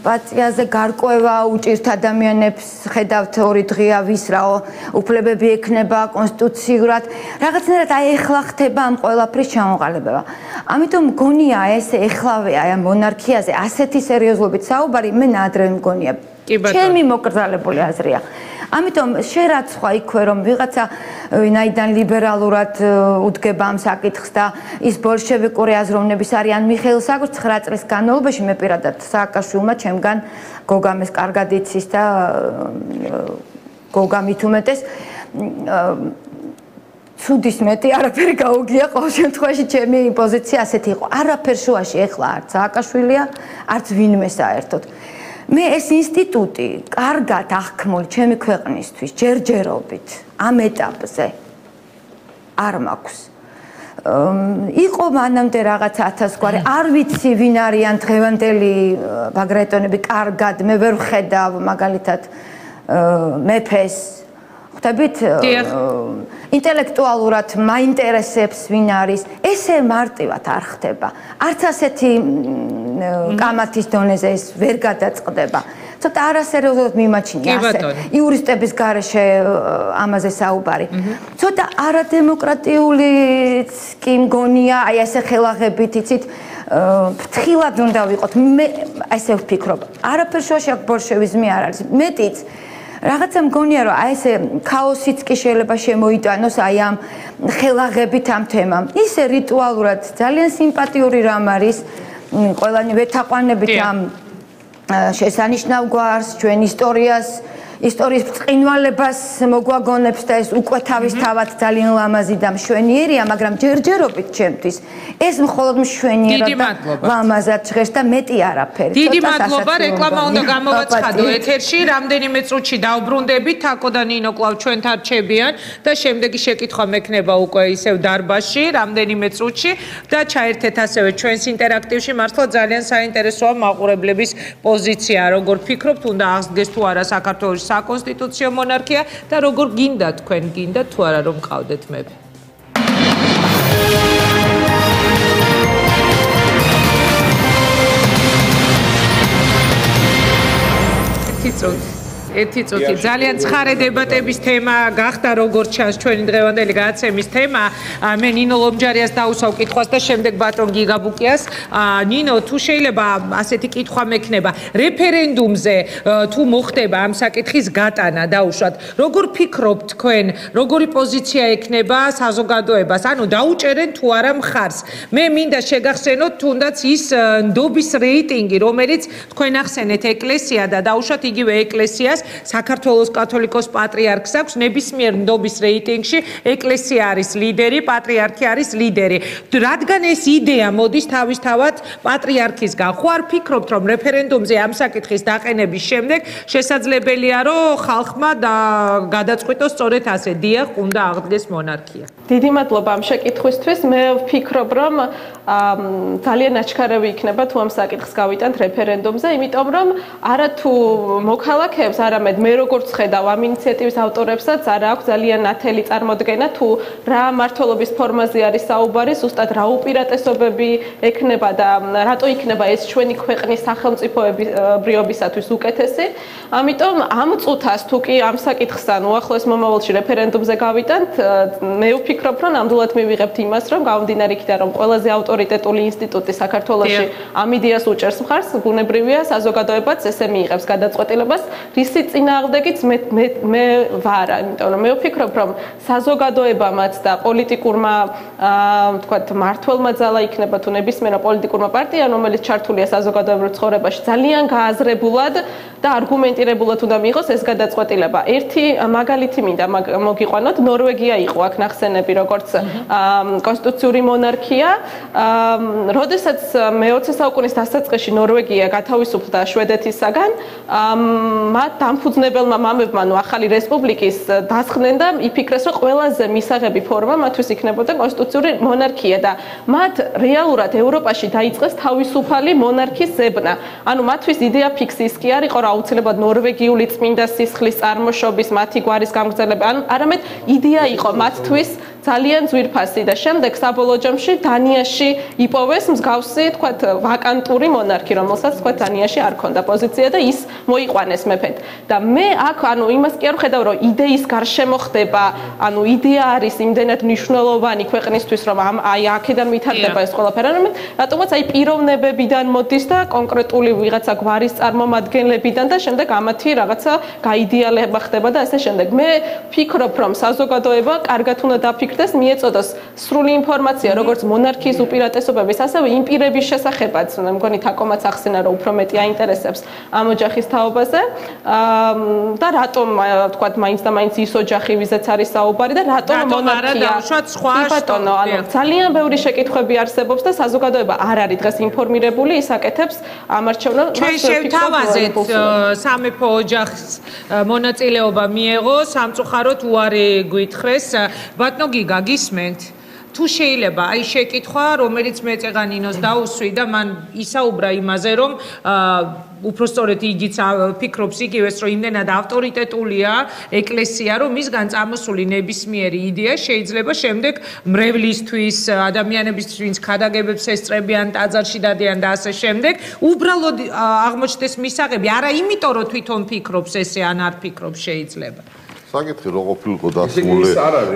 პაციაზე გარკვევა უჭირთ ადამიანებს, ხედავთ ორი დღეა ვის რაო უფლებები ექნება კონსტიტუციურად. რაღაცნაირად აი ახლა ხდება ამ ყველაფრის ჩამოყალიბება. ამიტომ მგონია ეს ეხლავე აი ამ მონარქიაზე ასეთი სერიოზულობით საუბარი მე ნაადრევი მგონია. ჩემი მოკრძალებული აზრია. ამიტომ შერაცხვა იქვე რომ ვიღაცა ვინაიდან ლიბერალურად უდგება ამ საკითხს და ის ბოლშევიკური აზროვნების არიან მიხეილ სააკოშ 9 წლის განმავლობაში მე პირადად სააკაშვილმა ჩემგან გოგამეს კარგად იცის და გოგა მით უმეტეს ცუდის მეტი არაფერი გაუგია ყოველ შემთხვევაში ჩემი პოზიცია ასეთი იყო. არაფერ შუაში ეხლა არც სააკაშვილია, არც ვინმე საერთოდ. მე ეს ინსტიტუტი კარგად აღქმული ჩემი ქვეყნისთვის ჯერჯერობით ამ ეტაპზე არ მაქვს. იყო მანამდე რაღაც 1000 გვარი, არ ვიცი ვინ არიან დღევანდელი ბაგრატონები კარგად, მე ვერ ვხედავ მაგალითად მეფეს. ხვდებით? ინტელექტუალურად მაინტერესებს ვინ არის. ესე მარტივად არ ხდება. არც ასეთი კამათის დონეზე ეს ვერ გადაწყდება. ცოტა არასერიოზულად მიმაჩნია ასე. იურისტების გარეშე ამაზე საუბარი. ცოტა არადემოკრატიულიც კი მგონია, აი ესე ხელაღებით იცით, ფრთხილად უნდა ვიყოთ. მე ესე ვფიქრობ. არაფერ შუაში აქ ბოლშევიზმი არ არის. მეტიც რაღაცა მგონია რომ აი ესე ქაოსიც კი შეიძლება შემოიტანოს აი ამ ხელაღებით ამ თემამ. ისე რიტუალურად ძალიან სიმპათიური რამ არის. ყველანი ვეთაყვანებით ამ შესანიშნავ გვარს, ჩვენ ისტორიის ბრწყინვალებას მოგვაგონებს და ეს უკვე თავისთავად ძალიან ლამაზი და მშვენიერია, მაგრამ ჯერჯერობით ჩემთვის ეს მხოლოდ მშვენიერად და ლამაზად ჟღერს და მეტი არაფერი. დიდი მადლობა, რეკლამა უნდა გამოვაცხადო ეთერში, რამდენიმე წუთში დავბრუნდებით, თაკო და ნინო კვლავ ჩვენთან რჩებიან და შემდეგი შეკითხვა მექნება უკვე ისევ დარბაზში, რამდენიმე წუთში და ჩაერთეთ ასევე ჩვენს ინტერაქტივში, მართლა ძალიან საინტერესოა მაყურებლების პოზიცია, როგორ ფიქრობთ, უნდა აღსდგეს თუ არა საქართველოს საკონსტიტუციო მონარქია და როგორ გინდა თქვენ გინდა თუ არა რომ ყავდეთ მეფე. ერთი წუთი ძალიან ცხარე დებატების თემა გახდა როგორც ჩანს ჩვენი დღევანდელი გადაცემის თემა. მე ნინო ლომჯარიას დაუსვავ კითხვას და შემდეგ ბატონ გიგაბუკიას. ნინო, თუ შეიძლება ასეთი კითხვა მექნება, რეფერენდუმზე თუ მოხდება ამ საკითხის გატანა დაუშვათ, როგორ ფიქრობთ თქვენ, როგორი პოზიცია ექნება საზოგადოებას? ანუ დაუჭერენ თუ არა მხარს. მე მინდა შეგახსენოთ თუნდაც ის ნდობის რეიტინგი, რომელიც თქვენ ახსენეთ ეკლესია და დაუშვათ იგივე ეკლესიას საქართველოს კათოლიკოს პატრიარქს აქვს ნებისმიერ ნდობის რეიტინგში ეკლესია არის ლიდერი, პატრიარქი არის ლიდერი. რადგან ეს იდეა მოდის თავისთავად პატრიარქისგან, ხო არ ფიქრობთ რომ რეფერენდუმზე ამ საკითხის დაყენების შემდეგ შესაძლებელია რომ ხალხმა გადაწყვიტოს სწორედ ასე, დიახ, უნდა აღდგეს მონარქია. დიდი მადლობა ამ შეკითხვისთვის. მე ვფიქრობ რომ ძალიან აჩქარები იქნება თუ ამ საკითხს გავიტანთ რეფერენდუმზე, იმიტომ რომ არა თუ მოქალაქეებს, არამედ მე როგორც ხედავ ამ ინიციატივის ავტორებსაც არა აქვს ძალიან ნათელი წარმოდგენა თუ რა მმართველობის ფორმაზე არის საუბარი, ზუსტად რა უპირატესობები ექნება და რატო იქნება ეს ჩვენი ქვეყნის სახელმწიფოებრიობისათვის უკეთესი. ამიტომ ამ წუთას თუ კი ამ საკითხს ან უახლოეს მომავალში რეფერენდუმზე გავიტანთ, მე ვფიქრობ რომ ნამდვილად მივიღებთ იმას, რომ გამომდინარე იქიდან რომ ყველაზე ავტორიტეტული ინსტიტუტი საქართველოში ამ იდეას უჭერს მხარს, ბუნებრივია საზოგადოებაც ესე მიიღებს გადაწყვეტილებას, რისი წინააღმდეგიც მე ვარ, იმიტომ რომ მე ვფიქრობ რომ საზოგადოებამაც და პოლიტიკურმა ვთქვათ მართლმა ძალა იქნება თუ ნებისმიერმა პოლიტიკურმა პარტიამ, რომელიც ჩართულია საზოგადოებრივ ცხოვრებაში, ძალიან გააზრებულად და არგუმენტირებულად უნდა მიიღოს ეს გადაწყვეტილება. ერთი მაგალითი მინდა მოგიყვანოთ, ნორვეგია იყო აქ ნახსენები როგორც კონსტიტუციური მონარქია. როდესაც მე-20 საუკუნის დასაწყისში ნორვეგია გათავისუფლდა შვედეთისაგან, მათ დამფუძნებელმა მამებმა ახალი რესპუბლიკის დასხდნენ და იფიქრეს, რომ ყველაზე მისაღები ფორმა მათთვის იქნებოდა კონსტიტუციური მონარქია და მათ რეალურად ევროპაში დაიწყეს თავისუფალი მონარქიის ზებნა. ანუ მათთვის იდეა ფიქსი ის კი არ იყო, რომ აუცილებლად ნორვეგიული წმინდა სისხლის წარმოშობის მათი გვარის გამგზავრება, არამედ იდეა იყო მათთვის ძალიან ძვირფასი და შემდეგ საბოლოო ჯამში დანიაში იპოვეს მსგავსი, თქვათ, ვაკანტური მონარქი, რომელსაც თქვათ დანიაში არ ჰქონდა პოზიცია და ის მოიყვანეს მეფედ. და მე აქ ანუ იმას კი არ ვხედავ, რომ იდეის გარშემო ხდება, ანუ იდეა არის იმდენად მნიშვნელოვანი ქვეყნისთვის, რომ აი აქედან ვითარდება ეს ყველაფერი, რატომაც აი პიროვნებებიდან მოდის და კონკრეტული ვიღაცა გვარის წარმომადგენლებიდან და შემდეგ ამათი რაღაცა გაიდეალება ხდება და ასე შემდეგ. მე ვფიქრობ, რომ საზოგადოება კარგად უნდა დაფიქრდეს, მიეწოდოს სრული ინფორმაცია, როგორც მონარქიის უპირატესობების, ასევე იმ პირების შესახებაც, მგონი თაკომაც ახსენა, რომ უფრო მეტი აინტერესებს ამ ოჯახის თაობაზე და რატომ თქვათ მაინც და მაინც ის ოჯახი, ვიზეც არის საუბარი და რატომ მონარქია. ბატონო, ანუ ძალიან ბევრი შეკითხვები არსებობს და საზოგადოება არ არის დღეს ინფორმირებული, ის აკეთებს ამ არჩევნებს. ჩვენ შევთავაზეთ სამეფო ოჯახს მონაწილეობა მიეღო, სამწუხაროდ უარი გვითხრეს. ბატონო გიგა, გისმენთ? თუ შეიძლება აი შეკითხვა, რომელიც მე წეღანინოს დაუსვი და მან ისაუბრა იმაზე, რომ უფრო სწორედ იგიც ფიქრობს იგივეს, რომ იმდენად ავტორიტეტულია ეკლესია, რომ მისგან წამოსული ნებისმიერი იდეა შეიძლება შემდეგ მრევლისთვის, ადამიანებისთვის, ვინც ქადაგებებს ესწრებიან, ტაძარში დადიან და ასე შემდეგ, უბრალოდ აღმოჩნდეს მისაღები, არა იმიტომ, რომ თვითონ ფიქრობს ესე, ან არ ფიქრობს შეიძლება. საკითხი რო ყოფილიყო დასმული,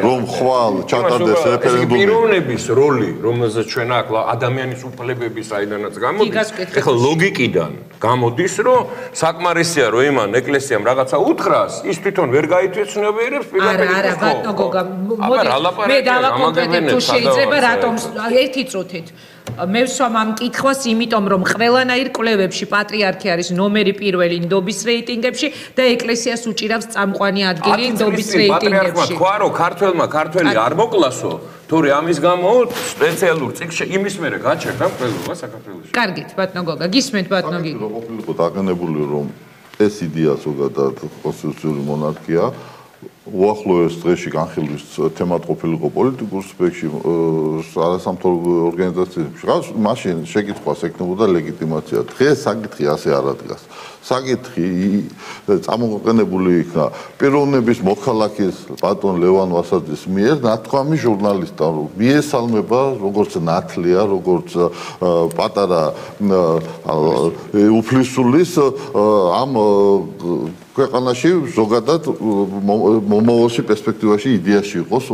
რომ ხვალ ჩატარდეს რეფერენდუმი. პიროვნების როლი, რომელზეც ჩვენ აქ ადამიანის უფლებების აიდანაც გამოდის, ეხლა ლოგიკიდან გამოდის, რომ საკმარისია, რომ იმან ეკლესიამ რაღაცა უთხრას, ის თვითონ ვერ გაითვეცნებიერებს პირდაპირ. არა, ბატონო გოგა, მოდი მე დავაკონკრეტებ თუ შეიძლება, რატომ ერთი წუთით. მე ვსვამ ამ კითხვას, იმიტომ რომ ყველანაირ კვლევებში პატრიარქი არის ნომერი პირველი ნდობის რეიტინგებში და ეკლესიას უჭირავს წამყვანი ადგილი ნდობის რეიტინგებში. თქვა რომ ქართველი არ მოკლასო, თორე ამის გამო სპეციალურ წიგნში იმის მერე გაჩერდა მკვლელობა საქართველოში. კარგით, ბატონო გოგა, გისმენთ ბატონო გიგა. რო ყოფილიყო დაყენებული, რომ ეს იდეა ზოგადად კონსტიტუციური მონარქია უახლოეს დღეში განხილვის თემად ყოფილიყო პოლიტიკურ სპექტრში, არასამთავრობო ორგანიზაციებში, მაშინ შეკითხვას ეკნებოდა ლეგიტიმაცია. დღეს საკითხი ასე არ ადგას. საკითხი წამოყენებული იქნა პიროვნების მოქალაქის ბატონ ლევან ვასაძის მიერ ნათქვამი ჟურნალისტთან, რომ მიესალმება როგორც ნათლია, როგორც პატარა უფლისწულის ამ ქვეყანაში ზოგადად მომავალში პერსპექტივაში იდეაში იყოს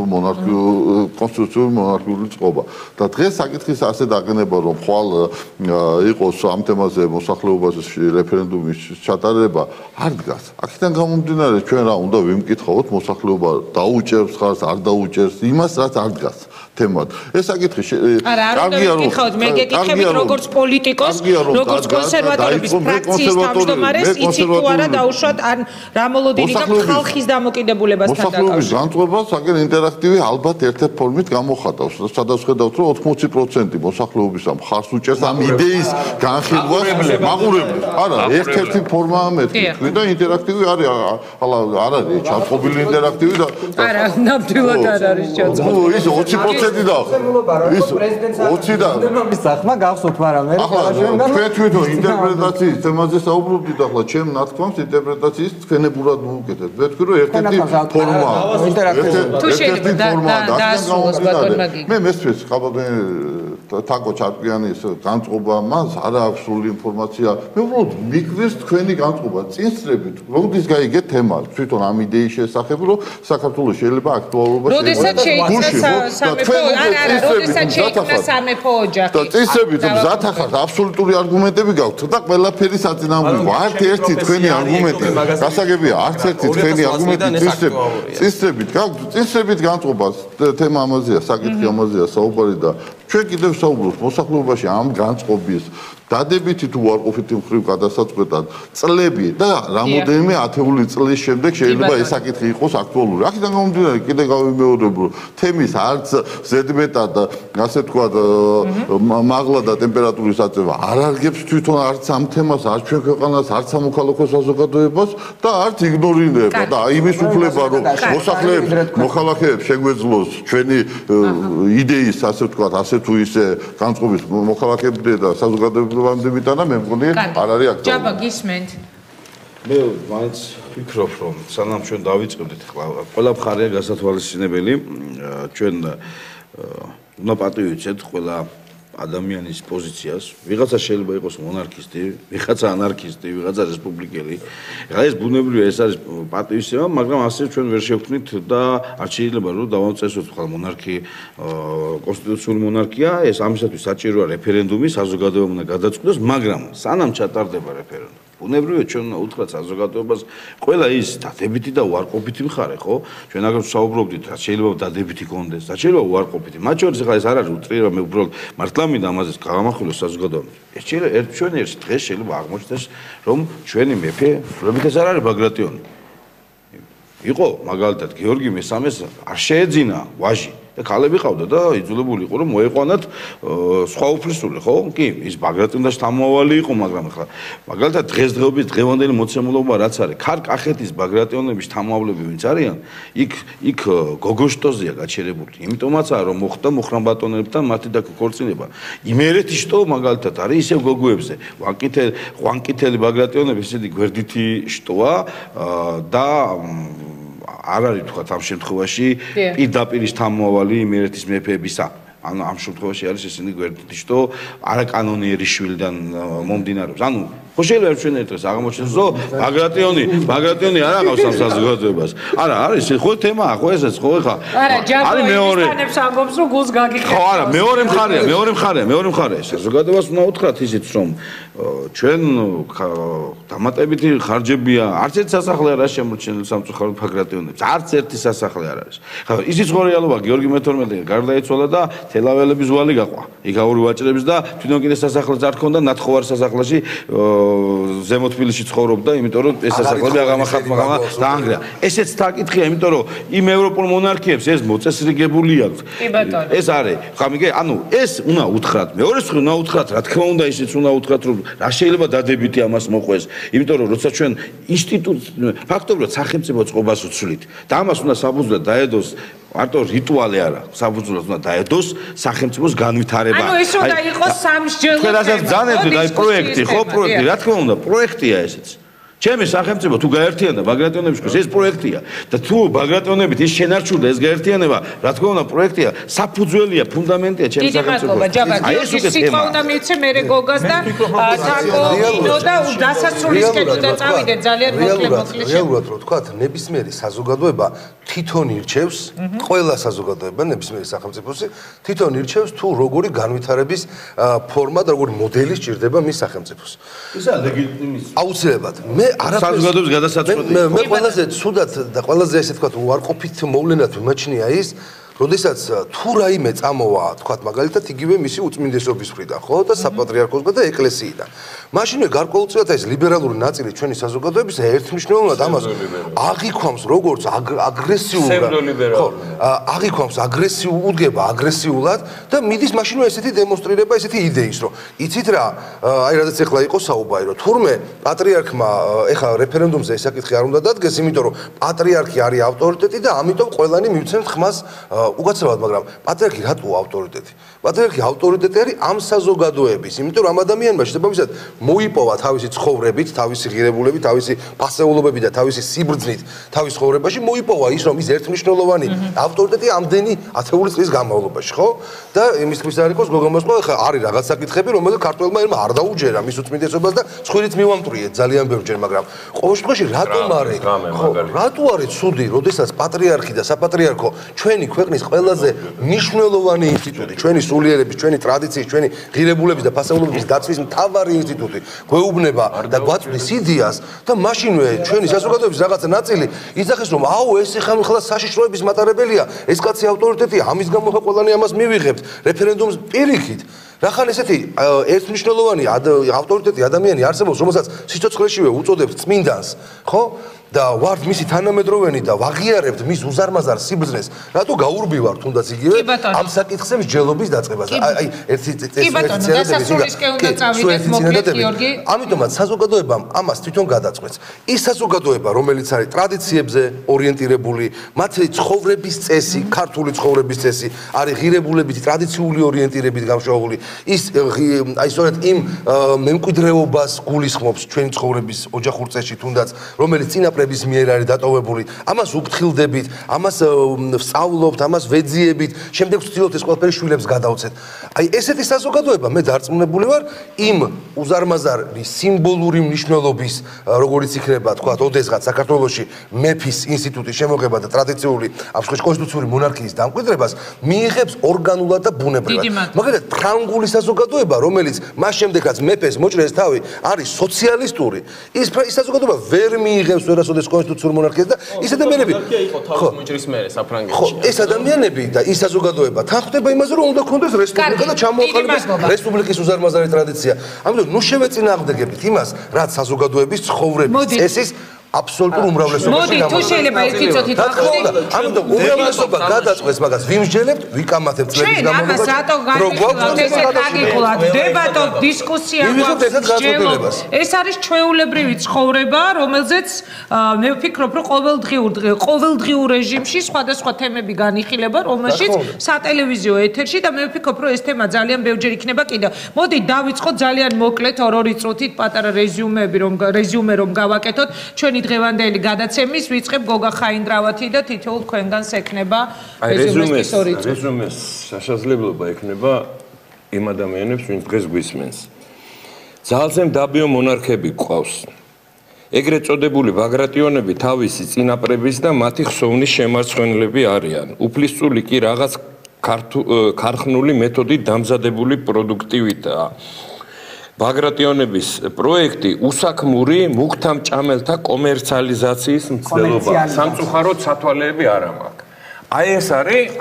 კონსტიტუციური მონარქიული წყობა. და დღეს საკითხის ასე დაგენება, რომ ხვალ იყოს ამ თემაზე მოსახლეობაზე რეფერენდუმის ჩატარება, არ დგას. აქედან გამომდინარე, ჩვენ რა უნდა ვიმკითხავთ, მოსახლეობა დაუჭერს ხარს, არ დაუჭერს იმას, რაც არ დგას. თემად. ეს საკითხი კარგია რომ მე გეკითხებით როგორც პოლიტიკოს, როგორც კონსერვატორების ფრაქციის თავმჯდომარეს, იცით თუ არა დაუშვათ ან რა მოლოდინი გაქვთ ხალხის დამოკიდებულებასთან დაკავშირებით. მოსახლეობის განწყობა საკერ ინტერაქტივი ალბათ ერთ-ერთ ფორმით გამოხატავს. სადაც ხედავთ რომ 80% მოსახლეობის ამ ხარს უჭერს ამ იდეის განხილვას, მაყურებლებს. არა, ერთ-ერთი ფორმაა მეთქი და ინტერაქტივი არის, არ არის ჩაწყობილი ინტერაქტივი და არა, ნამდვილად არ არის ჩაწყობილი. ის 20% ის 20 და მისახმა გახსოვთ, მაგრამ მე ჩვენ თვითონ ინტერპრეტაციის თემაზე საუბრობდით, ახლა ჩემ ნათქვამს ინტერპრეტაციის თქვენებურად მოვუკეთეთ. მე თქვი რომ ერთ-ერთი ფორმაა. თუ შეიძლება დაასრულოს ბატონმა გიგო. მე მესწრებს ხაბადე თაკო ჩარკვიანის განწყობა მას არ აქვს სრული ინფორმაცია. მე უბრალოდ მიგვირს თქვენი განწყობა წინსწრებით. როდის გაიგეთ თემა თვითონ ამ იდეის შესახებ, რომ საქართველოს შეიძლება აქტუალობა შეეცვალოს. როდესაც შეიქმნა სამეფო არა, როდესაც შეიქმნა სამეფო ოჯახი. და წინსწრებით მზად ახართ აბსოლუტური არგუმენტები გაქვთ და ყველაფერი საწინააღმდეგო. არც ერთი თქვენი არგუმენტი გასაგებია, არც ერთი თქვენი არგუმენტი წინსწრებით გაქვთ. წინსწრებით განწყობას თემა ამაზეა, საკითხი ამაზეა საუბარი და ჩვენ კიდევ საუბრობთ მოსახლეობაში ამ განწყობის დადებითი თუ უარყოფითი მხრივ გადასაწყვეტად წლები და რამოდენიმე ათეული წლის შემდეგ შეიძლება ეს საკითხი იყოს აქტუალური. აქედან გამომდინარე კიდე გავიმეორებ, რომ თემის არც ზედმეტად ასე ვთქვათ მაღლა და ტემპერატურის აწევა არ არგებს თვითონ არც ამ თემას, არც ჩვენ ქვეყანას, არც სამოქალაქო საზოგადოებას და არც იგნორირება და იმის უფლება, რომ მოსახლეებს, მოქალაქეებს შეგვეძლოს ჩვენი იდეის ასე ვთქვათ, ასე თუ ისე განწყობის მოქალაქეებთან და საზოგადოებასთან ვამდებიტანა მე მგონი არ არის აქტუალური. ჯაბა გისმენთ. მე მაინც ვფიქრობ რომ სანამ ჩვენ დავიწყებდით ყველა მხარეა გასათვალისწინებელი ჩვენ უნდა პატივიცეთ ყველა ადამიანის პოზიციას. ვიღაცა შეიძლება იყოს მონარქისტი, ვიღაცა ანარქისტი, ვიღაცა რესპუბლიკელი. ეხლა ეს ბუნებრივია, ეს არის პატივისცემა, მაგრამ ასე ჩვენ ვერ შევქმნით და არ შეიძლება რომ დავამწესოთ ხალ მონარქი, კონსტიტუციური მონარქია, ეს ამისათვის საჭიროა რეფერენდუმი, საზოგადოება უნდა გადაწყვეტოს, მაგრამ სანამ ჩატარდება რეფერენდუმი ბუნებრივია ჩვენ უნდა უთხრათ საზოგადოებას ყველა ის დადებითი და უარყოფითი მხარე, ხო? ჩვენ აგერ საუბრობდით, რა შეიძლება დადებითი კონდეს, რა შეიძლება უარყოფითი. მათ შორის ახლა ეს არ არის უტრირება, მე უბრალოდ მართლა მინდა ამაზე გავამახვილოს საზოგადოებას. ეს შეიძლება ჩვენ ერთ დღეს შეიძლება აღმოჩნდეს, რომ ჩვენი მეფე, რომით ეს არ არის ბაგრატიონი. იყო მაგალითად გიორგი მესამეს არ შეეძინა ვაჟი და ქალები ყავდა და იძულებული იყო რომ მოეყვანათ სხვა უფლისწული, ხო? კი, ის ბაგრატიონდაში თამამოვალი იყო, მაგრამ ახლა მაგალითად დღესდღეობის დღევანდელი მოცემულობა რაც არის, ქარ-კახეთის ბაგრატიონების თამამავლები ვინც არიან, იქ გოგოშტოზია გაჩერებული. იმიტომაცაა რომ მოხდა მუხრან-ბატონებთან მათი დაქორწინება. იმერეთის შტო მაგალითად არის ისევ გოგოებზე. ღვანკითელი ბაგრატიონები ისეთი გვერდითი შტოა და არ არის თქვათ ამ შემთხვევაში პირდაპირ თამამოვალი იმერეთის მეფეებისა. ანუ ამ შემთხვევაში არის ესენი გვერდითი შტო არაკანონიერი შვილიდან მომდინარეობს. ანუ ხო შეიძლება ჩვენ ერთ დღეს აღმოჩნდეს რომ ბაგრატიონი არ აღავს ამ საზოგადოებას. არა, არის ხო თემაა, ხო ესეც ხო ხა. არა, ჯაბო ისანებს ამბობს რომ გულს გაგიხსნა. ხო, არა, მეორე მხარეა. საზოგადოებას უნდა უთხრათ ისიც რომ ჩვენ დამატებითი ხარჯებია, არც ერთი სასახლე არ არის შემორჩენილი სამწუხაროდ ბაგრატიონებს. არც ერთი სასახლე არ არის. ხა ისიც ხო რეალობა, გიორგი მე-12 გარდაიცვალა და თელაველების ვალი გაყვა. იქაური ვაჭრების და თვითონ კიდე სასახლეც არ ქონდა ნათხოვარ სასახლეში ზემო თბილისში ცხოვრობდა, იმიტომ რომ ეს სასახლეები აღამახატმა დაანგრია. ესეც საკითხია, იმიტომ რომ იმ ევროპულ მონარქიებს ეს მოწესრიგებული აქვს. ეს არის. ხა მიგე, ანუ ეს უნდა უთხრათ. მეორე მხრივ უნდა უთხრათ, რა თქმა უნდა, ისიც უნდა უთხრათ, რომ რა შეიძლება დადებითი ამას მოყვეს. იმიტომ რომ როცა ჩვენ ფაქტობრივად სახელმწიფო წყობას ვცვლით და ამას უნდა საფუძვლად დაედოს მარტო რიტუალი არა, საფუძვლად უნდა დაედოს სახელმწიფოს განვითარება. ანუ ეს უნდა იყოს სამსჯელო. თქვენ რასაც ძანებთ, აი პროექტი, ხო პროექტი, რა თქმა უნდა, პროექტია ესეც. ჩემი სახელმწიფო თუ გაერთიანდა ბაგრატიონების ყოს ეს პროექტია და თუ ბაგრატიონებით ის შენარჩუნდა ეს გაერთიანება რა თქმა უნდა პროექტია საფუძველია ფუნდამენტია ჩემი სახელმწიფო აი ეს უკვე თემა უნდა მივცე მე გოგას და თაკო ინო და დასასრულისკენ უნდა წავიდეთ ძალიან მოკლედ რეალურად რო თქვა ნებისმიერი საზოგადოება თვითონ ირჩევს ყველა საზოგადოება ნებისმიერი სახელმწიფოსი თვითონ ირჩევს თუ როგორი განვითარების ფორმა და როგორი მოდელი სჭირდება მის სახელმწიფოს ისა ლეგიტიმიზმი აუცილებლად მე საზოგადოების გადასაწყვეტი მე ყველაზე ცუდად და ყველაზე ესე თქვა უარყოფით მოვლენად ვიმაჩნია ის როდესაც თუ რაიმე წამოვა თქვა მაგალითად იგივე მისი უწმინდესობის მხრიდან ხო და საპატრიარქოსგან და ეკლესიიდან მაშინვე გარკვეულწილად ეს ლიბერალური ნაწილი ჩვენი საზოგადოების ერთმნიშვნელოვნად ამას აღიქვამს როგორც აგრესიულად ხო აღიქვამს უდგება აგრესიულად და მიდის მაშინვე ესეთი დემონსტრირება ესეთი იდეის რომ იცით რა აი რადგან ეხლა იყო საუბარი რომ თურმე პატრიარქმა ეხლა რეფერენდუმზე ეს საკითხი არ უნდა დადგეს იმიტომ რომ პატრიარქი არის ავტორიტეტი და ამიტომ ყველანი მივცემთ ხმას უგაცრავად მაგრამ პატრიარქი რატოა ავტორიტეტი პატრიარქი ავტორიტეტი არის ამ საზოგადოების იმიტომ რომ ამ ადამიანმა შესაბამისად მოიპოვა თავისი ცხოვრებით თავისი ღირებულებით თავისი ფასეულობებით და თავისი სიბრძნით თავის ცხოვრებაში მოიპოვა ის რომ ის ერთმნიშვნელოვანი ავტორიტეტი ამდენი ათეული წლის განმავლობაში ხო და იმის თქმის არ იყოს გოგომოსკო ხა არის რაღაც საკითხები რომელზეც ქართველმა ერმა არ დაუჯერა მის უწმინდესობას და ცხვირით მივამტვრიეთ ძალიან ბევრჯერ მაგრამ ყოველ შემთხვევაში რატომ არის ხო რატო არის ცუდი როდესაც პატრიარქი და საპატრიარქო ჩვენი ქვეყნის ყველაზე მნიშვნელოვანი ინსტიტუტი ჩვენი სულიერების ჩვენი ტრადიციის ჩვენი ღირებულების და ფასეულობების დაცვის მთავარი ინსტიტუტი გვეუბნება და გვაწვდის იდეას და მაშინვე ჩვენი საზოგადოების რაღაცა ნაწილი იძახეს რომ აუ ეს ახლა საშიშროების მატარებელია ეს კაცი ავტორიტეტია ამის გამო ყველანი ამას მივიღებთ რეფერენდუმს პირიქით რახან ესეთი ერთმნიშვნელოვანი ავტორიტეტი ადამიანი არსებობს რომელსაც სიცოცხლეშივე უწოდებთ წმინდანს ხო და ვართ მისი თანამედროვენი და ვაღიარებთ მის უზარმაზარ სიბრძნეს რატო გაურბივართ თუნდაც იგივე ამ საკითხზე მსჯელობის დაწყებას აი ერთი ამიტომაც საზოგადოებამ ამას თვითონ გადაწყვეტს ის საზოგადოება რომელიც არის ტრადიციებზე ორიენტირებული მათი ცხოვრების წესი ქართული ცხოვრების წესი არის ღირებულებით ტრადიციული ორიენტირებით გამშვალული ის აი სწორედ იმ მემკვიდრეობას გულისხმობს ჩვენი ცხოვრების ოჯახურ წესში თუნდაც რომელიც წინაპრების მიერ არის დატოვებული ამას უფრთხილდებით ამას ვსწავლობთ ამას ვეძიებით შემდეგ ვცდილობთ ეს ყველაფერი შვილებს გადავცეთ აი ესეთი საზოგადოება მე დარწმუნებული ვარ იმ უზარმაზარი სიმბოლური მნიშვნელობის როგორიც იქნება თქვა ოდესღაც საქართველოში მეფის ინსტიტუტის შემოღება და ტრადიციული ამ შემთხვევაში კონსტიტუციური მონარქიის დამკვიდრებას მიიღებს ორგანულად და ბუნებრივად მაგალითად ფრანგული საზოგადოება რომელიც მას შემდეგაც მეფეს მოჭრეს თავი არის სოციალისტური ის საზოგადოება ვერ მიიღებს ვერასოდეს კონსტიტუციურ მონარქიას და ის ადამიანები ხო მოჭრის მერე საფრანგეთში ხო ეს ადამიანები და ის საზოგადოება თან ხვდება იმაზე რომ უნდა კონდეს რესპუბლიკა და ჩამოაყალიბოს რესპუბლიკის უზარმაზარი ტრადიცია ამიტომ ნუ შევეწინააღმდეგებით იმას რაც საზოგადოების ცხოვრების წესის აბსოლუტურ უმრავლესობაში მოდი თუ შეიძლება იცით ამიტომ უმრავლესობა გადაწყვეტს მაგას ვიმსჯელებთ ვიკამათებთ წლების განმავლობაში რო გვაქვს ესე კაგიკულად დებატო დისკუსია გვაქვს ეს არის ჩვეულებრივი ცხოვრება რომელზეც მე ვფიქრობ რომ ყოველდღიურ რეჟიმში სხვადასხვა თემები განიხილება რომელშიც სატელევიზიო ეთერში და მე ვფიქრობ რომ ეს თემა ძალიან ბევრჯერ იქნება კიდევ მოდი დავიწყოთ ძალიან მოკლედ ორ-ორი წუთით პატარა რეზიუმე რომ გავაკეთოთ ჩვენი დღევანდელი გადაცემის ვიწყებ გოგა ხაინდრავათი და თითოეულ თქვენგანს ექნება რეზიუმეს რეზიუმეს შესაძლებლობა ექნება იმ ადამიანებს ვინც დღეს გვისმენს ძალზე მდაბიო მონარქები გვყავს ეგრეთ წოდებული ბაგრატიონები თავისი წინაპრების და მათი ხსოვნის შემარცხვენლები არიან უფლისწული კი რაღაც ქარხნული მეთოდით დამზადებული პროდუქტივიტაა ბაგრატიონების პროექტი უსაქმური მუქთამჭამელთა კომერციალიზაციის მცდელობა სამწუხაროდ სათვალეები არ მაქვს აი ეს არის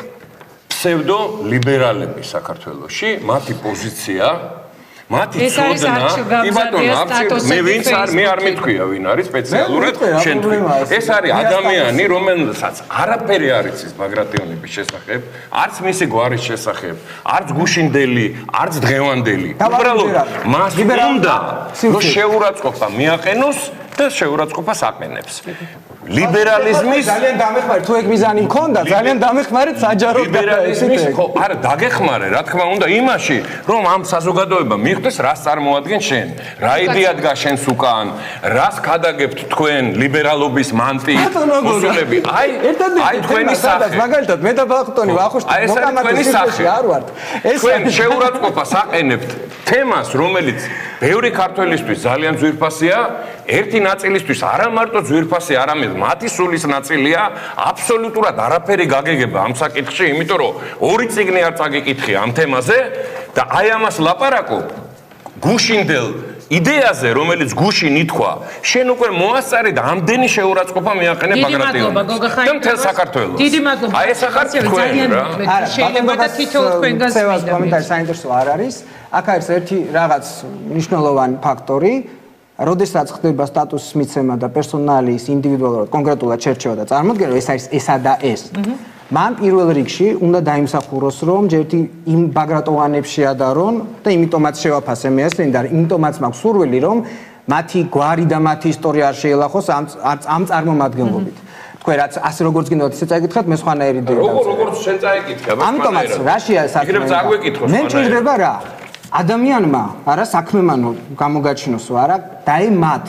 ფსევდო ლიბერალები საქართველოში მათი პოზიცია მათი ცოდნა მე ვინც მე არ მეთქვია ვინ არის სპეციალურად შენ თქვი ეს არის ადამიანი რომელსაც არაფერი არ იცის ბაგრატიონების შესახებ არც მისი გვარის შესახებ არც გუშინდელი არც დღევანდელი უბრალოდ მას უნდა რომ შეურაცხყოფა მიაყენოს და შეურაცხყოფას აყენებს. ლიბერალიზმის ძალიან დამეხმარე, თუ ეგ მიზანი მქონდა, ძალიან დამეხმარეთ საჯაროდ ლიბერალიზმის ხო, არა, დაგეხმარე, რა თქმა უნდა, იმაში, რომ ამ საზოგადოება მიხვდეს, რას წარმოადგენს შენ. რა იდეა დგას შენს უკან, რას ქადაგებთ თქვენ ლიბერალობის მანტი, მოსულები. აი თქვენი სახე. მაგალითად, მე და ბახტონი ვახუშტი მოკამათის სიტყვაში არ ვართ. თქვენ შეურაცხყოფას აყენებთ თემას, რომელიც ბევრი ქართველისთვის ძალიან ძვირფასია, ერთი ნაწილისთვის არა მარტო ძვირფასი, არამედ მათი სულის ნაწილია, აბსოლუტურად არაფერი გაგეგება ამ საკითხში, იმიტომ რომ ორი წიგნი არ წაგიკითხე ამ თემაზე და აი ამას ლაპარაკობ გუშინდელ იდეაზე, რომელიც გუშინ ითქვა, შენ უკვე მოასწარი და ამდენი შეურაცხყოფა მიაყენე ბაგრატიონს და მთელ საქართველოს. დიდი მადლობა. აი ეს ახარ თქვენ რა. შეიძლება და თითოეულ თქვენგანს მინდა. კომენტარი საინტერესო არ არის. აქ არის ერთი რაღაც მნიშვნელოვანი ფაქტორი. როდესაც ხდება სტატუსის მიცემა და პერსონალის ინდივიდუალურად კონკრეტულად შერჩევა და წარმოდგენა, ეს არის ესა და ეს. მან პირველ რიგში უნდა დაიმსახუროს, რომ ჯერთი იმ ბაგრატოვანებს შეადარონ და იმიტომაც შევაფასე მე ეს და იმიტომაც მაქვს სურვილი, რომ მათი გვარი და მათი ისტორია არ შეელახოს ამ წარმომადგენლობით. თქვენ რაც ასე როგორც გინდათ ისე წაიკითხეთ, მე სხვანაირი დედა. როგორც შენ წაიკითხე, ამიტომაც რაშია საქმე. მე მჭირდება რა? ადამიანმა არა საქმემანო გამოგაჩინოს არა დაემათ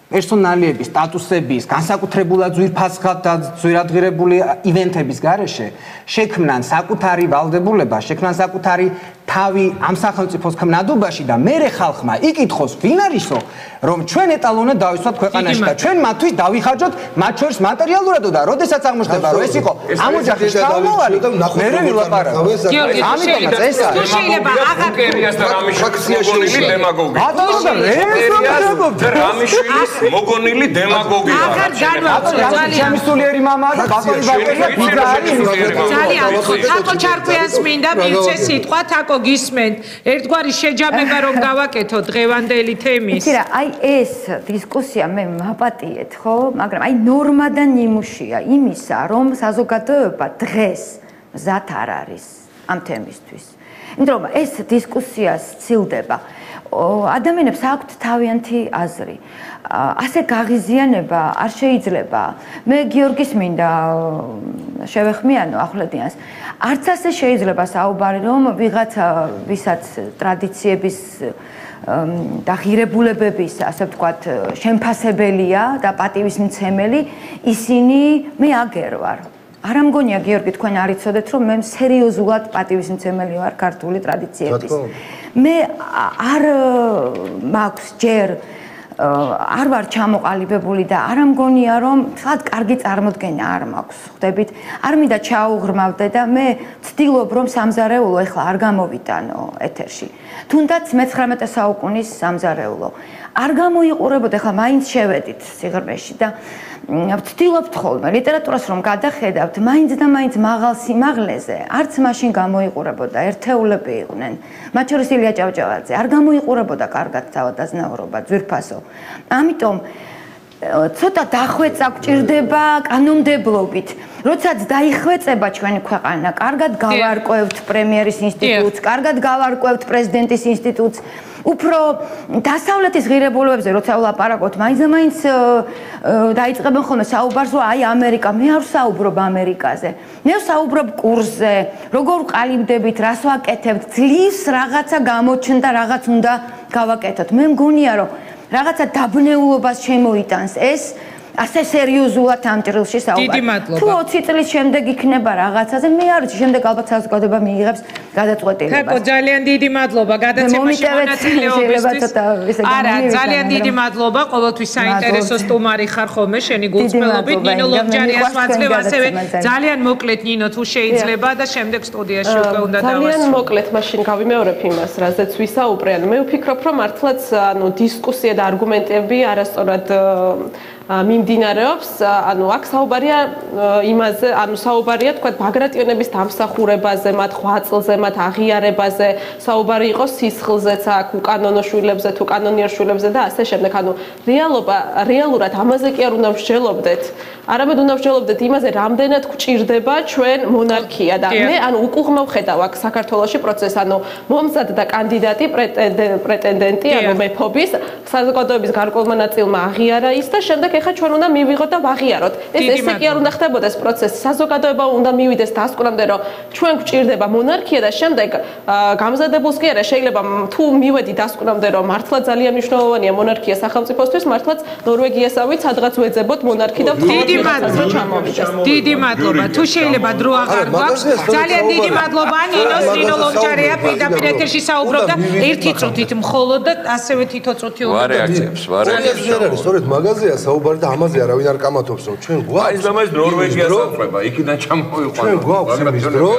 პერსონალიების, სტატუსების, განსაკუთრებულად ძვირფასად და ძვირადღირებული ივენთების გარეშე შექმნან საკუთარი ვალდებულება, შექმნან საკუთარი თავი ამ სახელმწიფოს ქმნადობაში და მერე ხალხმა იკითხოს ვინ არისო, რომ ჩვენ ეტალონად დავისვათ ქვეყანაში და ჩვენ მათთვის დავიხარჯოთ მათ შორის მატერიალურად და როდესაც აღმოჩნდება რომ ეს იყო ამოჯახის თავმოვალი, მერე ვილაპარაკო. ამიტომაც ეს შეიძლება აღარ კერიას და რამიშვილის მოგონილი დემაგოგია. რამიშვილის მოგონილი დემაგოგია. აღარ განვაცხო ძალიან. შემისულიერი მამაა და ბატონი ბაკერია ბიძა არის. ძალიან ხო, თაკო ჩარკვიანს მინდა მივცე სიტყვა, თაკო გისმენთ. ერთგვარი შეჯამება რომ გავაკეთოთ დღევანდელი თემის. იცი რა, აი ეს დისკუსია მე მაპატიეთ, ხო? მაგრამ აი ნორმა და ნიმუშია იმისა, რომ საზოგადოება დღეს მზად არ არის ამ თემისთვის. იმიტომ რომ ეს დისკუსია სცილდება. ადამიანებს აქვთ თავიანთი აზრი. ასე გაღიზიანება არ შეიძლება. მე გიორგის მინდა შევეხმიანო ახვლედიანს. არც ასე შეიძლება საუბარი რომ ვიღაცა ვისაც ტრადიციების და ღირებულებების, ასე ვთქვათ, შემფასებელია და პატივისმცემელი, ისინი მე აგერ ვარ. არ ამგონია გიორგი თქვენ არ იცოდეთ რომ მე სერიოზულად პატივისმცემელი ვარ ქართული ტრადიციების. მე არ მაქვს ჯერ არ ვარ ჩამოყალიბებული და არ ამგონია რომ თქად კარგი წარმოდგენა არ მაქვს. ხვდებით? არ მინდა ჩაუღრმავდე და მე ვცდილობ რომ სამზარეულო ეხლა არ გამოვიტანო ეთერში. თუნდაც მე-19 საუკუნის სამზარეულო. არ გამოიყურებოდა ეხლა მაინც შევედით სიღრმეში და ვცდილობთ ხოლმე ლიტერატურას რომ გადახედავთ, მაინც და მაინც მაღალ სიმაღლეზე, არც მაშინ გამოიყურებოდა ერთეულები იყვნენ. მათ შორის ილია ჭავჭავაძე არ გამოიყურებოდა კარგად თავადაზნაურობა, ძვირფასო. ამიტომ ცოტა დახვეწა გჭირდება კანონმდებლობით. როდესაც დაიხვეწება ჩვენი ქვეყანა, კარგად გავარკვევთ პრემიერის ინსტიტუტს, კარგად გავარკვევთ პრეზიდენტის ინსტიტუტს. უფრო დასავლეთის ღირებულებებზე როცა ვლაპარაკობთ, მაინც და მაინც დაიწყებენ ხოლმე საუბარს, რომ აი ამერიკა, მე არ ვსაუბრობ ამერიკაზე. მე ვსაუბრობ კურსზე, როგორ ვყალიბდებით, რას ვაკეთებთ, ძლივს რაღაცა გამოჩნდა, რაღაც უნდა გავაკეთოთ. მე მგონია, რომ რაღაცა დაბნეულობას შემოიტანს ეს ასე სერიოზულად ამ ჭრილში საუბარი. თუ 20 წლის შემდეგ იქნება რაღაცაზე, მე არ ვიცი, შემდეგ ალბათ საზოგადოება მიიღებს გადაწყვეტილებას. თაკო, ძალიან დიდი მადლობა გადაცემაში მონაწილეობისთვის. არა, ძალიან დიდი მადლობა, ყოველთვის საინტერესო სტუმარი ხარ ხოლმე შენი გულწრფელობით. ნინო ლობჯარიას ვაძლევ ასევე ძალიან მოკლედ ნინო თუ შეიძლება და შემდეგ სტუდიაში უკვე უნდა დავასრულო. ძალიან მოკლედ მაშინ გავიმეორებ იმას, რაზეც ვისაუბრენ. მე ვფიქრობ, რომ მართლაც დისკუსია და არგუმენტები არასწორად მიმდინარეობს, ანუ აქ საუბარია იმაზე, ანუ საუბარია თქვა ბაგრატიონების დამსახურებაზე, მათ ღვაწლზე, მათ აღიარებაზე, საუბარი იყო სისხლზეც, აქ უკანონო შვილებზე თუ კანონიერ შვილებზე და ასე შემდეგ. ანუ რეალურად ამაზე კი არ უნდა მსჯელობდეთ. არამედ უნდა მსჯელობდეთ იმაზე, რამდენად გვჭირდება ჩვენ მონარქია და მე ანუ უკუღმა ვხედავ აქ საქართველოში პროცესს, ანუ მომზადდა კანდიდატი პრეტენდენტი, ანუ მეფობის საზოგადოების გარკვეულმა ნაწილმა აღიარა ის და შემდეგ ეხლა ჩვენ უნდა მივიღოთ და ვაღიაროთ. ესე კი არ უნდა ხდებოდეს პროცესი. საზოგადოება უნდა მივიდეს დასკვნამდე, რომ ჩვენ გვჭირდება მონარქია და შემდეგ გამზადებულს კი არა, შეიძლება თუ მივედი დასკვნამდე, რომ მართლა ძალიან მნიშვნელოვანია მონარქია სახელმწიფოსთვის, მართლაც ნორვეგიასავით სადღაც ვეძებოთ მონარქი და დიდი მადლობა. თუ შეიძლება დრო აღარ გვაქვს, ძალიან დიდი მადლობა ნინო ლომჭარია პირდაპირ ეთერში საუბრობდა ერთი წუთით მხოლოდ და ასევე თითო წუთი უნდა რეაქციებს. სწორედ მაგაზეა საუბარი და ამაზე არავინ არ კამათობს, რომ ჩვენ გვაქვს. აი ამას ნორვეგიას აკრება, იქიდან ჩამოვიყვანა. ჩვენ გვაქვს იმის დრო,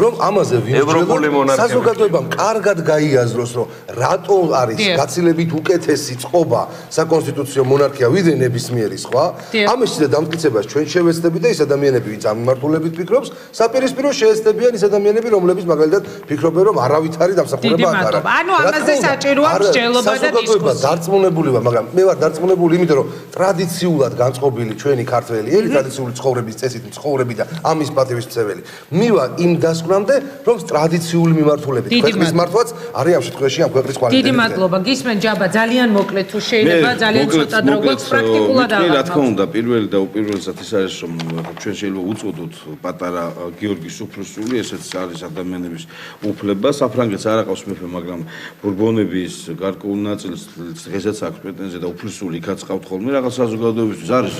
რომ ამაზე ვინმე საზოგადოებამ კარგად გაიაზროს, რომ რატო არის გაცილებით უკეთესი წყობა საკონსტიტუციო მონარქია ვიდრე ნებისმიერი სხვა. ამის და დამტკიცებას ჩვენ შევეცდებით და ის ადამიანები, ვინც ამ მიმართულებით ფიქრობს, საპირისპირო შეეცდებიან ის ადამიანები, რომლებიც მაგალითად ფიქრობენ, რომ არავით არის დამსახურება აქ არა. ანუ ამაზე საჭიროა მსჯელობა და დისკუსია. დარწმუნებული ვარ, მაგრამ მე ვარ დარწმუნებული, იმიტომ რომ ტრადიციულად განწყობილი ჩვენი ქართველი, ტრადიციული ცხოვრების წესით ცხოვრები და ამის პატივისმცემელი. მივა იმ დასკვნამდე, რომ ტრადიციული მიმართულებით ქვეყნის მართვაც არის ამ შემთხვევაში ამ ქვეყნის კვალიტეტი. დიდი მადლობა. გისმენ ჯაბა, ძალიან მოკლედ თუ შეიძლება, ძალიან ცოტა დრო გვაქვს პრაქტიკულად აღარ. რა თქმა უნდა, პირველი და უპირველესად ის არის, რომ ჩვენ შეიძლება უწოდოთ პატარა გიორგის უფროსული, ესეც არის ადამიანების უფლება. საფრანგეთს არ აყავს მეფე, მაგრამ ბურბონების გარკვეულ ნაწილს დღესაც აქვს პრეტენზია და უფროსული იქაც ყავთ ხოლმე რაღაც საზოგადოებისთვის არის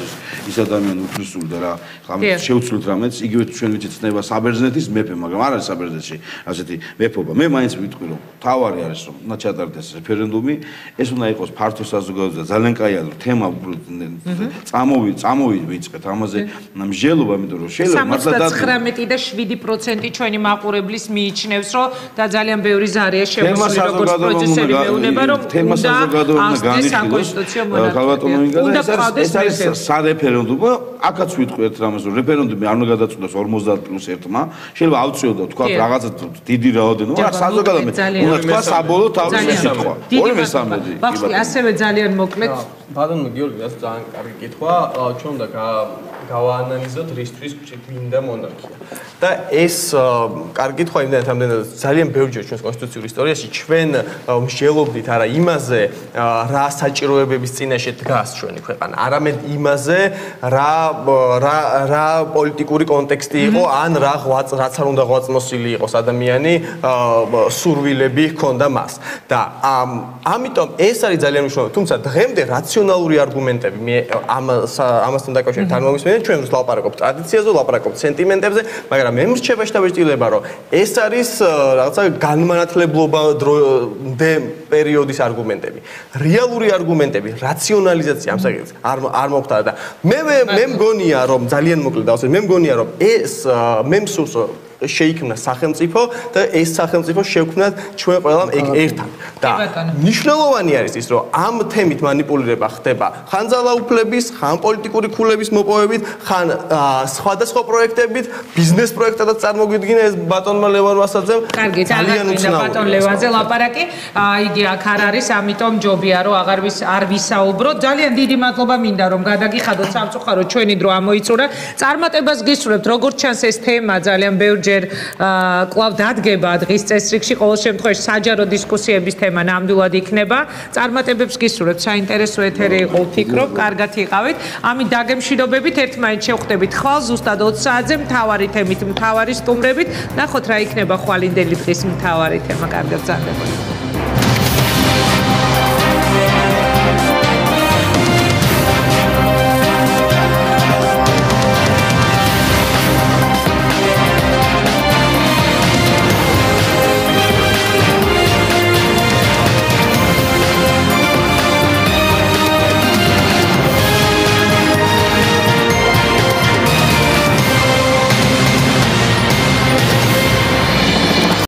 ის ადამიანი უფროსული და რა ამით შევცვლით რამეც იგივე ჩვენ ვიცით ცნება საბერძნეთის მეფე, მაგრამ არ არის საბერძნეთში ასეთი მეფობა. მე მაინც ვიტყვი, რომ თავარი არის, რომ უნდა ჩატარდეს რეფერენდუმი, ეს უნდა იყოს ფართო საზოგადოება და ძალიან კაია, რომ თემა წამოვიწყეთ ამაზე მსჯელობა, იმიტომ რომ შეიძლება მართლა 79 და 7% ჩვენი მაყურებლის მიიჩნევს, რომ და ძალიან ბევრი ზარია შემოსული როგორც პროცესები მეუნება, რომ უნდა აღდგეს საკონსტიტუციო მონარქია. ეს არის სარეფერენდუმო, აქაც ვიტყვი ერთ რამეს, რომ რეფერენდუმი არ უნდა გადაწყვეტოს 50+1-მა, შეიძლება ავწიოდოთ თქვა რაღაცა დიდი რაოდენობა, მაგრამ საზოგადოება უნდა თქვა საბოლოო თავისი სიტყვა. ორი მესამედი. ბახტი, ასევე ძალიან მოკლედ. ბატონო გიორგი, ეს ძალიან კარგი კითხვა. ჩვენ უნდა გავაანალიზოთ რისთვის გვინდა მონარქია. და ეს კარგი კითხვა იმდენად ამდენად ძალიან ბევრჯერ ჩვენს კონსტიტუციურ ისტორიაში ჩვენ მსჯელობდით არა იმაზე, რა საჭიროებების წინაშე დგას ჩვენი ქვეყანა, არამედ იმაზე, რა პოლიტიკური კონტექსტი იყო, ან რაც არ უნდა ღვაწლმოსილი იყოს ადამიანი, სურვილები ჰქონდა მას. და ამიტომ ეს არის ძალიან მნიშვნელოვანი. თუმცა დღემდე რაციონალური არგუმენტები მე ამასთან დაკავშირებით არ მომისმენია, ჩვენ ვლაპარაკობთ ტრადიციაზე, ვლაპარაკობთ სენტიმენტებზე, მაგრამ მე მრჩება შევეჭდილება, რომ ეს არის რაღაცა განმანათლებლობამდე პერიოდის არგუმენტები. რეალური არგუმენტები, რაციონალიზაცია ამ საკითხს არ მოხდა და მე მგონია, რომ ძალიან მოკლედ დავსვით, მე მგონია, რომ ეს მე მსურს შეიქმნა სახელმწიფო და ეს სახელმწიფო შევქმნათ ჩვენ ყველამ ერთად. და მნიშვნელოვანი არის ის, რომ ამ თემით манипуლირება ხდება ხან ძალაუფლების, ხან პოლიტიკური ქულების მოპოვებით, ხან სხვადასხვა პროექტებით, ბიზნეს პროექტადაც წარმოგვიდგინა ეს ბატონმა ლევან ვასაძემ. კარგი, ძალიან უცნაური. ბატონ ლევანზე ლაპარაკი, იგი აქ არ არის, ამიტომ ჯობია რომ არ ვისაუბროთ. ძალიან დიდი მადლობა მინდა რომ გადაგიხადოთ სამწუხაროდ ჩვენი დრო ამოიწურა. წარმატებას გისურვებთ, როგორც ჩანს ეს თემა ძალიან ბევრჯერ კლავ დადგება დღის წესრიგში, ყოველ შემთხვევაში საჯარო დისკუსიების თემა ნამდვილად იქნება. წარმატებებს გისურვებთ, საინტერესო ეთერი იყო, ვფიქრობ, კარგად იყავით. ამით დაგემშვიდობებით, ერთმანეთს შევხვდებით ხვალ ზუსტად 20 საათზე მთავარი თემით, მთავარი სტუმრებით. ნახოთ რა იქნება ხვალინდელი დღის მთავარი თემა. კარგად გრძანდებოდეთ.